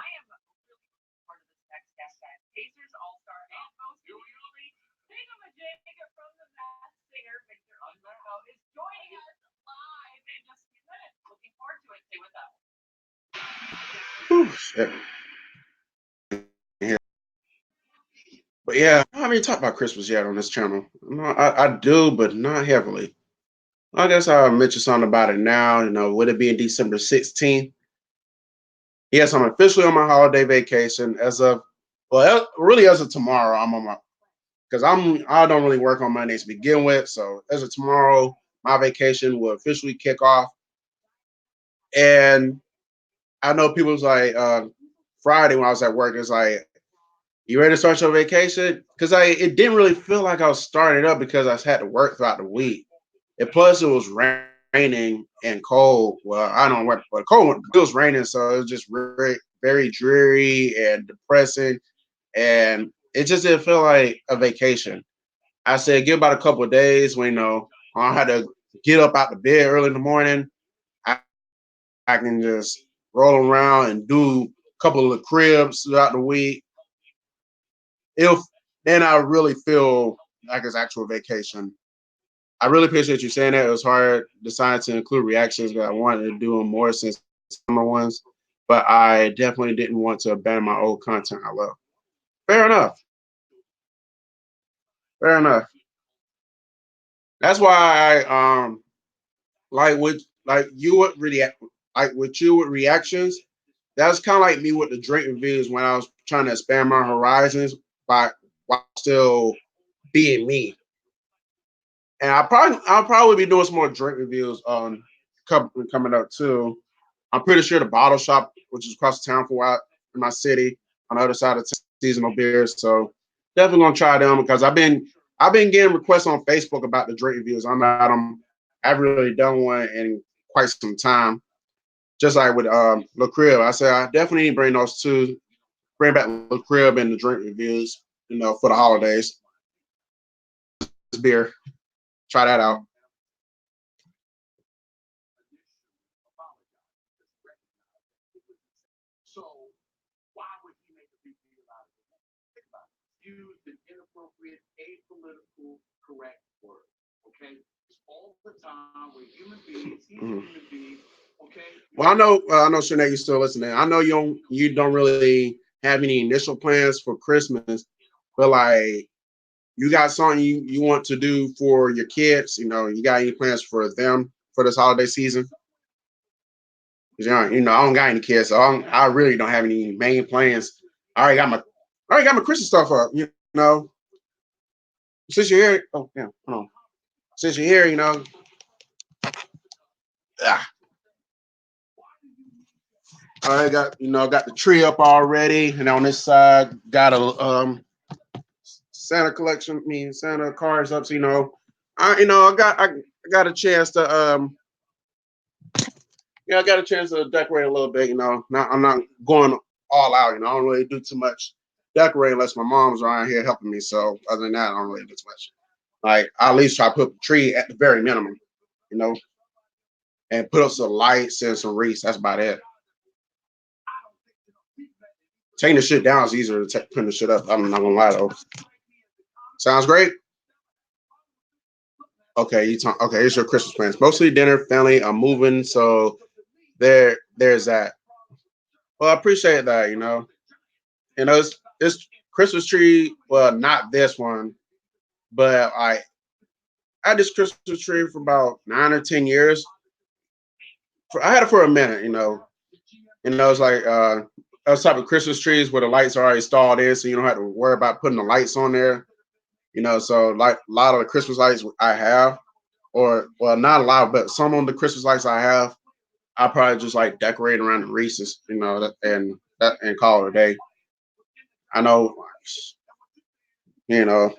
Whew, shit. Yeah. But yeah, I haven't even talked about Christmas yet on this channel. No, I do, but not heavily. I guess I'll mention something about it now. You know, would it be in December 16th? Yes, I'm officially on my holiday vacation as of, well, really as of tomorrow. I'm on my because I don't really work on Mondays to begin with. So as of tomorrow, my vacation will officially kick off. And I know people's like Friday when I was at work, it's like, you ready to start your vacation? Because it didn't really feel like I was starting up because I had to work throughout the week. And plus it was raining and cold. Well, I don't work, but cold. It was raining, so it was just very dreary and depressing, and it just didn't feel like a vacation. I said, give about a couple of days when I had to get up out the bed early in the morning. I can just roll around and do a couple of the cribs throughout the week. It'll then I really feel like it's actual vacation. I really appreciate you saying that. It was hard deciding to include reactions, but I wanted to do them more since summer ones. But I definitely didn't want to abandon my old content I love. Fair enough. Fair enough. That's why I like like you would react like with you with reactions. That's kind of like me with the drink reviews when I was trying to expand my horizons by while still being me. And I'll probably be doing some more drink reviews on coming up too. I'm pretty sure the bottle shop, which is across the town from in my city, on the other side of seasonal beers. So definitely gonna try them because I've been getting requests on Facebook about the drink reviews. I haven't really done one in quite some time. Just like with La Crib, I said I definitely need to bring those two, bring back La Crib and the drink reviews, for the holidays. This beer, try that out. Mhm. Well, I know, Shanae, you're still listening. I know you don't really have any initial plans for Christmas, but like you got something you want to do for your kids. You got any plans for them for this holiday season? 'Cause, I don't got any kids, so I really don't have any main plans. I already got my, I already got my Christmas stuff up. Since you're here, oh yeah, hold on. Since you're here, ah, I got got the tree up already, and on this side got a Santa collection. Santa cards up. So I got a chance to I got a chance to decorate a little bit. I'm not going all out. I don't really do too much decorating unless my mom's around here helping me. So other than that, I don't really do too much. Like I at least try to put the tree at the very minimum, you know, and put up some lights and some wreaths. That's about it. Taking the shit down is easier than putting the shit up. I'm not gonna lie though. Sounds great. Okay, okay. Here's your Christmas plans. Mostly dinner, family. I'm moving, so there's that. Well, I appreciate that. It's Christmas tree. Well, not this one, but I had this Christmas tree for about 9 or 10 years. I had it for a minute. It's like those type of Christmas trees where the lights are already installed in, so you don't have to worry about putting the lights on there. So like a lot of the Christmas lights I have, or well, not a lot, but some of the Christmas lights I have, I probably just like decorate around the Reese's, and call it a day. I know, you know,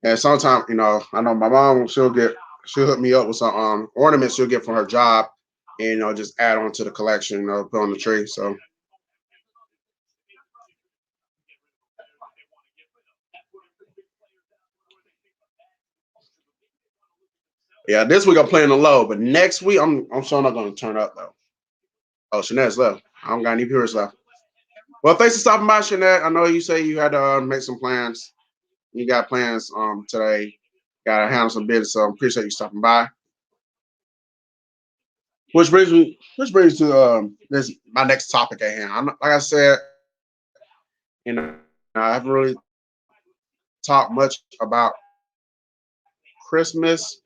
and sometimes, I know my mom she'll hook me up with some ornaments she'll get from her job, and just add on to the collection, put on the tree. So yeah, this week I'm playing the low, but next week I'm sure not gonna turn up though. Oh, Shanette's left. I don't got any viewers left. Well, thanks for stopping by, Shanette. I know you say you had to make some plans. You got plans today. Got to handle some business, so I appreciate you stopping by. Which brings to this my next topic at hand. Like I said, I haven't really talked much about Christmas.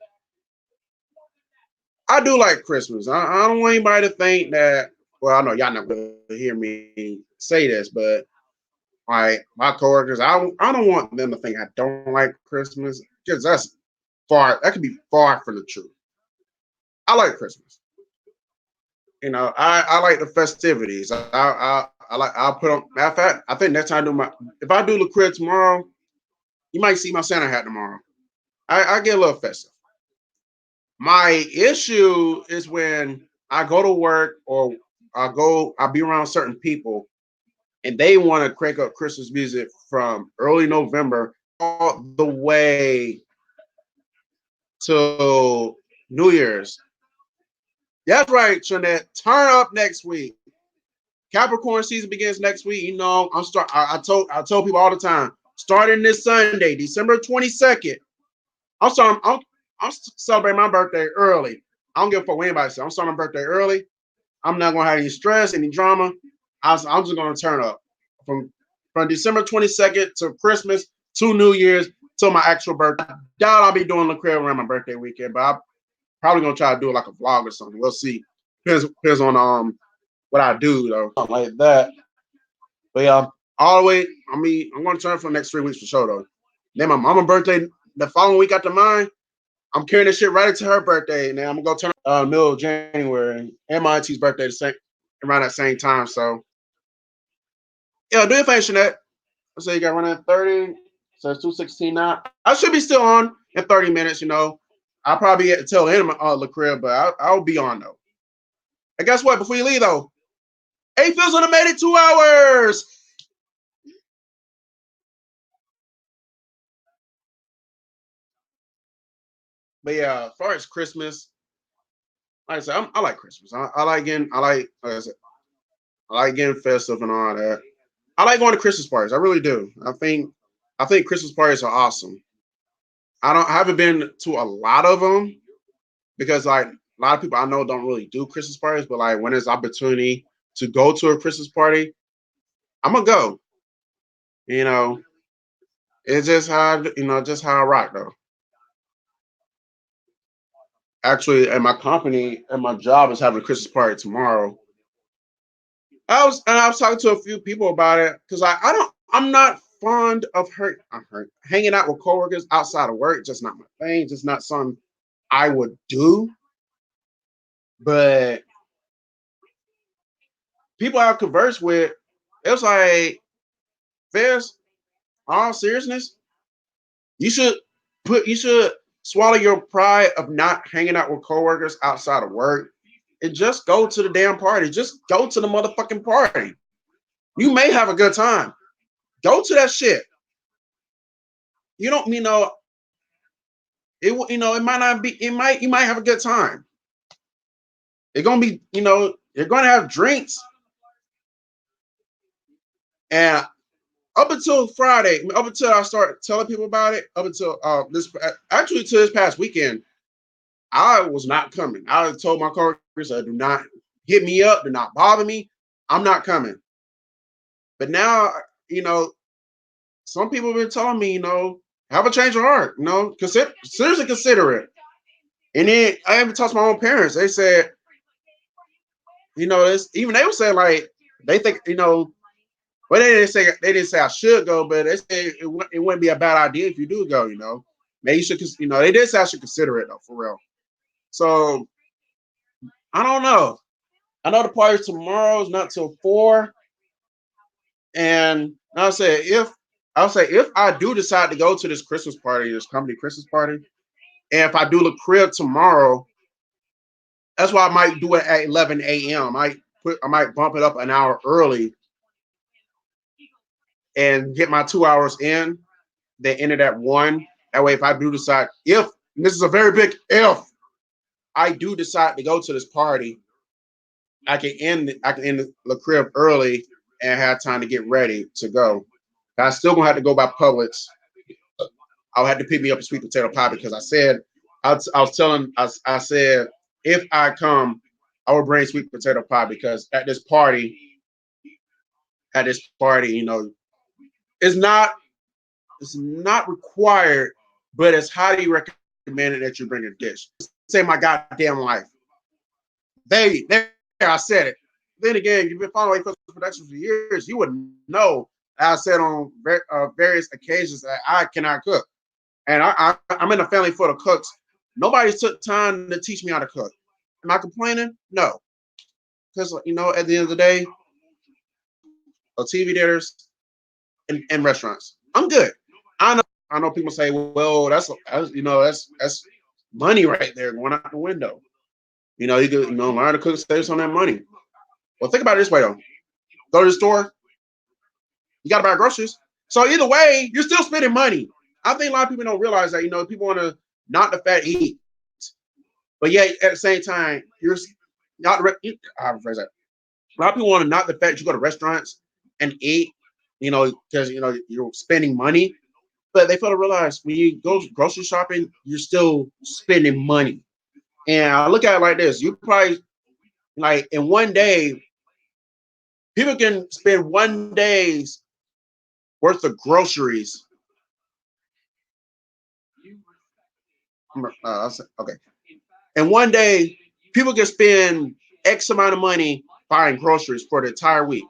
I do like Christmas. I don't want anybody to think that. Well, I know y'all not going to hear me say this, but my coworkers, I don't want them to think I don't like Christmas because that's far. That could be far from the truth. I like Christmas. I like the festivities. I'll put on. Matter of fact, I think next time if I do the crib tomorrow, you might see my Santa hat tomorrow. I get a little festive. My issue is when I go to work or I'll be around certain people and they want to crank up Christmas music from early November all the way to New Year's. That's right, Trinette. Turn up next week. Capricorn season begins next week. I told people all the time, starting this Sunday, December 22nd. I'm celebrating my birthday early. I don't give a fuck what anybody says. I'm starting my birthday early. I'm not gonna have any stress, any drama. I'm just gonna turn up from December 22nd to Christmas to New Year's to my actual birthday. I doubt I'll be doing the crib around my birthday weekend, but I'm probably gonna try to do like a vlog or something. We'll see. Depends on what I do though, something like that. But yeah, all the way. I'm gonna turn for the next 3 weeks for sure though. Then my mama's birthday the following week after mine. I'm carrying this shit right into her birthday, and then I'm gonna go turn middle of January, and my auntie's birthday around that same time. So yeah, do your thing, Shanette. I say you got running at 30, so it's 2:16 now. I should be still on in 30 minutes. I'll probably get to tell him the crib, but I'll be on though. And guess what? Before you leave though, A-Fizzle have made it 2 hours. But yeah, as far as Christmas, like I said, I like Christmas. I like getting, like I said, I like getting festive and all that. I like going to Christmas parties. I really do. I think Christmas parties are awesome. I haven't been to a lot of them because like a lot of people I know don't really do Christmas parties, but like when there's opportunity to go to a Christmas party, I'm gonna go. You know, it's just how I rock though. Actually, at my company, at my job is having a Christmas party tomorrow. I was talking to a few people about it because I'm not fond of hanging out with coworkers outside of work. Just not my thing. Just not something I would do. But people I conversed with, it was like, Fizz, all seriousness, you should swallow your pride of not hanging out with coworkers outside of work and just go to the damn party. Just go to the motherfucking party. You may have a good time. Go to that shit. You don't, it might not be, you might have a good time. It's gonna be, you're gonna have drinks. And up until Friday, up until I start telling people about it, up until actually to this past weekend, I was not coming. I told my coworkers, do not hit me up, do not bother me. I'm not coming. But now, you know, some people have been telling me, have a change of heart, seriously consider it. And then I even talked to my own parents. They said, even they were saying like they think, well, they didn't say I should go, but they said it wouldn't be a bad idea if you do go. Maybe you should, they did say I should consider it though, for real. So I don't know. I know the party's tomorrow. It's not till 4, and I'll say if I do decide to go to this Christmas party, this company Christmas party, and if I do the crib tomorrow, that's why I might do it at 11 a.m. I might bump it up an hour early and get my 2 hours in. They ended at 1. That way, if I do decide, if and this is a very big if, I do decide to go to this party, I can end the crib early and have time to get ready to go. I still gonna have to go by Publix. I'll have to pick me up a sweet potato pie because I said if I come, I will bring sweet potato pie because at this party, it's not it's not required, but it's highly recommended that you bring a dish. Say my goddamn life. There, I said it. Then again, you've been following Coast Productions for years. You would know I said on various occasions that I cannot cook, and I'm in a family full of cooks. Nobody took time to teach me how to cook. Am I complaining? No, because at the end of the day, TV theaters and restaurants, I'm good. I know people say, well, that's money right there going out the window. You could learn to cook, save some of that money. Well, think about it this way though. Go to the store, you got to buy groceries. So either way, you're still spending money. I think a lot of people don't realize that. People want to not the fat eat, but yet at the same time, you're not. I rephrase that. A lot of people want to not the fact you go to restaurants and eat, because you're spending money, but they fail to realize when you go grocery shopping, you're still spending money. And I look at it like this: you probably like in one day, people can spend one day's worth of groceries. Okay, and one day, people can spend X amount of money buying groceries for the entire week.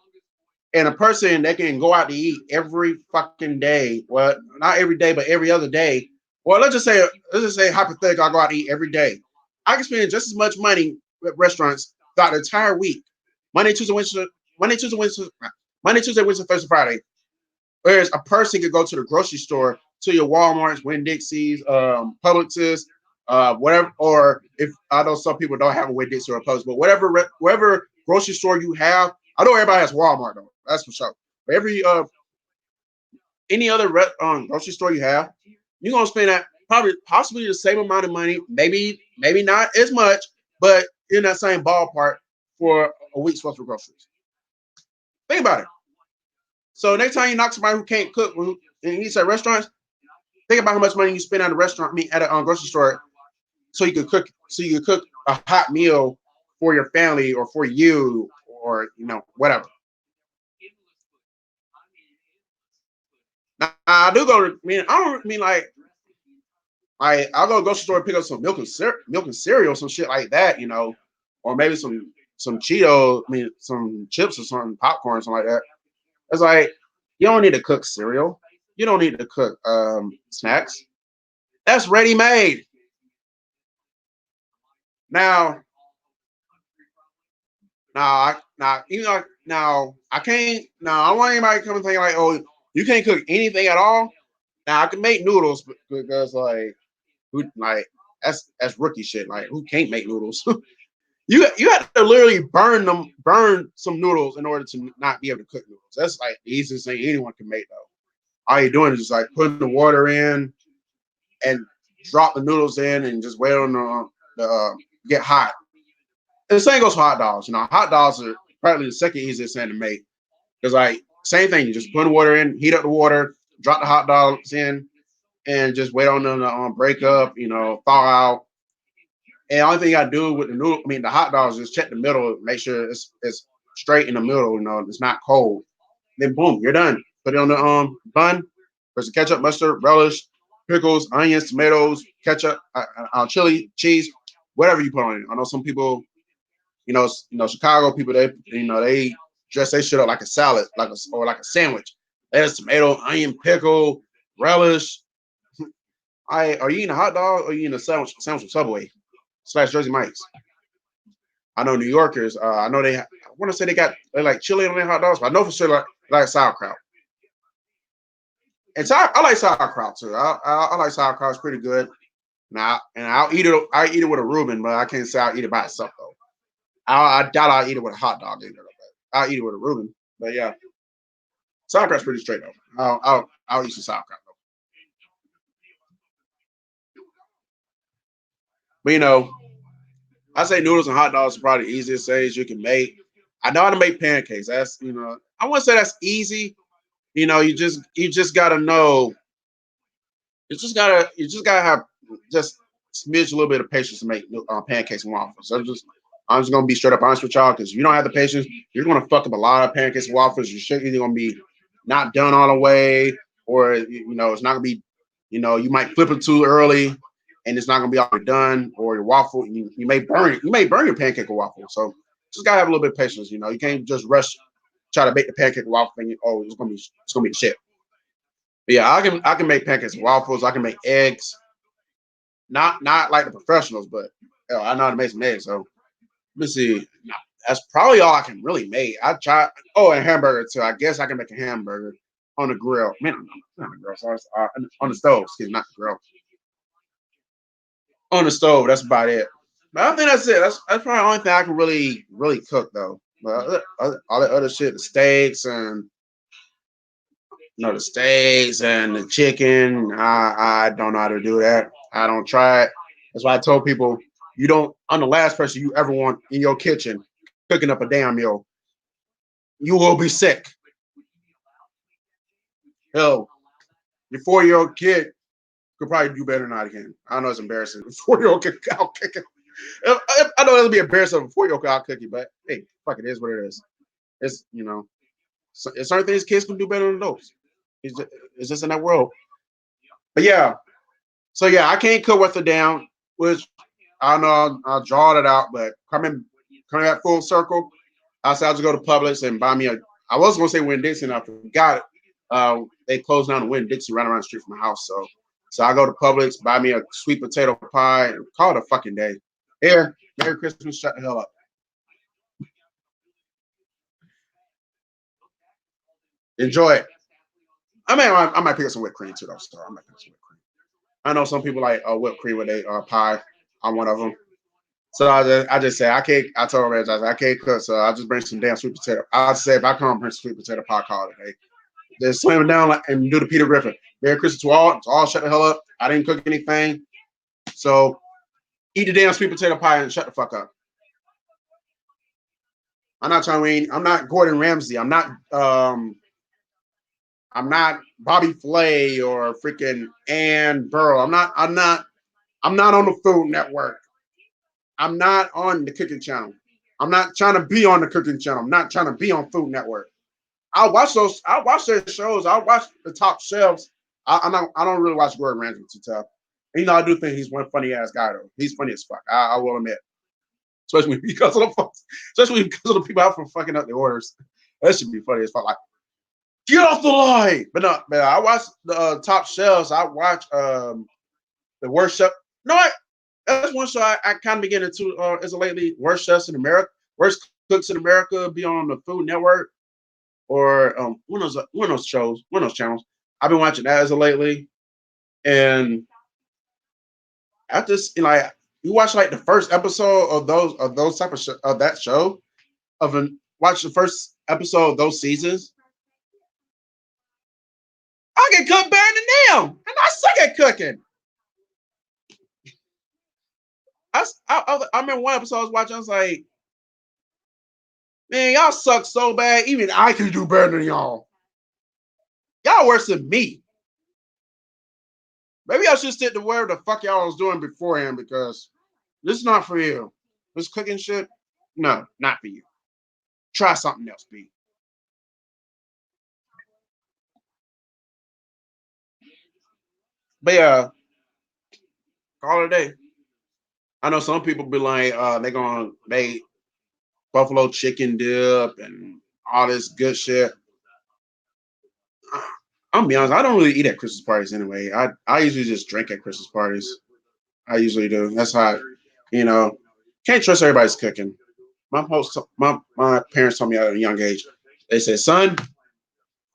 And a person that can go out to eat every fucking day, well, not every day, but every other day. Well, let's just say hypothetically, I go out to eat every day. I can spend just as much money at restaurants throughout the entire week, Monday, Tuesday, Wednesday, Monday, Tuesday, Wednesday, Monday, Tuesday, Wednesday, Thursday, Friday. Whereas a person could go to the grocery store, to your Walmart's, Winn-Dixie's, Publix's, whatever. Or if I know some people don't have a Winn-Dixie or a Publix, but whatever grocery store you have, I know everybody has Walmart though. That's for sure. But any other grocery store you have, you're gonna spend that possibly the same amount of money, maybe not as much, but in that same ballpark for a week's worth of groceries. Think about it. So next time you knock somebody who can't cook and eats at restaurants, think about how much money you spend at a restaurant, at a grocery store, so you could cook a hot meal for your family or for you or whatever. Now, I do go to. I don't mean like I'll go to the grocery store and pick up some milk and cereal, some shit like that, or maybe some Cheetos, some chips or something, popcorn, something like that. It's like you don't need to cook cereal. You don't need to cook snacks. That's ready made. Now, now now, you know, now I can't. Now I don't want anybody coming thinking like, oh, you can't cook anything at all. Now I can make noodles because like, who like that's rookie shit. Like, who can't make noodles? You have to literally burn some noodles in order to not be able to cook noodles. That's like the easiest thing anyone can make though. All you're doing is just like putting the water in and drop the noodles in and just wait on the get hot. And the same goes for hot dogs. You know, hot dogs are probably the second easiest thing to make because like same thing. You just put the water in, heat up the water, drop the hot dogs in, and just wait on them to break up. You know, thaw out. And the only thing you gotta do with the noodle, I mean the hot dogs, is check the middle, make sure it's straight in the middle. You know, it's not cold. Then boom, you're done. Put it on the bun. There's ketchup, mustard, relish, pickles, onions, tomatoes, ketchup, chili, cheese, whatever you put on it. I know some people, Chicago people, they dress their shit up like a salad, or like a sandwich. There's tomato, onion, pickle, relish. Are you eating a hot dog or are you eating a sandwich from Subway / Jersey Mike's? I know New Yorkers. I know I want to say they like chili on their hot dogs, but I know for sure like sauerkraut. And I like sauerkraut too. I like sauerkraut. It's pretty good. Now, and I'll eat it. I eat it with a Reuben, but I can't say I'll eat it by itself though. I doubt I'll eat it with a hot dog either. But I'll eat it with a Reuben. But yeah, sauerkraut's pretty straight though. I'll eat some sauerkraut though. But I say noodles and hot dogs are probably the easiest things you can make. I know how to make pancakes. That's I wouldn't say that's easy. You just gotta know. You just gotta have just smidge a little bit of patience to make pancakes and waffles. I'm just gonna be straight up honest with y'all because if you don't have the patience, you're gonna fuck up a lot of pancakes and waffles. Your shit either gonna be not done all the way, or it's not gonna be, you might flip it too early, and it's not gonna be all done. Or your waffle, you may burn it. You may burn your pancake or waffle. So just gotta have a little bit of patience. You can't just rush try to make the pancake or waffle thing. Oh, it's gonna be shit. But yeah, I can make pancakes and waffles. I can make eggs. Not like the professionals, but I know how to make some eggs. So let me see. That's probably all I can really make. I try. Oh, and hamburger too. I guess I can make a hamburger on the grill. Man, not the grill. Sorry, on the stove. Excuse me, not the grill. On the stove. That's about it. But I think that's it. That's probably the only thing I can really cook though. But all the other shit, the steaks and the steaks and the chicken. I don't know how to do that. I don't try it. That's why I told people you don't. I'm the last person you ever want in your kitchen cooking up a damn meal. You will be sick. Hell, your 4-year-old kid could probably do better than I can. I know it's embarrassing. 4-year-old kid out cooking. I know it'll be embarrassing for a 4-year-old kid out cooking, but hey, fuck it is what it is. It's certain things kids can do better than those. It's just in that world. But yeah, so yeah, I can't cook with it down, which I know I'll draw it out, but coming back full circle, I said I'll just go to Publix and buy me a. I was gonna say Winn Dixie, and I forgot it. They closed down the Winn Dixie right around the street from my house, so I go to Publix, buy me a sweet potato pie, and call it a fucking day. Here, Merry Christmas, shut the hell up. Enjoy it. I might pick up some whipped cream too, though. So I might pick up some whipped cream. I know some people like whipped cream with a pie. I'm one of them. So I just say I can't. I told her I can't cook, so I just bring some damn sweet potato. I say if I come bring sweet potato pie, call it a day. Just slam it down and do the Peter Griffin. Merry Christmas to all shut the hell up. I didn't cook anything, so eat the damn sweet potato pie and shut the fuck up. I'm not trying to win. I'm not Gordon Ramsay. I'm not Bobby Flay or freaking Ann Burrow. I'm not on the Food Network. I'm not on the Cooking Channel. I'm not trying to be on the Cooking Channel. I'm not trying to be on Food Network. I'll watch those. I'll watch their shows. I'll watch the top shelves. I don't really watch Gordon Ramsay too tough. I do think he's one funny ass guy though. He's funny as fuck. I will admit, especially because of the people out for fucking up the orders. That should be funny as fuck. Like, get off the line. But no, man, I watch the top shelves. I watch the worst chef. No, that's one show I kind of begin to as of lately. Worst chefs in America. Worst Cooks in America be on the Food Network or one of those shows, one of those channels. I've been watching that as of lately, and I just like you watch like the first episode of those type of that show watch the first episode of those seasons. I can cook better than them, and I suck at cooking. I remember one episode I was watching. I was like, man, y'all suck so bad. Even I can do better than y'all. Y'all worse than me. Maybe I should stick to whatever the fuck y'all was doing beforehand because this is not for you. This cooking shit, no, not for you. Try something else, B. But yeah, call it a day. I know some people be like, they gonna make buffalo chicken dip and all this good shit. I'm gonna be honest, I don't really eat at Christmas parties anyway. I usually just drink at Christmas parties. I usually do. That's how you know. Can't trust everybody's cooking. My parents told me at a young age. They said, "Son,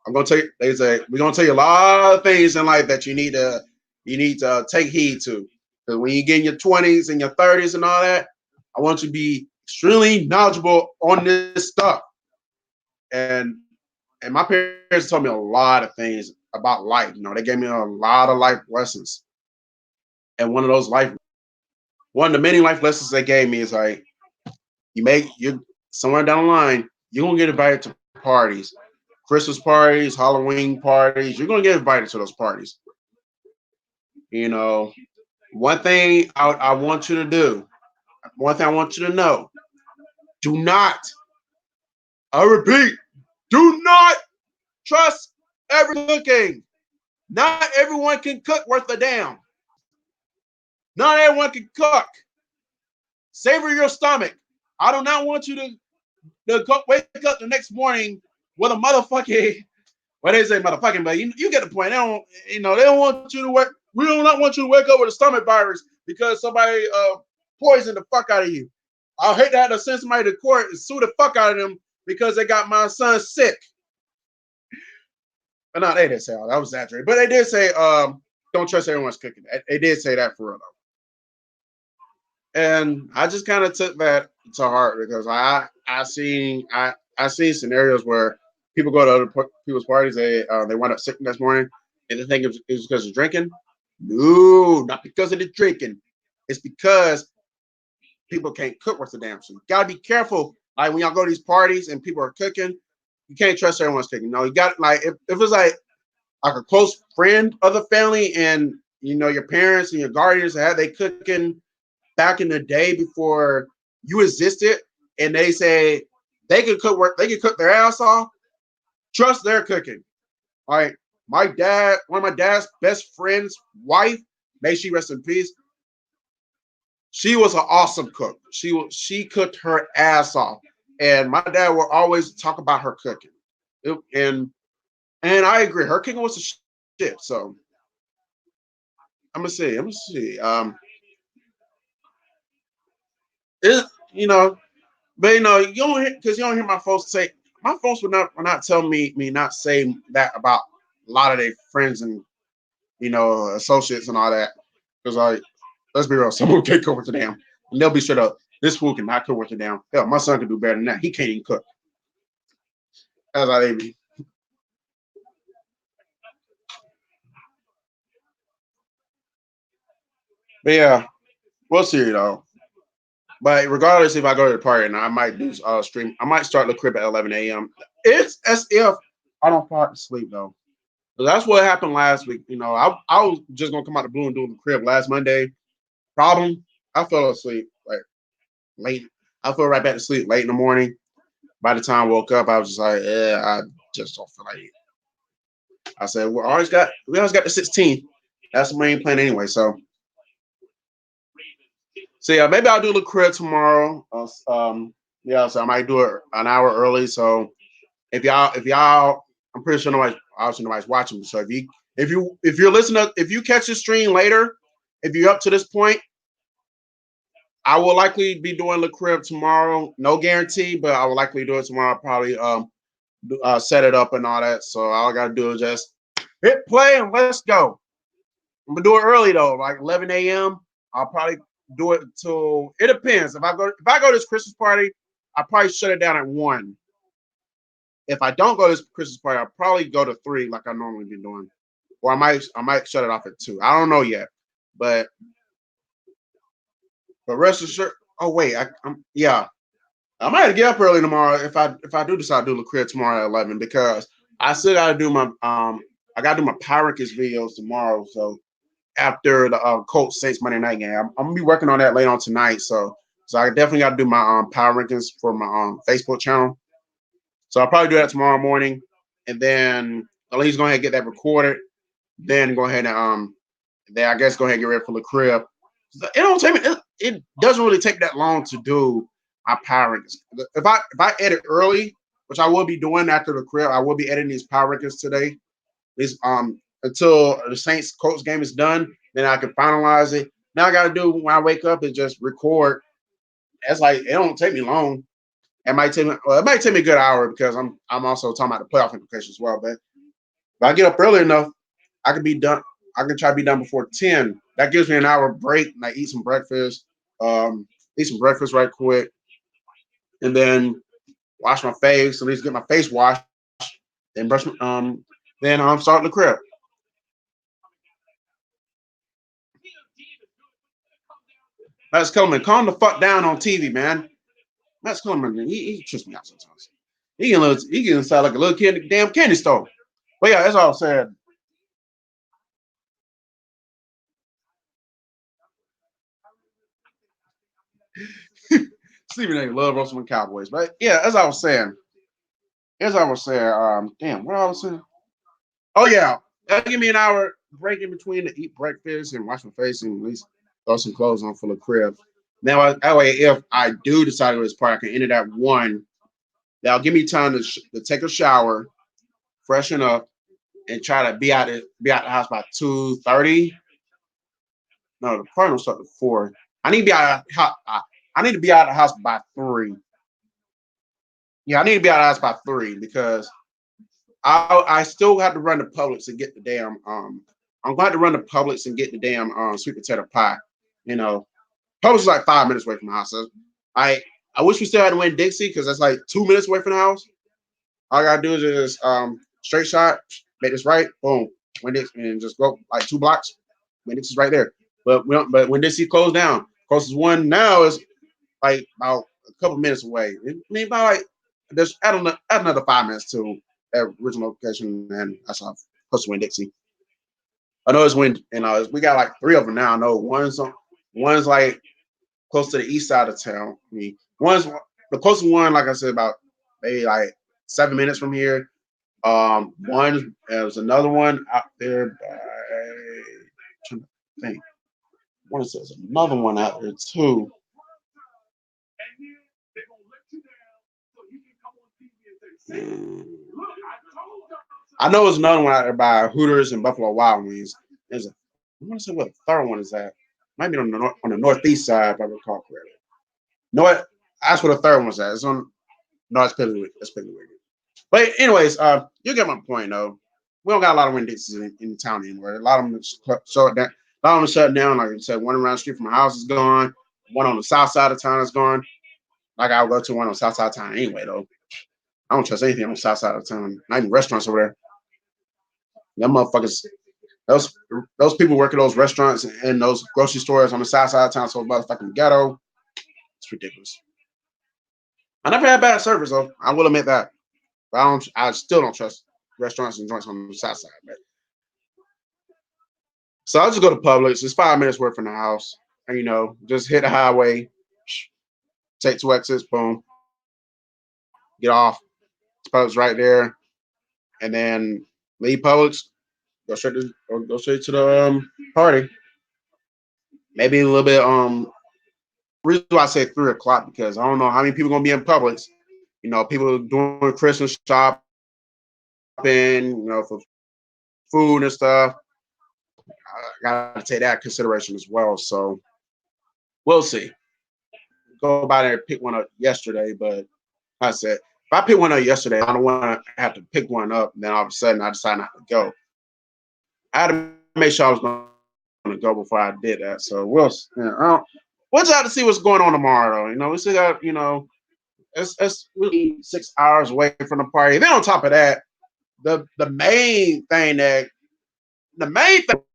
I'm gonna tell you." They say, "We're gonna tell you a lot of things in life that you need to take heed to. Because when you get in your 20s and your 30s and all that, I want you to be extremely knowledgeable on this stuff." And and my parents told me a lot of things about life. They gave me a lot of life lessons. And one of the many life lessons they gave me is like, you somewhere down the line, you're gonna get invited to parties, Christmas parties, Halloween parties. You're gonna get invited to those parties. You know, one thing I want you to do, one thing I want you to know, do not, I repeat, do not trust every cooking. Not everyone can cook worth a damn. Not everyone can cook. Savor your stomach. I do not want you to wake up the next morning with a motherfucking, well, they say motherfucking, but you get the point. They don't want you to wake. We do not want you to wake up with a stomach virus because somebody poisoned the fuck out of you. I'll hate to have to send somebody to court and sue the fuck out of them because they got my son sick. But no, they didn't say all that. Was exaggerated. But they did say, don't trust everyone's cooking. They did say that for real though. And I just kind of took that to heart because I seen scenarios where people go to other people's parties. They wind up sick the next morning, and they think it's because of drinking. No, not because of the drinking. It's because people can't cook worth a damn. So you gotta be careful. Like when y'all go to these parties and people are cooking, you can't trust everyone's cooking. No, you got like if it's like a close friend of the family and your parents and your guardians had they cooking back in the day before you existed, and they say they could cook their ass off. Trust their cooking. Like one of my dad's best friend's wife, may she rest in peace. She was an awesome cook. She cooked her ass off, and my dad will always talk about her cooking. And I agree, her cooking was a shit. So I'm gonna see. It, you know, but you don't hear because you don't hear my folks say. My folks would not tell me not say that about a lot of their friends and associates and all that. Because let's be real, someone can't cook with the damn, and they'll be straight up. This fool cannot cook with the damn. Hell, my son can do better than that. He can't even cook. That's how they be. But yeah, we'll see though. But regardless, if I go to the party, and I might do stream, I might start the crib at 11 a.m. It's as if I don't fall asleep though. So that's what happened last week. I was just gonna come out the blue and do the crib last Monday. Problem, I fell asleep like late. I fell right back to sleep late in the morning. By the time I woke up, I was just like, yeah, I just don't feel like it. I said, we always got the 16th. That's the main plan anyway. So yeah, maybe I'll do the crib tomorrow. Yeah, so I might do it an hour early. So if y'all, I'm pretty sure nobody's watching. So if you're listening, if you catch the stream later, if you're up to this point, I will likely be doing the crib tomorrow. No guarantee, but I will likely do it tomorrow. I'll probably set it up and all that. So all I gotta do is just hit play and let's go. I'm gonna do it early though, like 11 a.m. I'll probably do it till it depends. If I go to this Christmas party, I probably shut it down at 1. If I don't go to this Christmas party, I'll probably go to 3 like I normally be doing. Or I might shut it off at 2. I don't know yet. But rest assured, oh wait, yeah. I might get up early tomorrow if I do decide to do the crib tomorrow at 11 because I still gotta do my I gotta do my Power Rankings videos tomorrow. So after the Colts Saints Monday night game, I'm gonna be working on that later on tonight. So I definitely gotta do my Power Rankings for my Facebook channel. So I'll probably do that tomorrow morning, and then at least go ahead and get that recorded. Then go ahead and then I guess go ahead and get ready for the crib. It don't take me. It doesn't really take that long to do my Power Rankings. If I edit early, which I will be doing after the crib, I will be editing these Power Rankings today. This until the Saints Colts game is done, then I can finalize it. Now I gotta do when I wake up is just record. That's like it don't take me long. It might take me a good hour because I'm also talking about the playoff implications as well. But if I get up early enough, I can be done. I can try to be done before 10. That gives me an hour break, and I um, eat some breakfast right quick, and then wash my face. At least get my face washed, then then start the crib. Max Kellerman, calm the fuck down on TV, man. Max Kellerman, he trips me out sometimes. He can sound like a little kid in the damn candy store. But yeah, that's all I'm saying. Stephen A. love roasting Cowboys. But yeah, as I was saying, damn, what I was saying? Oh yeah, that'll give me an hour break in between to eat breakfast and wash my face and at least throw some clothes on for the crib. Now that way, if I do decide to go to this party, I can end it at 1. That'll give me time to take a shower, freshen up, and try to be out the house by 2:30. No, the party will start at 4. I need to be out. I need to be out of the house by 3. Yeah, I need to be out of the house by 3 because I still have to run to Publix and get the damn I'm going to run to Publix and get the damn sweet potato pie. You know, Publix is like 5 minutes away from the house. So I wish we still had to win Dixie because that's like 2 minutes away from the house. All I gotta do is just straight shot, make this right, boom, win Dixie, and just go like 2 blocks. Win Dixie's right there. But we don't, but when Dixie closed down, closest one now is like about a couple minutes away. I mean, about like just add another 5 minutes to that original location, and that's how close to win Dixie. I know it's when we got like 3 of them now. I know one's like close to the east side of town. I mean, one's the closest one, like I said, about maybe like 7 minutes from here. One there's another one out there by trying to think. One says another one out there too. Mm. I know there's another one out there by Hooters and Buffalo Wild Wings. I want to say what the third one is at. Might be on the northeast side, if I recall correctly. No, what? That's where the third one's at. It's on. No, it's Piggly. That's Piggly Wiggly. But anyways, you get my point though. We don't got a lot of Winn Dixie's in town anymore. A lot of them shut down. A lot of them shut down. Like I said, one around the street from my house is gone. One on the south side of town is gone. Like I'll go to one on the south side of town anyway though. I don't trust anything on the south side of town. Not even restaurants over there. Them motherfuckers. Those those people work at those restaurants and those grocery stores on the south side of town, so motherfucking ghetto. It's ridiculous. I never had bad service though. I will admit that. But I don't. I still don't trust restaurants and joints on the south side. But so I'll just go to Publix. It's 5 minutes away from the house. And just hit the highway, take 2 exits, boom, get off. Publix right there, and then leave Publix, go straight to the party. Maybe a little bit. Reason why I say 3 o'clock because I don't know how many people gonna be in Publix. People doing Christmas shopping. For food and stuff. I gotta take that consideration as well. So we'll see. go by there and pick one up yesterday, but I said if I pick one up yesterday, I don't want to have to pick one up. And then all of a sudden, I decide not to go. I had to make sure I was going to go before I did that. So we'll just have to see what's going on tomorrow, though. You know, we still got, you know, it's really 6 hours away from the party. Then on top of that, the main thing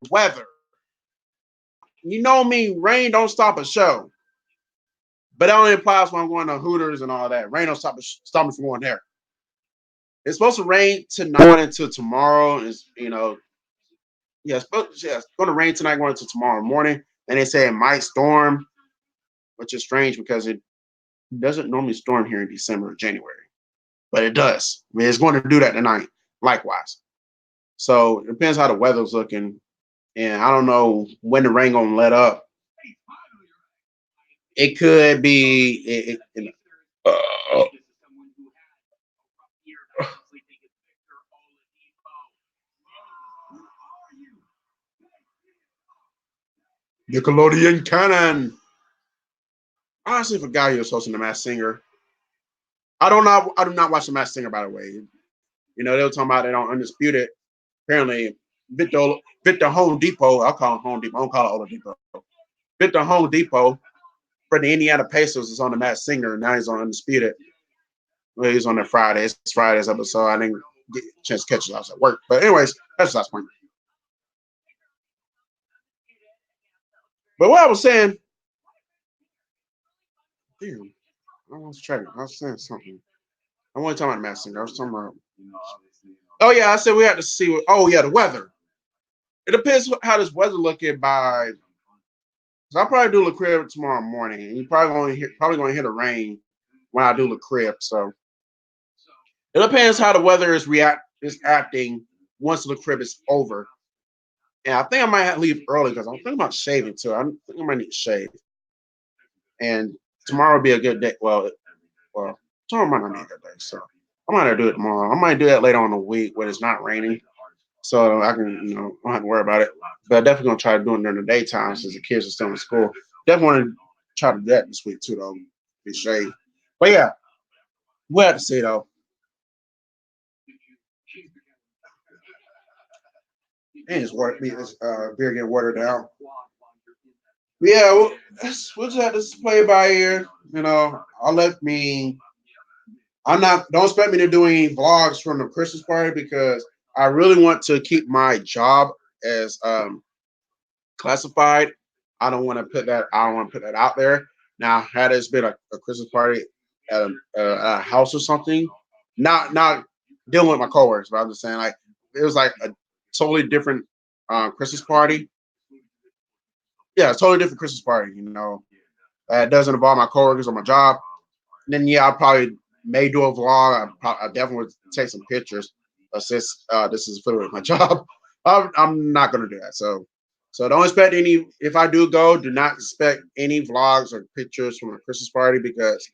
weather. You know me, rain don't stop a show. But that only applies when I'm going to Hooters and all that. Rain don't stop me from going there. It's supposed to rain tonight going into tomorrow. Is it's going to rain tonight going into tomorrow morning. And they say it might storm, which is strange because it doesn't normally storm here in December or January. But it does. I mean, it's going to do that tonight, likewise. So it depends how the weather's looking. And I don't know when the rain gonna let up. It could be uh, Nickelodeon canon. I honestly forgot he was hosting the Masked Singer. I do not watch the Masked Singer, by the way. You know, they were talking about it on Undisputed. Apparently, Victor Home Depot, I'll call him Home Depot, I don't call it Old Depot. Victor Home Depot for the Indiana Pacers is on the Masked Singer, and now he's on Undisputed. Well, he's on the Friday's episode. I didn't get a chance to catch it. I was at work. But anyways, that's the last point. But what I was saying, damn, I was trying. I was saying something. I wasn't talking about Masked Singer. I was talking about. Oh yeah, I said we had to see. Oh yeah, the weather. It depends how this weather looking by. So I'll probably do the crib tomorrow morning, and you probably gonna hear the rain when I do the crib. So it depends how the weather is acting once the crib is over. And I think I might have to leave early because I'm thinking about shaving too. I think I might need to shave. And tomorrow will be a good day. Well, tomorrow might not be a good day. So I might do it tomorrow. I might do that later on in the week when it's not raining. So I can, don't have to worry about it. But I definitely gonna try to do it during the daytime since the kids are still in school. Definitely want to try to do that this week too, though. Be shave. But yeah, we'll have to see though. And it's beer getting watered down. But yeah, we'll just have to play it by ear. You know, don't expect me to do any vlogs from the Christmas party because I really want to keep my job as classified. I don't want to put that out there. Now, had it's been a Christmas party at a house or something, not dealing with my coworkers, but I'm just saying like it was like a totally different Christmas party. Yeah, it's totally different Christmas party. It doesn't involve my coworkers or my job. Then yeah, I probably may do a vlog. I definitely would take some pictures. Since this is affiliated with my job, I'm not gonna do that. So don't expect any. If I do go, do not expect any vlogs or pictures from that Christmas party because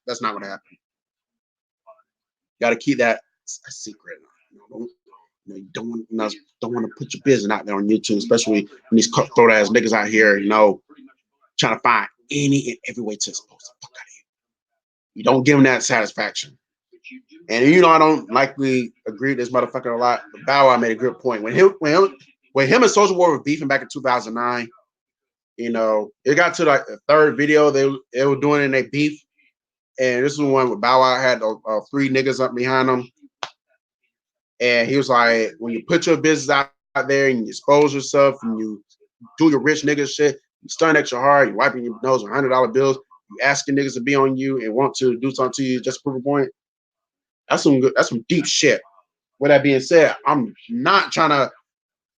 that's not gonna happen. Got to keep that a secret. Don't want to put your business out there on YouTube, especially when these cutthroat ass niggas out here, trying to find any and every way to expose the fuck out of you. You don't give them that satisfaction. And I don't likely agree with this motherfucker a lot. But Bow Wow made a good point. When him and Social War were beefing back in 2009, it got to like the third video they were doing in their beef. And this is one where Bow Wow had three niggas up behind him. And he was like, when you put your business out there and you expose yourself and you do your rich nigga shit, you stun at your heart, you wiping your nose with $100 bills, you asking niggas to be on you and want to do something to you just to prove a point. That's some deep shit. With that being said, I'm not trying to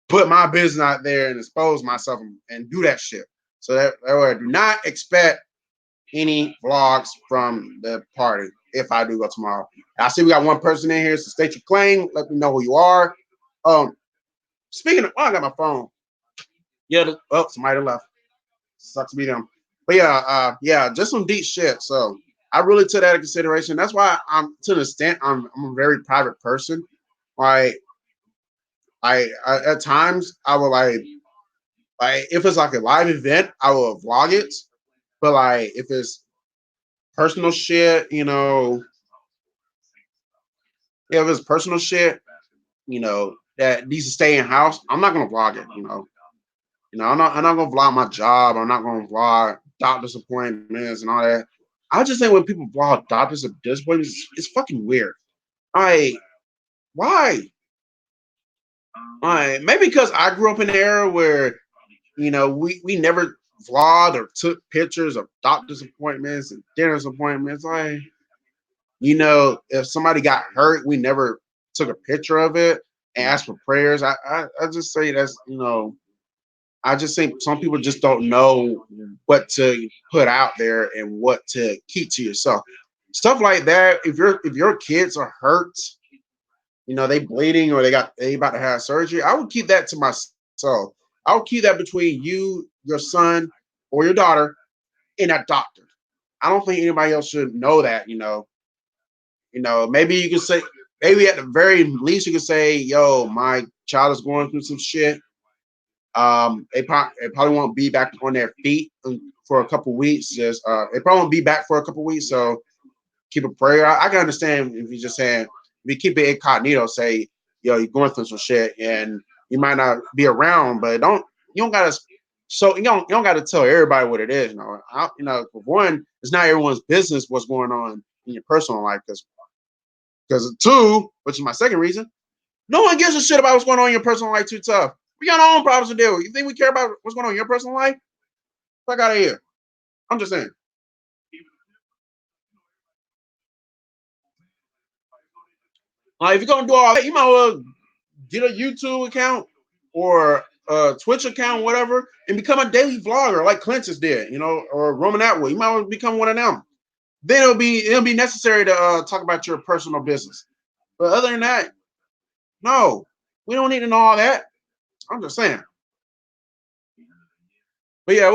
put my business out there and expose myself and do that shit. So that way, do not expect any vlogs from the party if I do go tomorrow. I see we got one person in here, so state your claim. Let me know who you are. Speaking of, I got my phone. Yeah, somebody left. Sucks to be them. But yeah, just some deep shit. So I really took that into consideration. That's why I'm to the extent I'm a very private person. Like I at times I will like if it's like a live event, I will vlog it. But like if it's personal shit, you know, yeah, if it's personal shit, you know, that needs to stay in house, I'm not gonna vlog it, you know. I'm not gonna vlog my job. I'm not gonna vlog doctor's appointments and all that. I just think when people vlog doctor's appointments, it's fucking weird. I why? Maybe because I grew up in an era where we never vlogged or took pictures of doctor's appointments and dentist appointments. Like if somebody got hurt, we never took a picture of it and asked for prayers. I just say I just think some people just don't know what to put out there and what to keep to yourself. Stuff like that. If your kids are hurt, they bleeding or they about to have surgery, I would keep that to myself. I would keep that between you, your son, or your daughter, and that doctor. I don't think anybody else should know that. Maybe you could say, maybe at the very least you could say, "Yo, my child is going through some shit. They probably won't be back on their feet for a couple weeks. Just they probably won't be back for a couple weeks. So keep a prayer. I can understand if you're just saying if you keep it incognito, say you're going through some shit and you might not be around, but you don't gotta you don't gotta tell everybody what it is. For one, it's not everyone's business what's going on in your personal life because two, which is my second reason, no one gives a shit about what's going on in your personal life too tough. We got our own problems to deal with. You think we care about what's going on in your personal life? Fuck out of here. I'm just saying. Like, if you're gonna do all that, you might well get a YouTube account or a Twitch account, whatever, and become a daily vlogger like Clintus did, or Roman Atwood. You might well become one of them. Then it'll be necessary to talk about your personal business. But other than that, no, we don't need to know all that. I'm just saying. But yeah,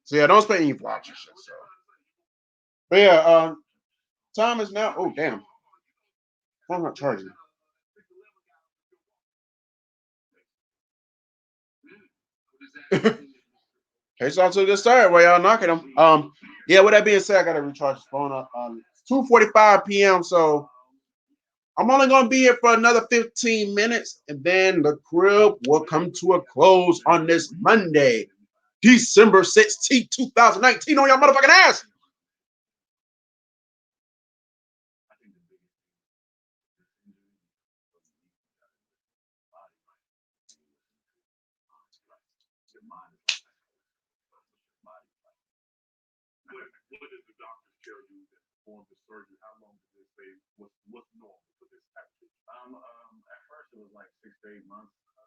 so yeah, don't spend any vlogs and shit. So, but yeah, time is now. Oh damn, I'm not charging. Okay, so to get started while y'all knocking them. Yeah. With that being said, I gotta recharge the phone up. 2:45 p.m. So I'm only gonna be here for another 15 minutes, and then the crib will come to a close on this Monday, December 16th, 2019, on your motherfucking ass. What did the doctors tell you that performed the surgery? How long did they say what's normal for this type of thing? At first it was like 6 to 8 months. But,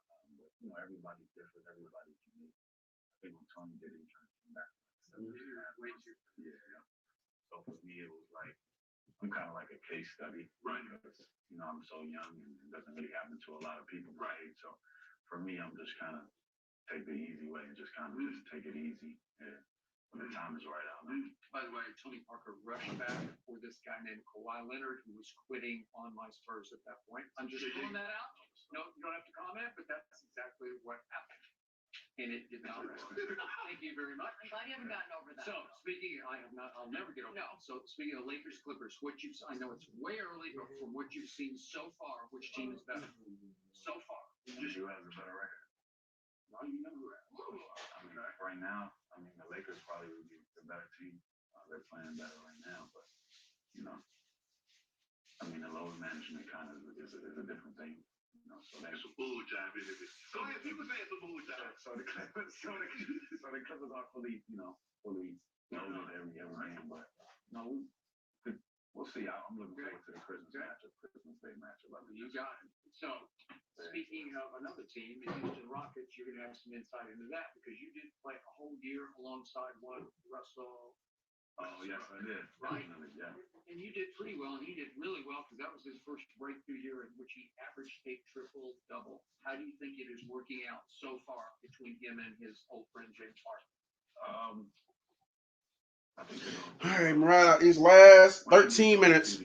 everybody's different. Everybody's unique. I think when Tony did it, he trying to come back. Yeah. So for me, it was like I'm kind of like a case study, right? Because I'm so young and it doesn't really happen to a lot of people, right? So for me, I'm just kind of take the easy way and just kind of just take it easy. Yeah. When the time is right, I'll know. By the way, Tony Parker rushed back for this guy named Kawhi Leonard, who was quitting on my Spurs at that point. I'm just pulling that out. No, you don't have to comment, but that's exactly what happened. And it did not. Thank you very much. I'm glad you haven't gotten over that. So speaking, I have not. I'll never get over. No. So speaking of Lakers Clippers, I know it's way early, but from what you've seen so far, which team is better? So far, Just you has a better record. no, you know who. Right now, the Lakers probably would be the better team. They're playing better right now, but the load management kind of is a different thing. So there's a bull job in it. So people say it's a bull job. So the Clippers are fully loaded every game, but we'll see. I'm looking forward to the Christmas Day matchup. You got it. So, speaking of another team, the Houston Rockets, you're going to have some insight into that because you did play a whole year alongside Russell. Oh, yes, I did. Right. Yeah. And you did pretty well, and he did really well because that was his first breakthrough year in which he averaged a triple-double. How do you think it is working out so far between him and his old friend James Harden? All right, Mariah, these last 13 minutes.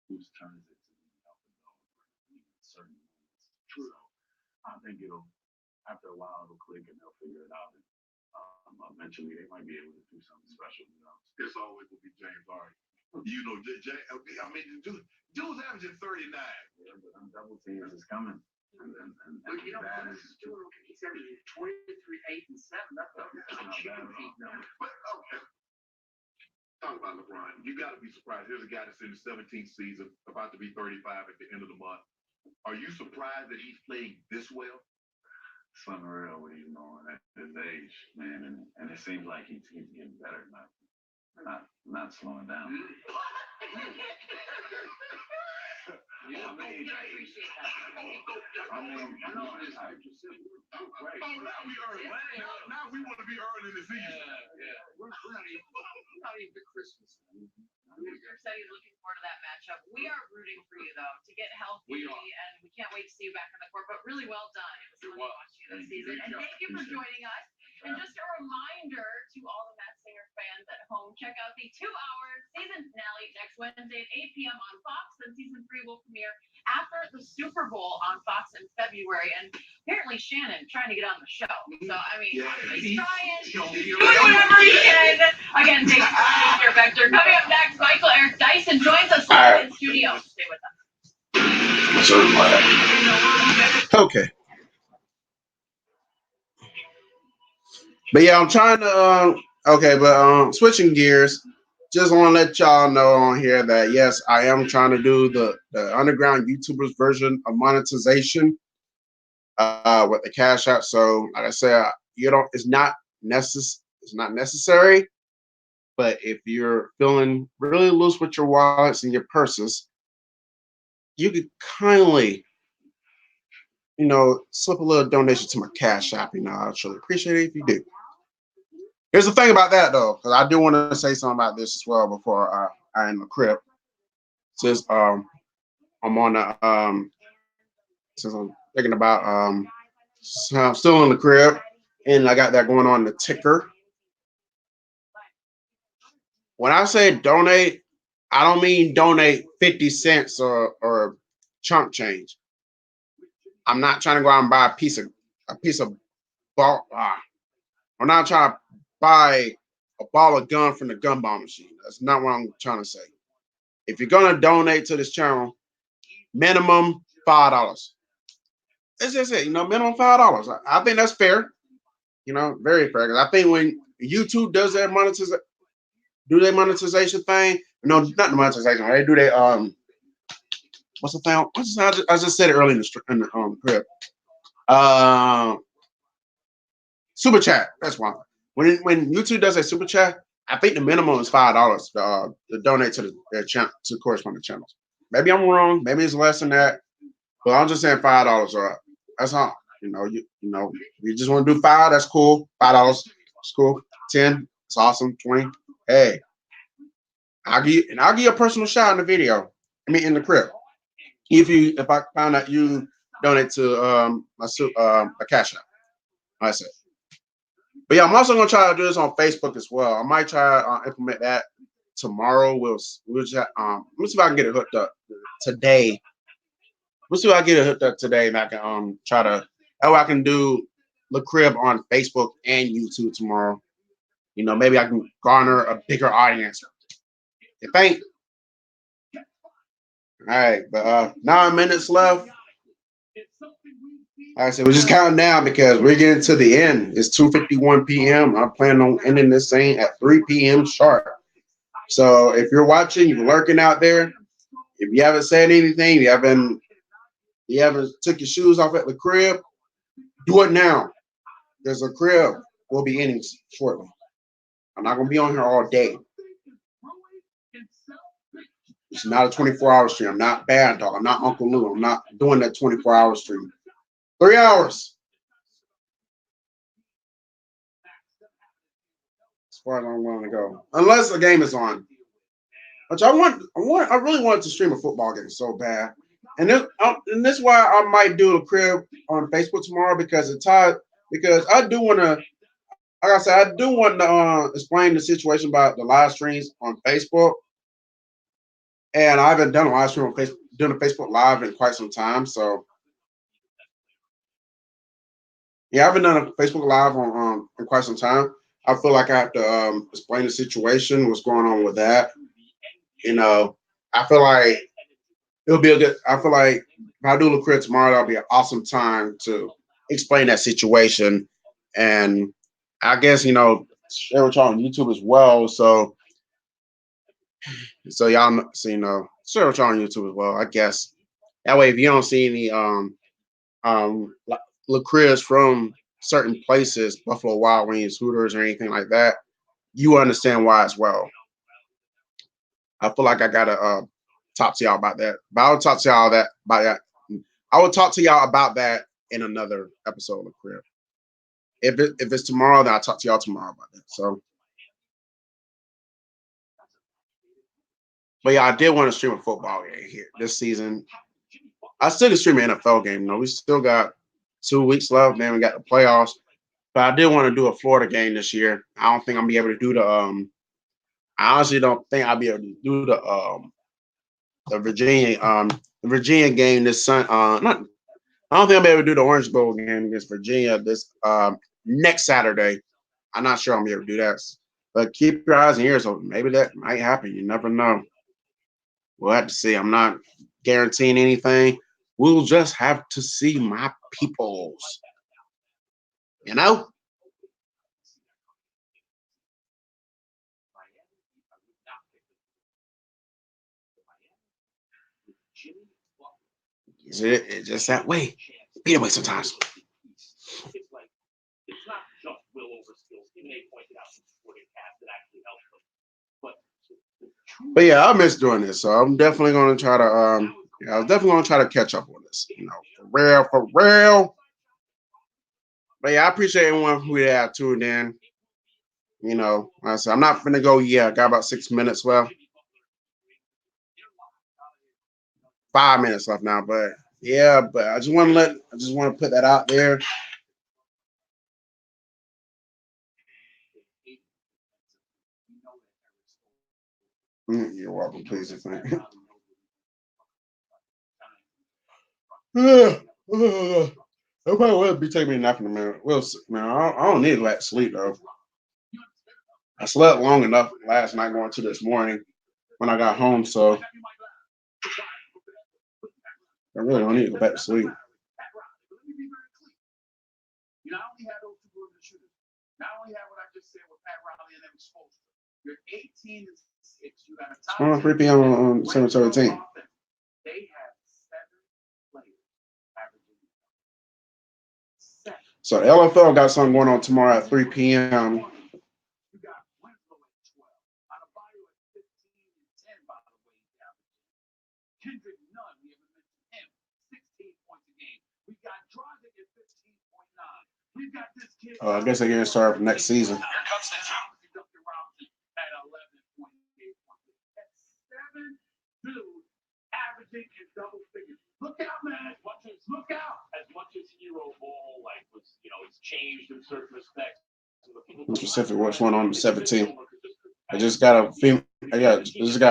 Whose turn is it to be think it'll, after a while, it'll click and they'll figure it out. And, eventually, they might be able to do something special. You know, It's always will be James Harden. You know, I mean, dude's averaging 39. yeah, but them double teams is coming. And You know, that is he's averaging 23, 8, and 7. That's a chicken feed number. But okay, talk about LeBron. You got to be surprised. Here's a guy that's in the 17th season, about to be 35 at the end of the month. Are you surprised that he's playing this well? it's unreal what he's doing at his age, man. And it seems like he's getting better, not slowing down. Yeah, I mean, I appreciate that. I mean, now we want to be early in the season. We're not even the Christmas. You're saying he's looking forward to that matchup. We are rooting for you, though, to get healthy, and we can't wait to see you back on the court. But really well done. It was fun to watch you this season. And thank you for joining us. And just a reminder to all the Masked Singer fans at home, check out the 2-hour season finale next Wednesday at 8 p.m. on Fox. And season 3 will premiere after the Super Bowl on Fox in February. And apparently Shannon trying to get on the show. So, I mean, he's trying, doing whatever he can. Again, thanks for being here, Vector. Coming up next, Michael Eric Dyson joins us live in studio. Stay with us. Okay. But yeah, I'm trying to switching gears. Just want to let y'all know on here that yes, I am trying to do the underground YouTubers version of monetization with the Cash App. So like I said, it's not necessary. But if you're feeling really loose with your wallets and your purses, you could kindly, slip a little donation to my Cash App. I'll truly appreciate it if you do. Here's the thing about that, though, because I do want to say something about this as well before I end the crib. Since I'm on the since I'm thinking about so I'm still in the crib and I got that going on the ticker. When I say donate, I don't mean donate 50 cents or chunk change. I'm not trying to go out and buy a piece of ball. I'm not trying to buy a ball of gum from the gumball machine. That's not what I'm trying to say. If you're gonna donate to this channel, minimum $5. That's just it. Minimum $5. I think that's fair. Very fair. Because I think when YouTube does their monetization thing, no, not the monetization. They do their what's the thing? I just said it earlier in the crib. Super chat. That's why. When YouTube does a super chat, I think the minimum is $5 to donate to their channel, to corresponding channels. Maybe I'm wrong. Maybe it's less than that. But I'm just saying $5. That's all. You just want to do 5. That's cool. $5. It's cool. 10. It's awesome. 20. Hey, I'll give you a personal shout in the video. In the crib. If I found out you donate to a Cash App. I said. But yeah, I'm also gonna try to do this on Facebook as well. I might try to implement that tomorrow. We'll just let me see if I can get it hooked up today. We'll see if I can get it hooked up today, and I can try to. That way I can do the crib on Facebook and YouTube tomorrow. Maybe I can garner a bigger audience. You think? All right, but 9 minutes left. Like I said, we're just counting down because we're getting to the end. It's 2:51 p.m. I'm planning on ending this thing at 3 p.m. sharp. So if you're watching, you're lurking out there. If you haven't said anything, you haven't took your shoes off at the crib, do it now. There's a crib will be ending shortly. I'm not gonna be on here all day. It's not a 24-hour stream. I'm not Bad Dog. I'm not Uncle Lou. I'm not doing that 24-hour stream. 3 hours. As far as I'm willing to go. Unless the game is on. Which I really wanted to stream a football game so bad. And this is why I might do a crib on Facebook tomorrow because I do want to, like I said, I do want to explain the situation about the live streams on Facebook. And I haven't done a live stream on Facebook, doing a Facebook Live in quite some time. So Yeah, I haven't done a Facebook Live on in quite some time. I feel like I have to explain the situation, what's going on with that. You know, I feel like it'll be a good. I feel like if I do look crib tomorrow, that'll be an awesome time to explain that situation, and I guess share with y'all on YouTube as well. So y'all, so share with y'all on YouTube as well. I guess that way, if you don't see any Cribs from certain places, Buffalo Wild Wings, Hooters, or anything like that, you understand why as well. I feel like I gotta talk to y'all about that. But I'll talk to y'all about that. I will talk to y'all about that in another episode of Crib. If it's tomorrow, then I'll talk to y'all tomorrow about that. So, but yeah, I did want to stream a football game here this season. I still can stream an NFL game. We still got 2 weeks left. Then we got the playoffs. But I did want to do a Florida game this year. I don't think I'm gonna be able to do the I honestly don't think I'll be able to do the Virginia game this Sun. Not I don't think I'll be able to do the Orange Bowl game against Virginia this next Saturday. I'm not sure I'll be able to do that. But keep your eyes and ears open. Maybe that might happen. You never know. We'll have to see. I'm not guaranteeing anything. We'll just have to see, my peoples. You know? It's just that way. Be that way sometimes. It's not just Will skills. Even they pointed out some supporting cast that actually helped them. But yeah, I miss doing this, so I'm definitely gonna try to I was definitely gonna try to catch up on this, for real, for real. But yeah, I appreciate everyone who had tuned in. Like I said, I'm not gonna go. Yeah, I got about 6 minutes left, 5 minutes left now. But yeah, but I just want to put that out there. You're welcome, please. It probably will be taking me a nap in a minute. We'll see. Man, I don't need that sleep though. I slept long enough last night going to this morning when I got home, so I really don't need to go back to sleep. You not only have those two good shooters, not only have what I just said with Pat Riley and them exposed. You're 18 and 6. You got a top 10 3 p.m. on December 17th. They have 7 players averaging. So the LFL got something going on tomorrow at 3 p.m. You got Winslow at 12. Adebayo at 15 and 10, by the way. Kendrick Nunn, we haven't mentioned him, 16 points a game. We got Dragic at 15.9. We've got this kid. I guess they're getting started for next season. Here comes the at 11.8 points. At 7 dudes averaging in double figures. Look out, man. Look out. As much as Hero Ball it's changed in certain respects. In specific, what's going on the 17th? I just got a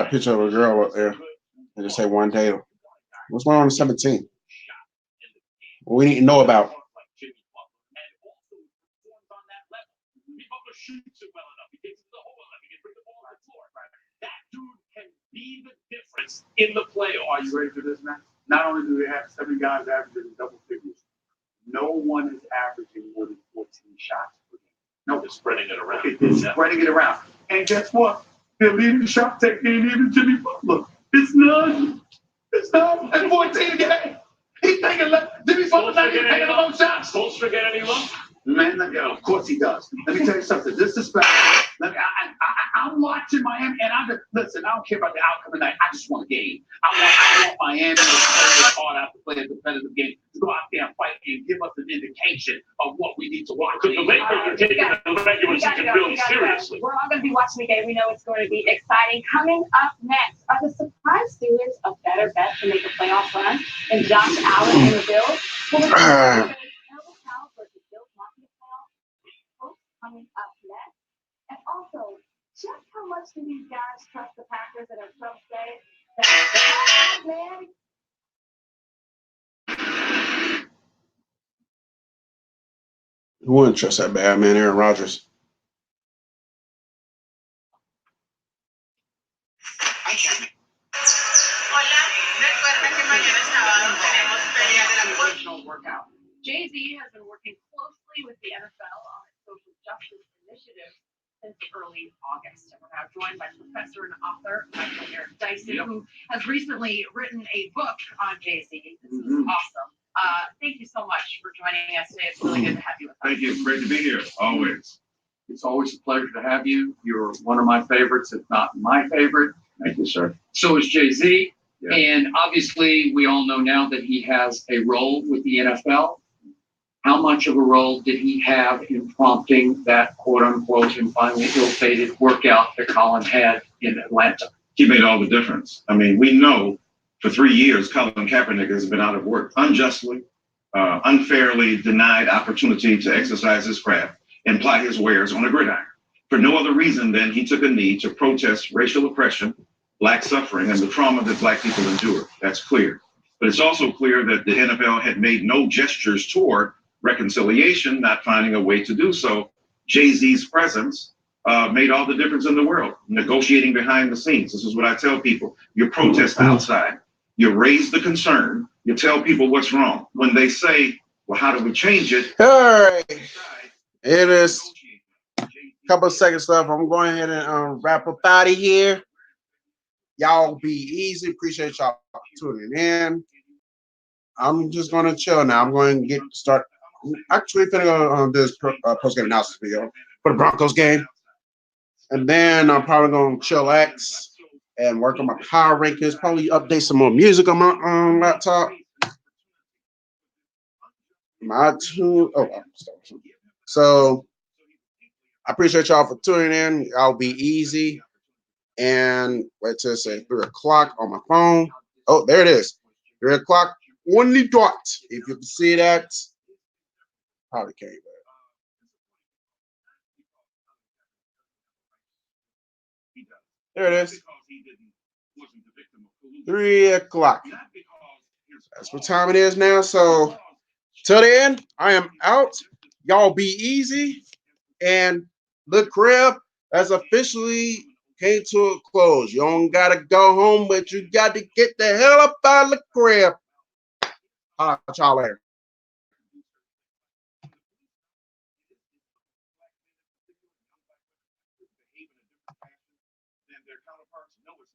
picture of a girl up there. I just say one day. What's going on the 17th? What we need to know about. That dude can be the difference in the playoffs. Are you ready for this, man? Not only do they have 7 guys averaging double figures, no one is averaging more than 14 shots per game. No, they're spreading it around. They're spreading it around. And guess what? They're leading the shot taking ain't even Jimmy Butler. It's none. It's none. And 14 again. He's taking Jimmy Butler not even taking the most shots. Don't forget any luck. Man, of course he does. Let me tell you something. This is special. I'm watching Miami, and I don't care about the outcome tonight. I just want a game. I want Miami to play hard out to play a competitive game, to go out there and fight and give us an indication of what we need to watch. Because the Lakers are taking the regular season really seriously. We're all going to be watching the game. We know it's going to be exciting. Coming up next, are the surprise stewards a better bet to make a playoff run than Josh Allen and the Bills? Coming up next. And also, just how much do these guys trust the Packers that are so say that the Packers, man, Who wouldn't trust that bad man, Aaron Rodgers? Workout. Jay-Z has been working closely with the NFL on its social justice initiative since early August. And we're now joined by professor and author Michael Eric Dyson, who has recently written a book on Jay-Z. This is awesome. Thank you so much for joining us today. It's really good to have you with us. Thank you. Great to be here. Always. It's always a pleasure to have you. You're one of my favorites, if not my favorite. Thank you, sir. So is Jay-Z. Yeah. And obviously, we all know now that he has a role with the NFL. How much of a role did he have in prompting that quote-unquote and finally ill-fated workout that Colin had in Atlanta? He made all the difference. I mean, we know for 3 years, Colin Kaepernick has been out of work unjustly, unfairly denied opportunity to exercise his craft and ply his wares on a gridiron. For no other reason than he took a knee to protest racial oppression, Black suffering, and the trauma that Black people endure. That's clear. But it's also clear that the NFL had made no gestures toward reconciliation, not finding a way to do so. Jay-Z's presence made all the difference in the world, negotiating behind the scenes. This is what I tell people. You protest outside, you raise the concern, you tell people what's wrong. When they say, well, how do we change it? All right. It is a couple of seconds left. I'm going ahead and wrap up out of here. Y'all be easy. Appreciate y'all tuning in. I'm just going to chill now. I'm going to start. Actually, finna go on this post-game analysis video for the Broncos game. And then I'm probably going to chillax and work on my power rankings. Probably update some more music on my laptop. My tune. Oh, so I appreciate y'all for tuning in. Y'all be easy. And wait till it say 3 o'clock on my phone. Oh, there it is. 3 o'clock on the dot. If you can see that, probably can't. There it is. 3 o'clock. That's what time it is now. So till then, I am out. Y'all be easy. And the crib has officially came to a close. You don't gotta go home, but you got to get the hell up out of the crib. I'll talk y'all later.